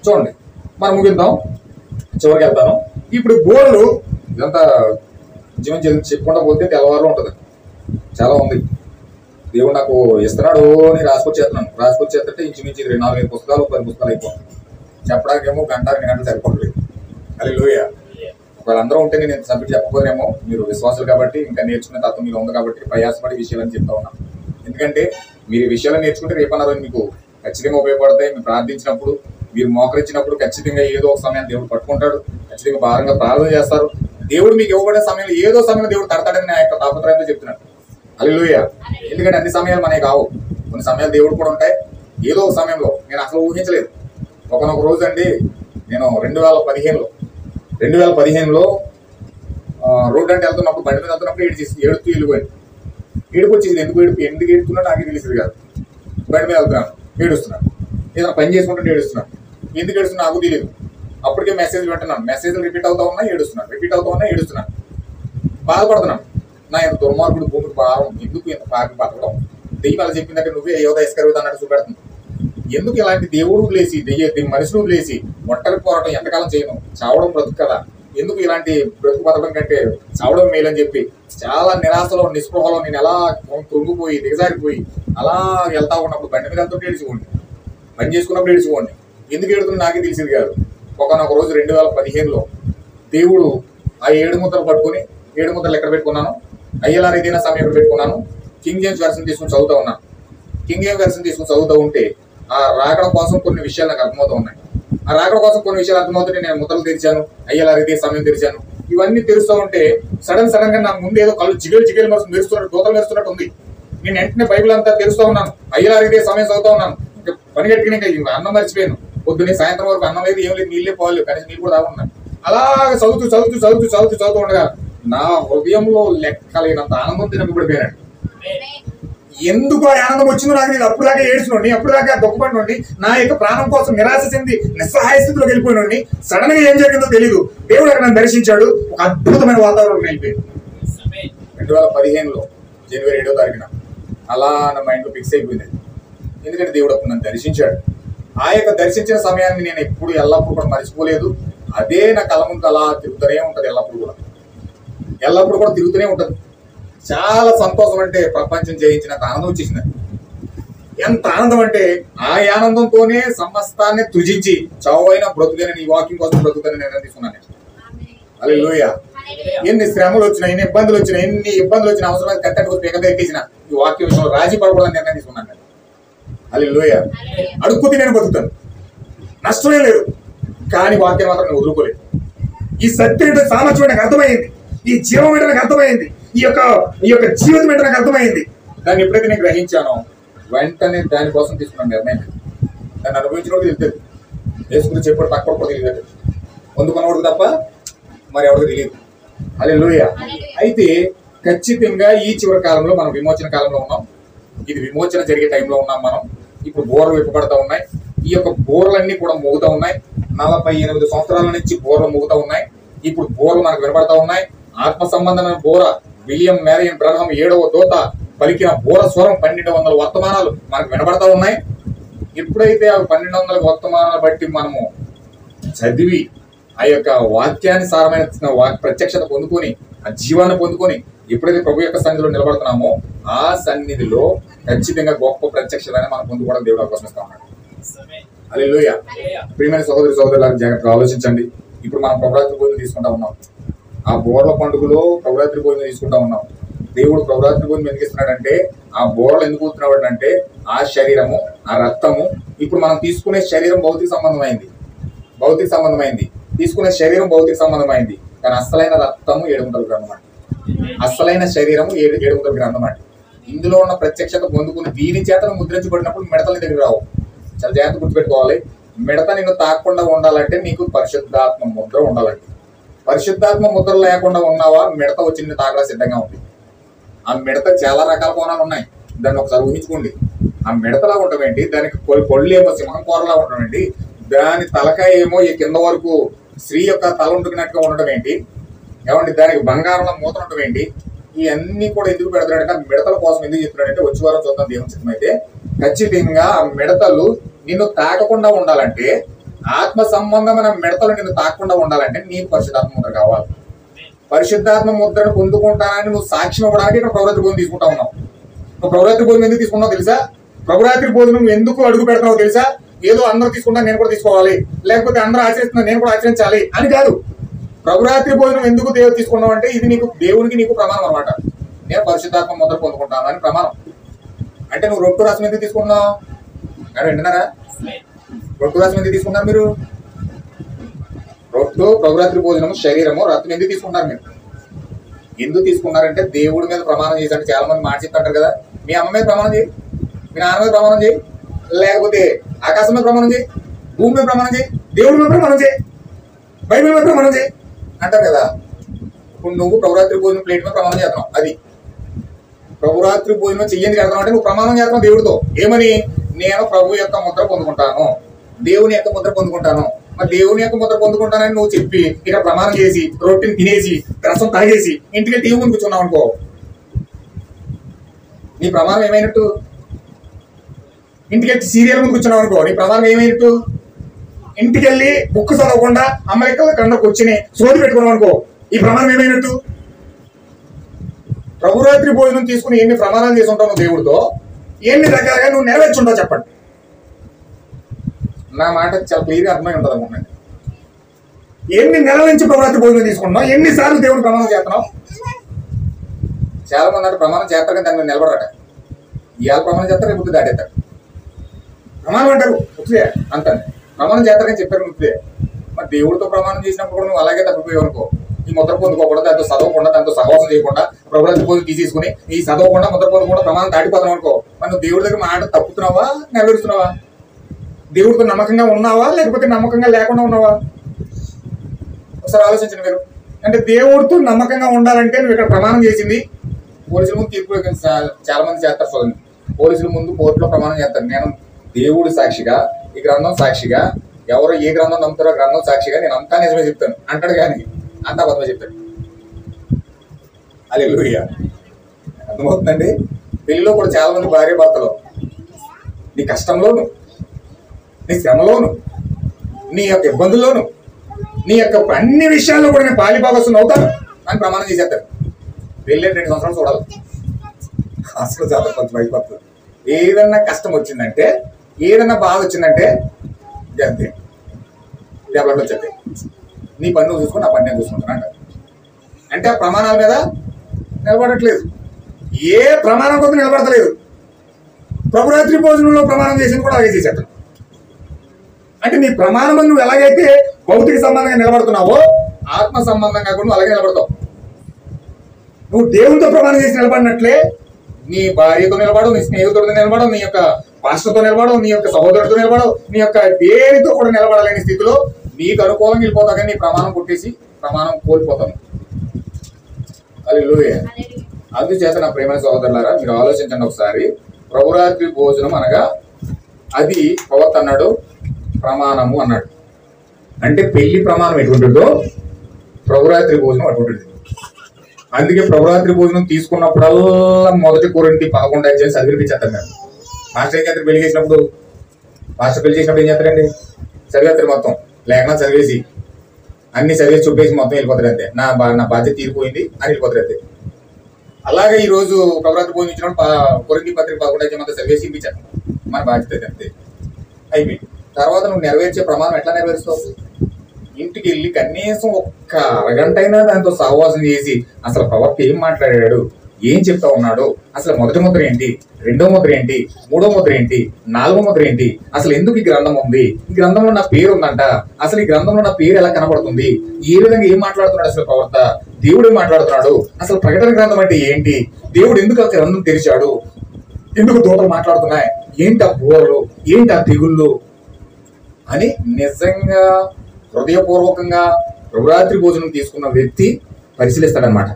చూడండి, మనం ముగిద్దాం, చివరికి వెళ్తాను. ఇప్పుడు బోర్లు ఇదంతా జీవనం చెప్పుకుంటా పోతే తెల్లవారు ఉంటుంది, చాలా ఉంది. దేవుడు నాకు ఇస్తున్నాడు అని రాసుకొచ్చేస్తే ఇంచుమించి 4-5 పుస్తకాలు 10 పుస్తకాలు అయిపోతుంది. చెప్పడానికి ఏమో గంట 2 గంటలు సరిపోవట్లేదు. హల్లెలూయా. వాళ్ళందరూ ఉంటే నేను సబ్జెక్ట్ చెప్పకపోతేనేమో, మీరు విశ్వాసులు కాబట్టి ఇంకా నేర్చుకునే తత్వం మీరు ఉంది కాబట్టి ప్రయాసపడి విషయాలని చెప్తా ఉన్నాను. ఎందుకంటే మీరు ఈ విషయాలు నేర్చుకుంటే రేపన్నారు మీకు ఖచ్చితంగా ఉపయోగపడతాయి. మీరు ప్రార్థించినప్పుడు, మీరు మోకరించినప్పుడు ఖచ్చితంగా ఏదో ఒక సమయాన్ని దేవుడు పట్టుకుంటాడు. ఖచ్చితంగా భారంగా ప్రార్థన చేస్తారు. దేవుడు మీకు ఇవ్వబడే సమయంలో ఏదో సమయంలో దేవుడు తడతాడని నా యొక్క తాపత్రయంతో చెప్తున్నాడు. హల్లెలూయా. ఎందుకంటే అన్ని సమయాలు మనకి కావు, కొన్ని సమయాలు దేవుడు కూడా ఉంటాయి. ఏదో ఒక సమయంలో నేను అసలు ఊహించలేదు. ఒకనొక రోజు అండి, నేను 2015లో రోడ్డు అంటే వెళ్తున్నప్పుడు, బండి మీద వెళ్తున్నప్పుడు ఏడుతూ వెళ్ళిపోయాను. ఏడుపు వచ్చేది. ఎందుకు ఏడుతున్నా నాకే తెలిసింది కాదు. బండి మీద వెళ్తున్నాను, ఏడుస్తున్నాను. ఏదైనా పని చేసుకుంటే ఏడుస్తున్నాను. ఎందుకు ఏడుస్తున్నా నాకు తెలియదు. అప్పటికే మెసేజ్లు వింటున్నాను, మెసేజ్లు రిపీట్ అవుతా ఉన్నా ఏడుస్తున్నాను, బాధపడుతున్నాను. నా ఎంత దుర్మార్గుడు, భూమికి భారం, ఎందుకు ఇంత పాపి బతకడం, దెయ్యం అలా చెప్పిందంటే నువ్వే యోధ ఇస్కరియోతు అన్నట్టు చూపెడుతుంది. ఎందుకు ఇలాంటి దేవుడు వదిలేసి మనుషులు వదిలేసి ఒంటరి పోరాటం ఎంతకాలం చేయను, చావడం బ్రతుకు కదా, ఎందుకు ఇలాంటి బ్రతుకు బతకడం కంటే చావడం మేలని చెప్పి చాలా నిరాశలో నిస్పృహలో నేను ఎలా కృంగిపోయి దిగజారిపోయి అలా వెళ్తా ఉన్నప్పుడు బండి మీద వెళ్తుంటే ఏడ్చుకోండి, పని చేసుకున్నప్పుడు ఏడ్చుకోండి. ఎందుకు ఏడుతున్నా నాకే తెలిసింది కాదు. ఒకనొక రోజు 2015లో దేవుడు ఆ 7 ముద్రలు పట్టుకుని, 7 ముద్రలు ఎక్కడ పెట్టుకున్నాను, అయ్యేలా రీతిన సమయం ఎక్కడ పెట్టుకున్నాను, కింగ్ జేమ్స్ వెర్షన్ తీసుకుని చదువుతూ ఉన్నాను. కింగ్ జేమ్స్ వెర్షన్ తీసుకుని చదువుతూ ఉంటే ఆ రాకడ కోసం కొన్ని విషయాలు నాకు అర్థమవుతూ ఉన్నాయి. ఆ రాకడ కోసం కొన్ని విషయాలు అర్థమవుతుంటే నేను ముద్రలు తెరిచాను, అయ్యేలా రీతి సమయం తెరిచాను. ఇవన్నీ తెరుస్తూ ఉంటే సడన్ గా నాకు ముందు ఏదో కళ్ళు జిగేలు మెరుస్తున్నట్టు, దూతలు మెరుస్తున్నట్టు ఉంది. నేను వెంటనే బైబిల్ అంతా తెరుస్తూ ఉన్నాను, అయ్యేలా రీతి సమయం చదువుతూ ఉన్నాను. ఇంకా పని కట్టుకుని ఇంకా అన్నం మర్చిపోయాను. పొద్దున్నే సాయంత్రం వరకు అన్నం లేదు, ఏం లేదు, నీళ్ళే పోవాలి, కనీసం నీళ్ళు కూడా తాగున్నాను. అలా చదువుతూ ఉండగా నా హృదయంలో లెక్కలేనంత ఆనందం నింపబడిపోయానండి. ఎందుకు ఆ ఆనందం వచ్చిందో నాకు నేను అప్పుడు దాకా ఏడ్చినోడిని, అప్పుడు దాకా దుఃఖపడినోడిని, నా యొక్క ప్రాణం కోసం నిరాశ చెంది నిస్సహాయ స్థితిలోకి వెళ్ళిపోయినోడిని. సడన్ గా ఏం జరిగిందో తెలియదు. దేవుడు అక్కడ నన్ను దర్శించాడు. ఒక అద్భుతమైన వాతావరణం వెళ్ళిపోయింది. 2015లో జనవరి 7వ తారీఖున అలా నా మైండ్ లో ఫిక్స్ అయిపోయింది. ఎందుకంటే దేవుడు అప్పుడు నన్ను దర్శించాడు. ఆ యొక్క దర్శించిన సమయాన్ని నేను ఎప్పుడు ఎల్లప్పుడు కూడా మర్చిపోలేదు. అదే నా కళ్ళ ముందు అలా తిరుగుతూనే ఉంటది, ఎల్లప్పుడు కూడా తిరుగుతూనే ఉంటది. చాలా సంతోషం, అంటే ప్రపంచం జయించినంత ఆనందం వచ్చేసింది. ఎంత ఆనందం అంటే ఆ ఆనందంతోనే సమస్తాన్ని త్యజించి చావైనా బ్రతుకని, ఈ వాకింగ్ కోసం బ్రతుకని నిర్ణయం తీసుకున్నాను. హల్లెలూయా. ఎన్ని శ్రమలు వచ్చినా, ఎన్ని ఇబ్బందులు వచ్చినా అవసరమైన కట్టెట్టుకు పేకతో ఎక్కేసిన ఈ వాక్యం విషయంలో రాజీ పడకూడదని నిర్ణయం తీసుకున్నాను. హల్లెలూయా. అడుక్కు నేను బతుకుతాను, నష్టమే లేదు. కానీ వాక్యం మాత్రం నేను వదులుకోలేదు. ఈ సత్యం సామర్థ్యం నాకు అర్థమైంది, ఈ జీవం ఏంటో నాకు అర్థమైంది, ఈ యొక్క జీవితం ఏంటో నాకు అర్థమైంది. దాన్ని ఎప్పుడైతే నేను గ్రహించానో వెంటనే దానికోసం తీసుకున్న నిర్ణయం. దాన్ని అనుభవించినప్పుడు తెలియదు, వేసుకుని చెప్పాడు తక్కువ కూడా తెలియదు, పొందుకున్నవాడు తప్ప మరి ఎవరికి తెలియదు. హల్లెలూయా. అయితే ఖచ్చితంగా ఈ చివరి కాలంలో మనం విమోచన కాలంలో ఉన్నాం. ఇది విమోచన జరిగే టైంలో ఉన్నాం మనం. ఇప్పుడు బోర్లు విప్పబడతా ఉన్నాయి. ఈ యొక్క బోర్లన్నీ కూడా మోగుతూ ఉన్నాయి. 48 సంవత్సరాల నుంచి బోర్లు మోగుతూ ఉన్నాయి. ఇప్పుడు బోర్లు మనకు వినబడతా ఉన్నాయి. ఆత్మ సంబంధమైన బోర, విలియం మ్యారియన్ బ్రహ్మ 7వ దూత పలికిన బోర స్వరం 1200 వర్తమానాలు మనకు వినబడతా ఉన్నాయి. ఎప్పుడైతే ఆ 1200 వర్తమానాలు బట్టి మనము చదివి ఆ యొక్క వాక్యాన్ని సారమైన ప్రత్యక్షత పొందుకొని, ఆ జీవాన్ని పొందుకొని ఎప్పుడైతే ప్రభు యొక్క సన్నిధిలో నిలబడుతున్నామో ఆ సన్నిధిలో ఖచ్చితంగా గొప్ప ప్రత్యక్షతని మనం పొందుకోవడం దేవుడు అవకాశం ఇస్తా ఉన్నాడు. హల్లెలూయా. ప్రియమైన సహోదరులారా, జాగ్రత్తగా ఆలోచించండి. ఇప్పుడు మనం ప్రభు భోజనం తీసుకుంటా ఉన్నాం. ఆ బోర్ల పండుగలో ప్రభురాత్రి భోజనం తీసుకుంటా ఉన్నాం. దేవుడు ప్రభురాత్రి భోజనం ఎందుకు ఇస్తున్నాడంటే, ఆ బోర్లు ఎందుకు కూర్చున్నాడు అంటే ఆ శరీరము, ఆ రక్తము, ఇప్పుడు మనం తీసుకునే శరీరం భౌతిక సంబంధమైంది, తీసుకునే శరీరం భౌతిక సంబంధమైంది. కానీ అసలైన రక్తము 700 గ్రంథం అండి, అసలైన శరీరము 700 గ్రంథం అండి. ఇందులో ఉన్న ప్రత్యక్షత పొందుకుని దీని చేతను ముద్రించబడినప్పుడు మిడతల దగ్గర రావు. చాలా జాగ్రత్త గుర్తుపెట్టుకోవాలి. మిడత నిన్ను తాకకుండా ఉండాలంటే నీకు పరిశుద్ధాత్మ ముద్ర ఉండాలండి. పరిశుద్ధాత్మ ముద్ర లేకుండా ఉన్నావా, మిడత వచ్చి నిన్ను తాకడా సిద్ధంగా ఉంది. ఆ మిడత చాలా రకాల కోణాలు ఉన్నాయి, దాన్ని ఒకసారి ఊహించుకోండి. ఆ మిడతలా ఉండవేంటి, దానికి పళ్ళు ఏమో సింహం కూరలా ఉండవేంటి, దాని తలకాయ ఏమో ఈ కింద వరకు స్త్రీ యొక్క తల ఉంటున్నట్టుగా ఉండడం ఏంటి, ఏమంటే దానికి బంగారంలో మూత ఉండడం ఏంటి, ఇవన్నీ కూడా ఎందుకు పెడతాడంటే మిడతల కోసం ఎందుకు చెప్తున్నాడంటే, వచ్చే వారం చూద్దాం దేవుని చిత్తం అయితే. ఖచ్చితంగా ఆ మిడతలు నిన్ను తాకకుండా ఉండాలంటే, ఆత్మ సంబంధమైన మిడతలు నిన్ను తాకకుండా ఉండాలంటే నీకు పరిశుద్ధాత్మ ముద్ర కావాలి. పరిశుద్ధాత్మ ముద్రను పొందుకుంటానని నువ్వు సాక్ష్యం ఇవ్వడానికి ఇక్కడ ప్రభురాత్రి భోజనం తీసుకుంటా ఉన్నావు. నువ్వు ప్రభురాత్రి భోజనం ఎందుకు తీసుకున్నావు తెలుసా? ప్రభురాత్రి భోజనం ఎందుకు అడుగు పెడతావు తెలుసా? ఏదో అందరూ తీసుకుంటా నేను కూడా తీసుకోవాలి, లేకపోతే అందరూ ఆచరిస్తున్నా నేను కూడా ఆచరించాలి అని కాదు. ప్రభురాత్రి భోజనం ఎందుకు దేవుడు తీసుకున్నావు అంటే, ఇది నీకు దేవునికి నీకు ప్రమాణం అనమాట. నేను పరిశుద్ధాత్మ ముద్ర పొందుకుంటాను అని ప్రమాణం. అంటే నువ్వు రొట్టు రసం ఎందుకు తీసుకున్నావు అని వింటున్నారా? రొట్టు రసం ఎందుకు తీసుకున్నారు మీరు? రొట్టు, ప్రభురాత్రి భోజనము, శరీరము, రక్తం ఎందుకు తీసుకున్నారు మీరు? ఎందుకు తీసుకున్నారంటే దేవుడి మీద ప్రమాణం చేశారు. చాలా మంది మాట చెప్తారు కదా, మీ అమ్మ మీద ప్రమాణం చేయి, మీ నాన్న మీద ప్రమాణం చేయి, లేకపోతే ఆకాశం మీద ప్రమాణం చేయి, భూమి మీద ప్రమాణం చేయి, దేవుడి మీద ప్రమాణం చేయి, బైబిల్ మీద ప్రమాణం చేయి అంటారు కదా. ఇప్పుడు నువ్వు ప్రభురాత్రి భోజనం ప్లేట్ మీద ప్రమాణం చేస్తున్నావు. అది ప్రభురాత్రి భోజనం చెయ్యని కడతావు అంటే నువ్వు ప్రమాణం చేస్తున్నావు దేవుడితో. ఏమని? నేను ప్రభు యొక్క ముద్ర పొందుకుంటాను, దేవుని యొక్క ముద్ర పొందుకుంటాను. మరి దేవుని యొక్క ముద్ర పొందుకుంటానని నువ్వు చెప్పి ఇక్కడ ప్రమాణం చేసి రొట్టెని తినేసి రసం తాగేసి ఇంటికి టీవీ ముందు కూర్చున్నావు అనుకో, నీ ప్రమాణం ఏమైనట్టు? ఇంటికి సీరియల్ ముందు కూర్చున్నావు అనుకో, నీ ప్రమాణం ఏమైనట్టు? ఇంటికి వెళ్ళి బుక్ చదవకుండా అమెరికా కన్నా కూర్చుని సోది పెట్టుకున్నావు అనుకో, ఈ ప్రమాణం ఏమైనట్టు? ప్రభురాత్రి భోజనం తీసుకుని ఎన్ని ప్రమాణాలు చేసి ఉంటావు దేవుడితో, ఎన్ని రకాలుగా నువ్వు నెరవేర్చుంటావు చెప్పండి. నా మాట చాలా క్లియర్గా అర్థమై ఉంటుంది అనుకుంటున్నాను. ఎన్ని నెలల నుంచి ప్రభురాత్రి భోజనం తీసుకుంటున్నావు, ఎన్నిసార్లు దేవుడు ప్రమాణం చేస్తున్నావు? చాలా మంది అంటే ప్రమాణం చేస్తారు కానీ దాని మీద నిలబడట. ఇవాళ ప్రమాణం చేస్తారు, రేపు దాటేస్తారు. ప్రమాణం అంటారు ముక్తిదే అంటాను, ప్రమాణం చేస్తారని చెప్పారు ముక్తిదే. మరి దేవుడితో ప్రమాణం చేసినప్పుడు కూడా నువ్వు అలాగే తప్పిపోయావు అనుకో, ఈ ముద్ర పొందుకోకుండా, దాంతో చదవకుండా, దాంతో సహవాసం చేయకుండా, ప్రభురాత్రి భోజనం తీసేసుకుని ఈ చదవకుండా ముద్ర పొందకుండా ప్రమాణం దాటిపోతున్నావు అనుకో, మరి నువ్వు దేవుడి దగ్గర మాట తప్పుతున్నావా, నెరవేరుస్తున్నావా? దేవుడితో నమ్మకంగా ఉన్నావా, లేకపోతే నమ్మకంగా లేకుండా ఉన్నావా? ఒకసారి ఆలోచించండి మీరు. అంటే దేవుడితో నమ్మకంగా ఉండాలంటే నువ్వు ఇక్కడ ప్రమాణం చేసింది, పోలీసుల ముందు తీర్పు చాలా మంది చేస్తారు చూడండి. పోలీసుల ముందు కోర్టులో ప్రమాణం చేస్తారు, నేను దేవుడు సాక్షిగా, ఈ గ్రంథం సాక్షిగా, ఎవరో ఏ గ్రంథం నమ్ముతారో గ్రంథం సాక్షిగా నేను అంతా నిజమే చెప్తాను అంటాడు, కానీ అంతా అబద్ధమే చెప్తాడు. హల్లెలూయా. అర్థమవుతుందండి? పెళ్లిలో కూడా చాలా మంది భార్య భర్తలు నీ కష్టంలోను, నీ శ్రమలోను, నీ యొక్క ఇబ్బందుల్లోను, నీ యొక్క అన్ని విషయాల్లో కూడా నేను పాలిభాగస్తుని అవుతాను అని ప్రమాణం చేసేస్తాడు. పెళ్ళి 2 సంవత్సరాలు చూడాలి, అసలు చాలా కొంచెం అయిపోతుంది. ఏదన్నా కష్టం వచ్చిందంటే, ఏదన్నా బాధ వచ్చిందంటే అంతే, డెవలప్లో చెప్పే నీ పని నువ్వు చూసుకుని నా పని నేను చూసుకుంటాను అంట. అంటే ఆ ప్రమాణాల మీద నిలబడట్లేదు, ఏ ప్రమాణం కొద్ది నిలబడతలేదు. ప్రభురాత్రి భోజనంలో ప్రమాణం చేసింది కూడా అలాగే చేసేస్తాను. అంటే నీ ప్రమాణం నువ్వు ఎలాగైతే భౌతిక సంబంధంగా నిలబడుతున్నావో, ఆత్మ సంబంధంగా కూడా నువ్వు అలాగే నిలబడతావు. నువ్వు దేవునితో ప్రమాణం చేసి నిలబడినట్లే నీ భార్యతో నిలబడవు, నీ స్నేహితుడితో నిలబడవు, నీ యొక్క పాస్టర్తో నిలబడవు, నీ యొక్క సహోదరుడితో నిలబడవు, నీ యొక్క దేనితో కూడా నిలబడలేని స్థితిలో నీకు అనుకూలంగా వెళ్ళిపోతావు. కానీ నీ ప్రమాణం కొట్టేసి ప్రమాణం కోల్పోతాను. హల్లెలూయా. అందుచేత నా ప్రేమైన సహోదరులారా, మీరు ఆలోచించండి ఒకసారి. ప్రభురాత్రి భోజనం అనగా అది ప్రవక్త అన్నాడు ప్రమాణము అన్నాడు. అంటే పెళ్లి ప్రమాణం ఎటువంటిదో ప్రభురాత్రి భోజనం అటువంటిది. అందుకే ప్రభురాత్రి భోజనం తీసుకున్నప్పుడల్లా 1 కొరింథీ 11 చదివిపించేస్తాను నేను. మాస్టర్ ఏం చేస్తారు? పెళ్లి చేసినప్పుడు మాస్టర్ పెళ్లి చేసినప్పుడు ఏం చేస్తారండి? చదివేస్తారు మొత్తం, లేఖనా చదివేసి అన్ని చదివేసి చూపేసి మొత్తం వెళ్ళిపోతారు అంతే. నా బాధ్యత తీరిపోయింది అని వెళ్ళిపోతారు అంతే. అలాగే ఈ రోజు ప్రభురాత్రి భోజనం ఇచ్చినప్పుడు కొరింథీ పత్రిక 11 చదివేసి ఇప్పించాను, మన బాధ్యత అంతే అయిపోయింది. తర్వాత నువ్వు నెరవేర్చే ప్రమాణం ఎట్లా నెరవేరుస్తావు? ఇంటికి వెళ్ళి కనీసం ఒక్క అరగంట అయినా దాంతో సహవాసం చేసి అసలు ప్రవక్త ఏం మాట్లాడాడు, ఏం చెప్తా ఉన్నాడు, అసలు మొదటి ముద్ర ఏంటి, రెండో ముద్ర ఏంటి, మూడో ముద్ర ఏంటి, నాలుగో ముద్ర ఏంటి, అసలు ఎందుకు ఈ గ్రంథం ఉంది, ఈ గ్రంథంలో నా పేరు ఉందంట, అసలు ఈ గ్రంథంలో నా పేరు ఎలా కనబడుతుంది, ఏ విధంగా ఏం మాట్లాడుతున్నాడు అసలు ప్రవక్త, దేవుడు ఏం మాట్లాడుతున్నాడు, అసలు ప్రకటన గ్రంథం అంటే ఏంటి, దేవుడు ఎందుకు ఆ గ్రంథం తెరిచాడు, ఎందుకు దూతలు మాట్లాడుతున్నాయి, ఏంటి ఆ బోరలు, ఏంటి ఆ తెగుళ్ళు అని నిజంగా హృదయపూర్వకంగా ప్రభురాత్రి భోజనం తీసుకున్న వ్యక్తి పరిశీలిస్తాడనమాట.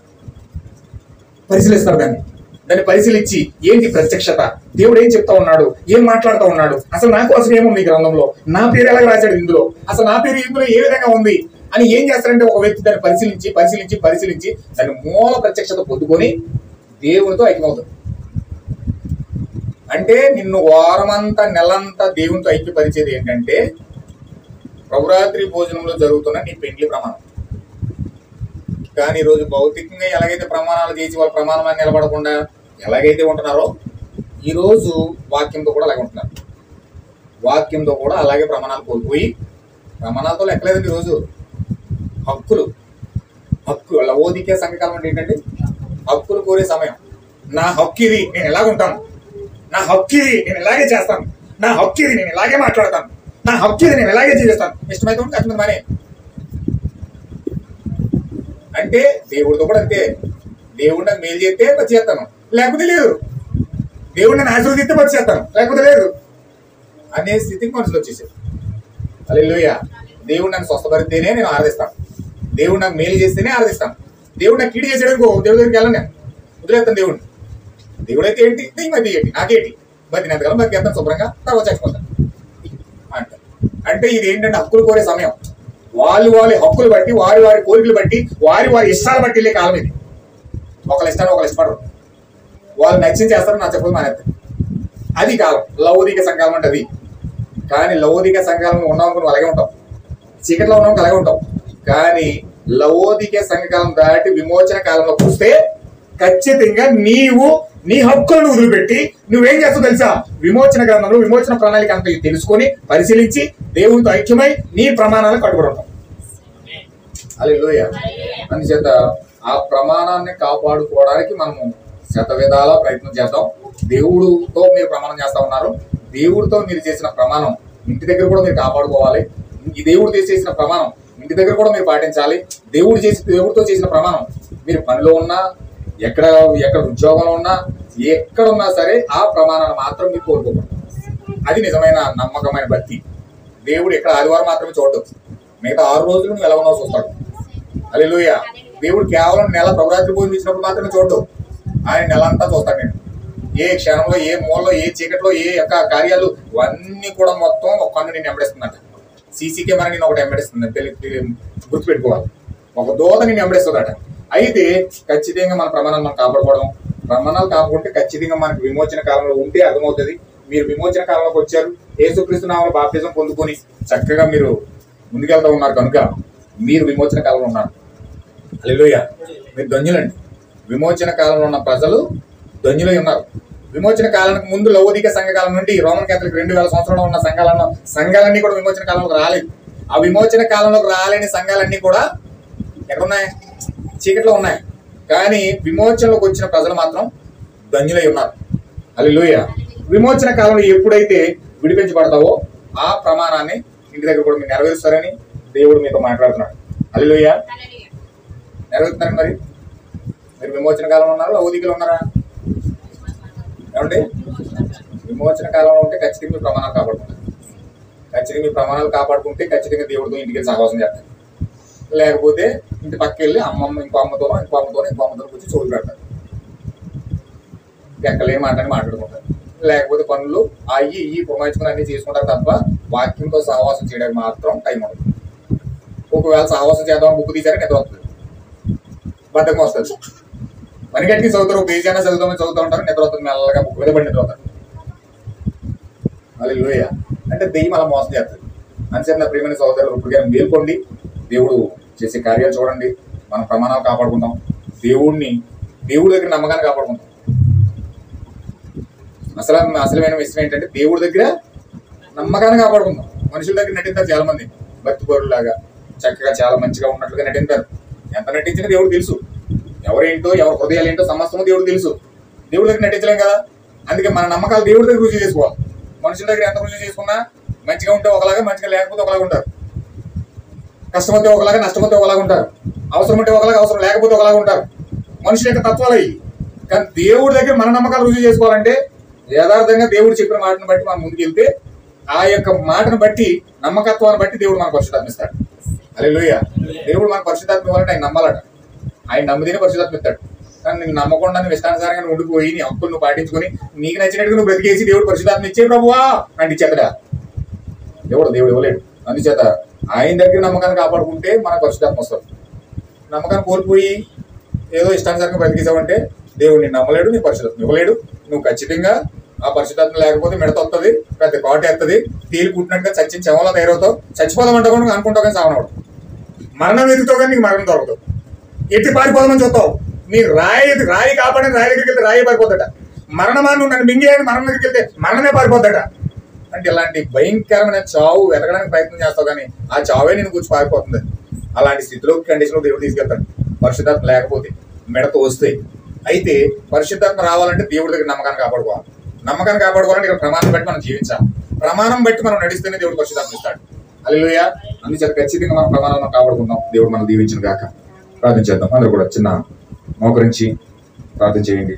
పరిశీలిస్తాడు దాన్ని పరిశీలించి ఏంటి ప్రత్యక్షత, దేవుడు ఏం చెప్తా ఉన్నాడు, ఏం మాట్లాడుతూ ఉన్నాడు, అసలు నా కోసం ఏముంది ఈ గ్రంథంలో, నా పేరు ఎలా రాశాడు ఇందులో, అసలు నా పేరు ఇందులో ఏ విధంగా ఉంది అని ఏం చేస్తారంటే ఒక వ్యక్తి దాన్ని పరిశీలించి పరిశీలించి పరిశీలించి దాన్ని మూల ప్రత్యక్షత పొందుకొని దేవునితో ఐక్యమవుతాడు. అంటే నిన్ను వారమంతా నెలంతా దేవునితో ఐక్యపరిచేది ఏంటంటే ప్రభురాత్రి భోజనంలో జరుగుతున్న నీ పెండ్లి ప్రమాణం. కానీ ఈరోజు భౌతికంగా ఎలాగైతే ప్రమాణాలు చేసి వాళ్ళ ప్రమాణాన్ని నిలబడకుండా ఎలాగైతే ఉంటున్నారో ఈరోజు వాక్యంతో కూడా అలాగే ఉంటున్నారు. వాక్యంతో కూడా అలాగే ప్రమాణాలు కోల్పోయి, ప్రమాణాలతో లెక్కలేదండి ఈరోజు హక్కు లవోదికే సంఘకాలం అంటే ఏంటంటే హక్కులు కోరే సమయం. నా హక్కు ఇది, నేను ఎలాగ ఉంటాను, నా హక్కు ఇది, నేను ఇలాగే చేస్తాను, నా హక్కు ఇది, నేను ఇలాగే మాట్లాడతాను, నా హక్కు ఇది, నేను ఇలాగే జీవిస్తాను, ఇష్టమైతే ఉంటే కష్టం మానే. అంటే దేవుడితో కూడా అంతే, దేవుడు నాకు మేలు చేస్తే పచ్చి చేస్తాను, లేకపోతే లేదు, దేవుడు నన్ను ఆశీర్వదిస్తే పచ్చి చేస్తాను, లేకపోతే లేదు అనే స్థితికి మనుషులు వచ్చేసారు. హల్లెలూయా. దేవుడు నన్ను స్వస్థపరిస్తేనే నేను ఆరాధిస్తాను, దేవుడు నాకు మేలు చేస్తేనే ఆరాధిస్తాను, దేవుడు నాకు కీడు చేసాడు అనుకో దేవుడి దగ్గరికి వెళ్ళను, నేను వదిలేస్తాను దేవుడిని. దేవుడు అయితే ఏంటి, దెయ్యం ఏంటి, నాకేంటి, బతినంతకాలం బతికేస్తాను శుభ్రంగా, తర్వాత చచ్చిపోతాను అంటారు. అంటే ఇది ఏంటంటే హక్కులు కోరే సమయం. వాళ్ళు హక్కులు బట్టి, వారి కోరికలు బట్టి, వారి ఇష్టాలు బట్టి వెళ్ళే కాలం ఇది. ఒకళ్ళ ఇష్టాన్ని ఒకళ్ళు ఇష్టపడరు, వాళ్ళు నచ్చింది చేస్తారు, నచ్చకపోతే మానేస్తారు. అది కాలం లౌకిక సంఘాలం అంటే అది. కానీ లౌకిక సంఘాలంలో ఉన్నాం నువ్వు అలాగే ఉంటావు, చీకట్లో ఉన్నాం అలాగే ఉంటావు. కానీ లౌకిక సంఘకాలం దాటి విమోచన కాలంలో చూస్తే ఖచ్చితంగా నీవు నీ హక్కులను వదిలిపెట్టి నువ్వేం చేస్తావు తెలుసా, విమోచన గ్రంథంలో విమోచన ప్రణాళిక అంతా తెలుసుకొని పరిశీలించి దేవునితో ఐక్యమై నీ ప్రమాణాలను కట్టుబడి ఉంటావు. హల్లెలూయా. అందుచేత ఆ ప్రమాణాన్ని కాపాడుకోవడానికి మనము శతవిధాల ప్రయత్నం చేద్దాం. దేవుడితో మీరు ప్రమాణం చేస్తా ఉన్నారు, దేవుడితో మీరు చేసిన ప్రమాణం ఇంటి దగ్గర కూడా మీరు కాపాడుకోవాలి. ఈ దేవుడు చేసిన ప్రమాణం ఇంటి దగ్గర కూడా మీరు పాటించాలి. దేవుడితో చేసిన ప్రమాణం మీరు పనిలో ఉన్నా, ఎక్కడ ఉద్యోగంలో ఉన్నా, ఎక్కడ ఉన్నా సరే ఆ ప్రమాణాన్ని మాత్రం మీరు కోరుకోకూడదు. అది నిజమైన నమ్మకమైన భక్తి. దేవుడు ఇక్కడ ఆదివారం మాత్రమే చూడదు, మిగతా 6 రోజులు నువ్వు ఎలా ఉన్నావు చూస్తాడు. హల్లెలూయా. దేవుడు కేవలం నెల ప్రభురాత్రి భోజనం ఇచ్చినప్పుడు మాత్రమే చూడదు, ఆయన నెల అంతా చూస్తాడు. నేను ఏ క్షణంలో, ఏ మూలలో, ఏ చీకట్లో, ఏ యొక్క కార్యాలు అన్నీ కూడా మొత్తం ఒక కన్ను నేను వెంబడిస్తుందంట. సీసీ కెమెరా నేను ఒకటి వెంబడిస్తుంది, గుర్తుపెట్టుకోవాలి. ఒక దూత నేను వెంబడిస్తుందట. అయితే ఖచ్చితంగా మన ప్రమాణాలు మనం కాపాడుకోవడం, ప్రమాణాలు కాపాడుకుంటే ఖచ్చితంగా మనకు విమోచన కాలంలో ఉంటే అర్థమవుతుంది. మీరు విమోచన కాలంలోకి వచ్చారు, యేసుక్రీస్తు నామములో బాప్తిజం పొందుకొని చక్కగా మీరు ముందుకెళ్తూ ఉన్నారు కనుక మీరు విమోచన కాలంలో ఉన్నారు. హల్లెలూయా. మీరు ధన్యులండి. విమోచన కాలంలో ఉన్న ప్రజలు ధన్యులై ఉన్నారు. విమోచన కాలానికి ముందు లౌకిక సంఘకాలం నుండి రోమన్ క్యాథలిక్ 2000 సంవత్సరాలు ఉన్న సంఘాలన్నీ కూడా విమోచన కాలంలోకి రాలేదు. ఆ విమోచన కాలంలోకి రాలేని సంఘాలన్నీ కూడా ఎక్కడున్నాయి, చీకట్లో ఉన్నాయి. కానీ విమోచనలోకి వచ్చిన ప్రజలు మాత్రం ధన్యులై ఉన్నారు. హల్లెలూయా. విమోచన కాలంలో ఎప్పుడైతే విడిపించబడతావో ఆ ప్రమాణాన్ని ఇంటి దగ్గర కూడా మీరు నెరవేరుస్తారని దేవుడు మీతో మాట్లాడుతున్నాడు. హల్లెలూయా. నెరవేరుతున్నారని మరి మీరు విమోచన కాలంలో ఉన్నారా, లౌకికలో ఉన్నారా? ఏమంటే విమోచన కాలంలో ఉంటే ఖచ్చితంగా మీ ప్రమాణాలు కాపాడుకుంటారు. ఖచ్చితంగా మీ ప్రమాణాలు కాపాడుకుంటే ఖచ్చితంగా దేవుడితో ఇంటికి వెళ్ళి సహవాసం చేస్తారు. లేకపోతే ఇంటి పక్కకి వెళ్ళి ఇంకో అమ్మతోనో కూర్చొని చోటు పెడతారు, ఎక్కలేని మాటని మాట్లాడుకుంటారు. లేకపోతే పనులు అయ్యి పురమాయించుకుని అన్ని చేసుకుంటారు తప్ప వాక్యంతో సహవాసం చేయడానికి మాత్రం టైం అవుతుంది. ఒకవేళ సహవాసం చేద్దామని బుక్ తీసారని నిద్ర వస్తుంది, బద్దకం వస్తుంది. పని గట్టికి చదువుతారు, ఒక పేజీ అయినా చదువుతూ ఉంటారు, నిద్ర వస్తుంది, మెల్లగా బుక్ మీద పడి నిద్ర అవుతారు. హల్లెలూయా. అంటే దెయ్యం అలా మోసం చేస్తుంది. అంతసేపు నా ప్రియమైన సోదరులు ఇప్పుడు మేల్కోండి, దేవుడు చేసే కార్యాలు చూడండి, మన ప్రమాణాలు కాపాడుకుంటాం, దేవుడి దగ్గర నమ్మకాన్ని కాపాడుకుంటాం. అసలమైన విషయం ఏంటంటే దేవుడి దగ్గర నమ్మకాన్ని కాపాడుకుందాం. మనుషుల దగ్గర నటిస్తారు చాలా మంది భక్తి పరులాగా, చక్కగా చాలా మంచిగా ఉన్నట్లుగా నటించారు. ఎంత నటించినా దేవుడు తెలుసు, ఎవరేంటో ఎవరి హృదయాలు ఏంటో సమస్తమో దేవుడు తెలుసు. దేవుడి దగ్గర నటించలేం కదా. అందుకే మన నమ్మకాలు దేవుడి దగ్గర రుజువు చేసుకోవాలి. మనుషుల దగ్గర ఎంత రుజువు చేసుకున్నా మంచిగా ఉంటే ఒకలాగా, మంచిగా లేకపోతే ఒకలాగా ఉంటారు. కష్టమైతే ఒకలాగా, నష్టమైతే ఒకలాగా ఉంటారు. అవసరం ఉంటే ఒకలాగా, అవసరం లేకపోతే ఒకలాగా ఉంటారు. మనుషుల యొక్క తత్వాలు అయ్యి. కానీ దేవుడి దగ్గర మన నమ్మకాలు రుజువు చేసుకోవాలంటే యథార్థంగా దేవుడు చెప్పిన మాటను బట్టి మనం ముందుకెళ్తే ఆ యొక్క మాటను బట్టి, నమ్మకత్వాన్ని బట్టి దేవుడు మనకు పరిశుద్ధాత్మ ఇస్తాడు. హల్లెలూయా. దేవుడు మనకు పరిశుద్ధాత్మ ఇవ్వాలంటే ఆయన నమ్మాలట. ఆయన నమ్మితేనే పరిశుద్ధాత్మ ఇస్తాడు. కానీ నువ్వు నమ్మకుండా నువ్వు ఇష్టానుసారంగా నువ్వు ఉండిపోయి నీ హక్కులు నువ్వు పాటించుకొని నీకు నచ్చినట్టుగా నువ్వు బ్రతికేసి దేవుడు పరిశుద్ధాత్మ ఇచ్చే ప్రభువా అంటే ఇచ్చేతడా? దేవుడు ఇవ్వలేడు. అందుచేత ఆయన దగ్గర నమ్మకాన్ని కాపాడుకుంటే మనకు పరిశుద్ధాత్మ వస్తుంది. నమ్మకాన్ని కోల్పోయి ఏదో ఇష్టానుసారంగా బ్రతికేసావంటే దేవుడు నిన్ను నమ్మలేడు, నీ పరిశుద్ధాత్మ ఇవ్వలేడు. నువ్వు ఖచ్చితంగా ఆ పరిశుద్ధాత్మ లేకపోతే మిడత వస్తుంది, పెద్ద కోట ఎత్తది, తేలి కుట్టినట్టుగా చచ్చిన చెమలో తయారవుతావు. చచ్చిపోదామంటే కూడా అనుకుంటావు కానీ సావనవాడు. మరణం ఎదుగుతావు కానీ నీకు మరణం దొరకదు. ఎట్టి పారిపోదామని చూస్తావు. నీకు రాయి కాపాడని రాయి దగ్గరికి వెళ్తే రాయి పారిపోద్దట. మరణమా నువ్వు నన్ను మింగేయని మరణం దగ్గరికి వెళ్తే మరణమే పారిపోద్దట. అంటే ఇలాంటి భయంకరమైన చావు వెతకడానికి ప్రయత్నం చేస్తావు కానీ ఆ చావే నేను కూర్చి పారిపోతుంది. అలాంటి స్థితిలో కండిషన్లో దేవుడు తీసుకెళ్తాడు. పరిశుద్ధాత్మ లేకపోతే మిడత వస్తే. అయితే పరిశుద్ధాత్మ రావాలంటే దేవుడి దగ్గర నమ్మకాన్ని కాపాడుకోవాలి. నమ్మకాన్ని కాపాడుకోవాలంటే ఇక్కడ ప్రమాణం బట్టి మనం జీవించాలి. ప్రమాణం బట్టి మనం నడిస్తేనే దేవుడు పరిశుద్ధాత్మ ఇస్తాడు. హల్లెలూయా. అందుచేత ఖచ్చితంగా మనం ప్రమాణాలను కాపాడుకుందాం. దేవుడు మనం దీవించిన గాక. ప్రార్థన చేద్దాం. అందరూ కూడా చిన్న మోకరించి ప్రార్థన చేయండి.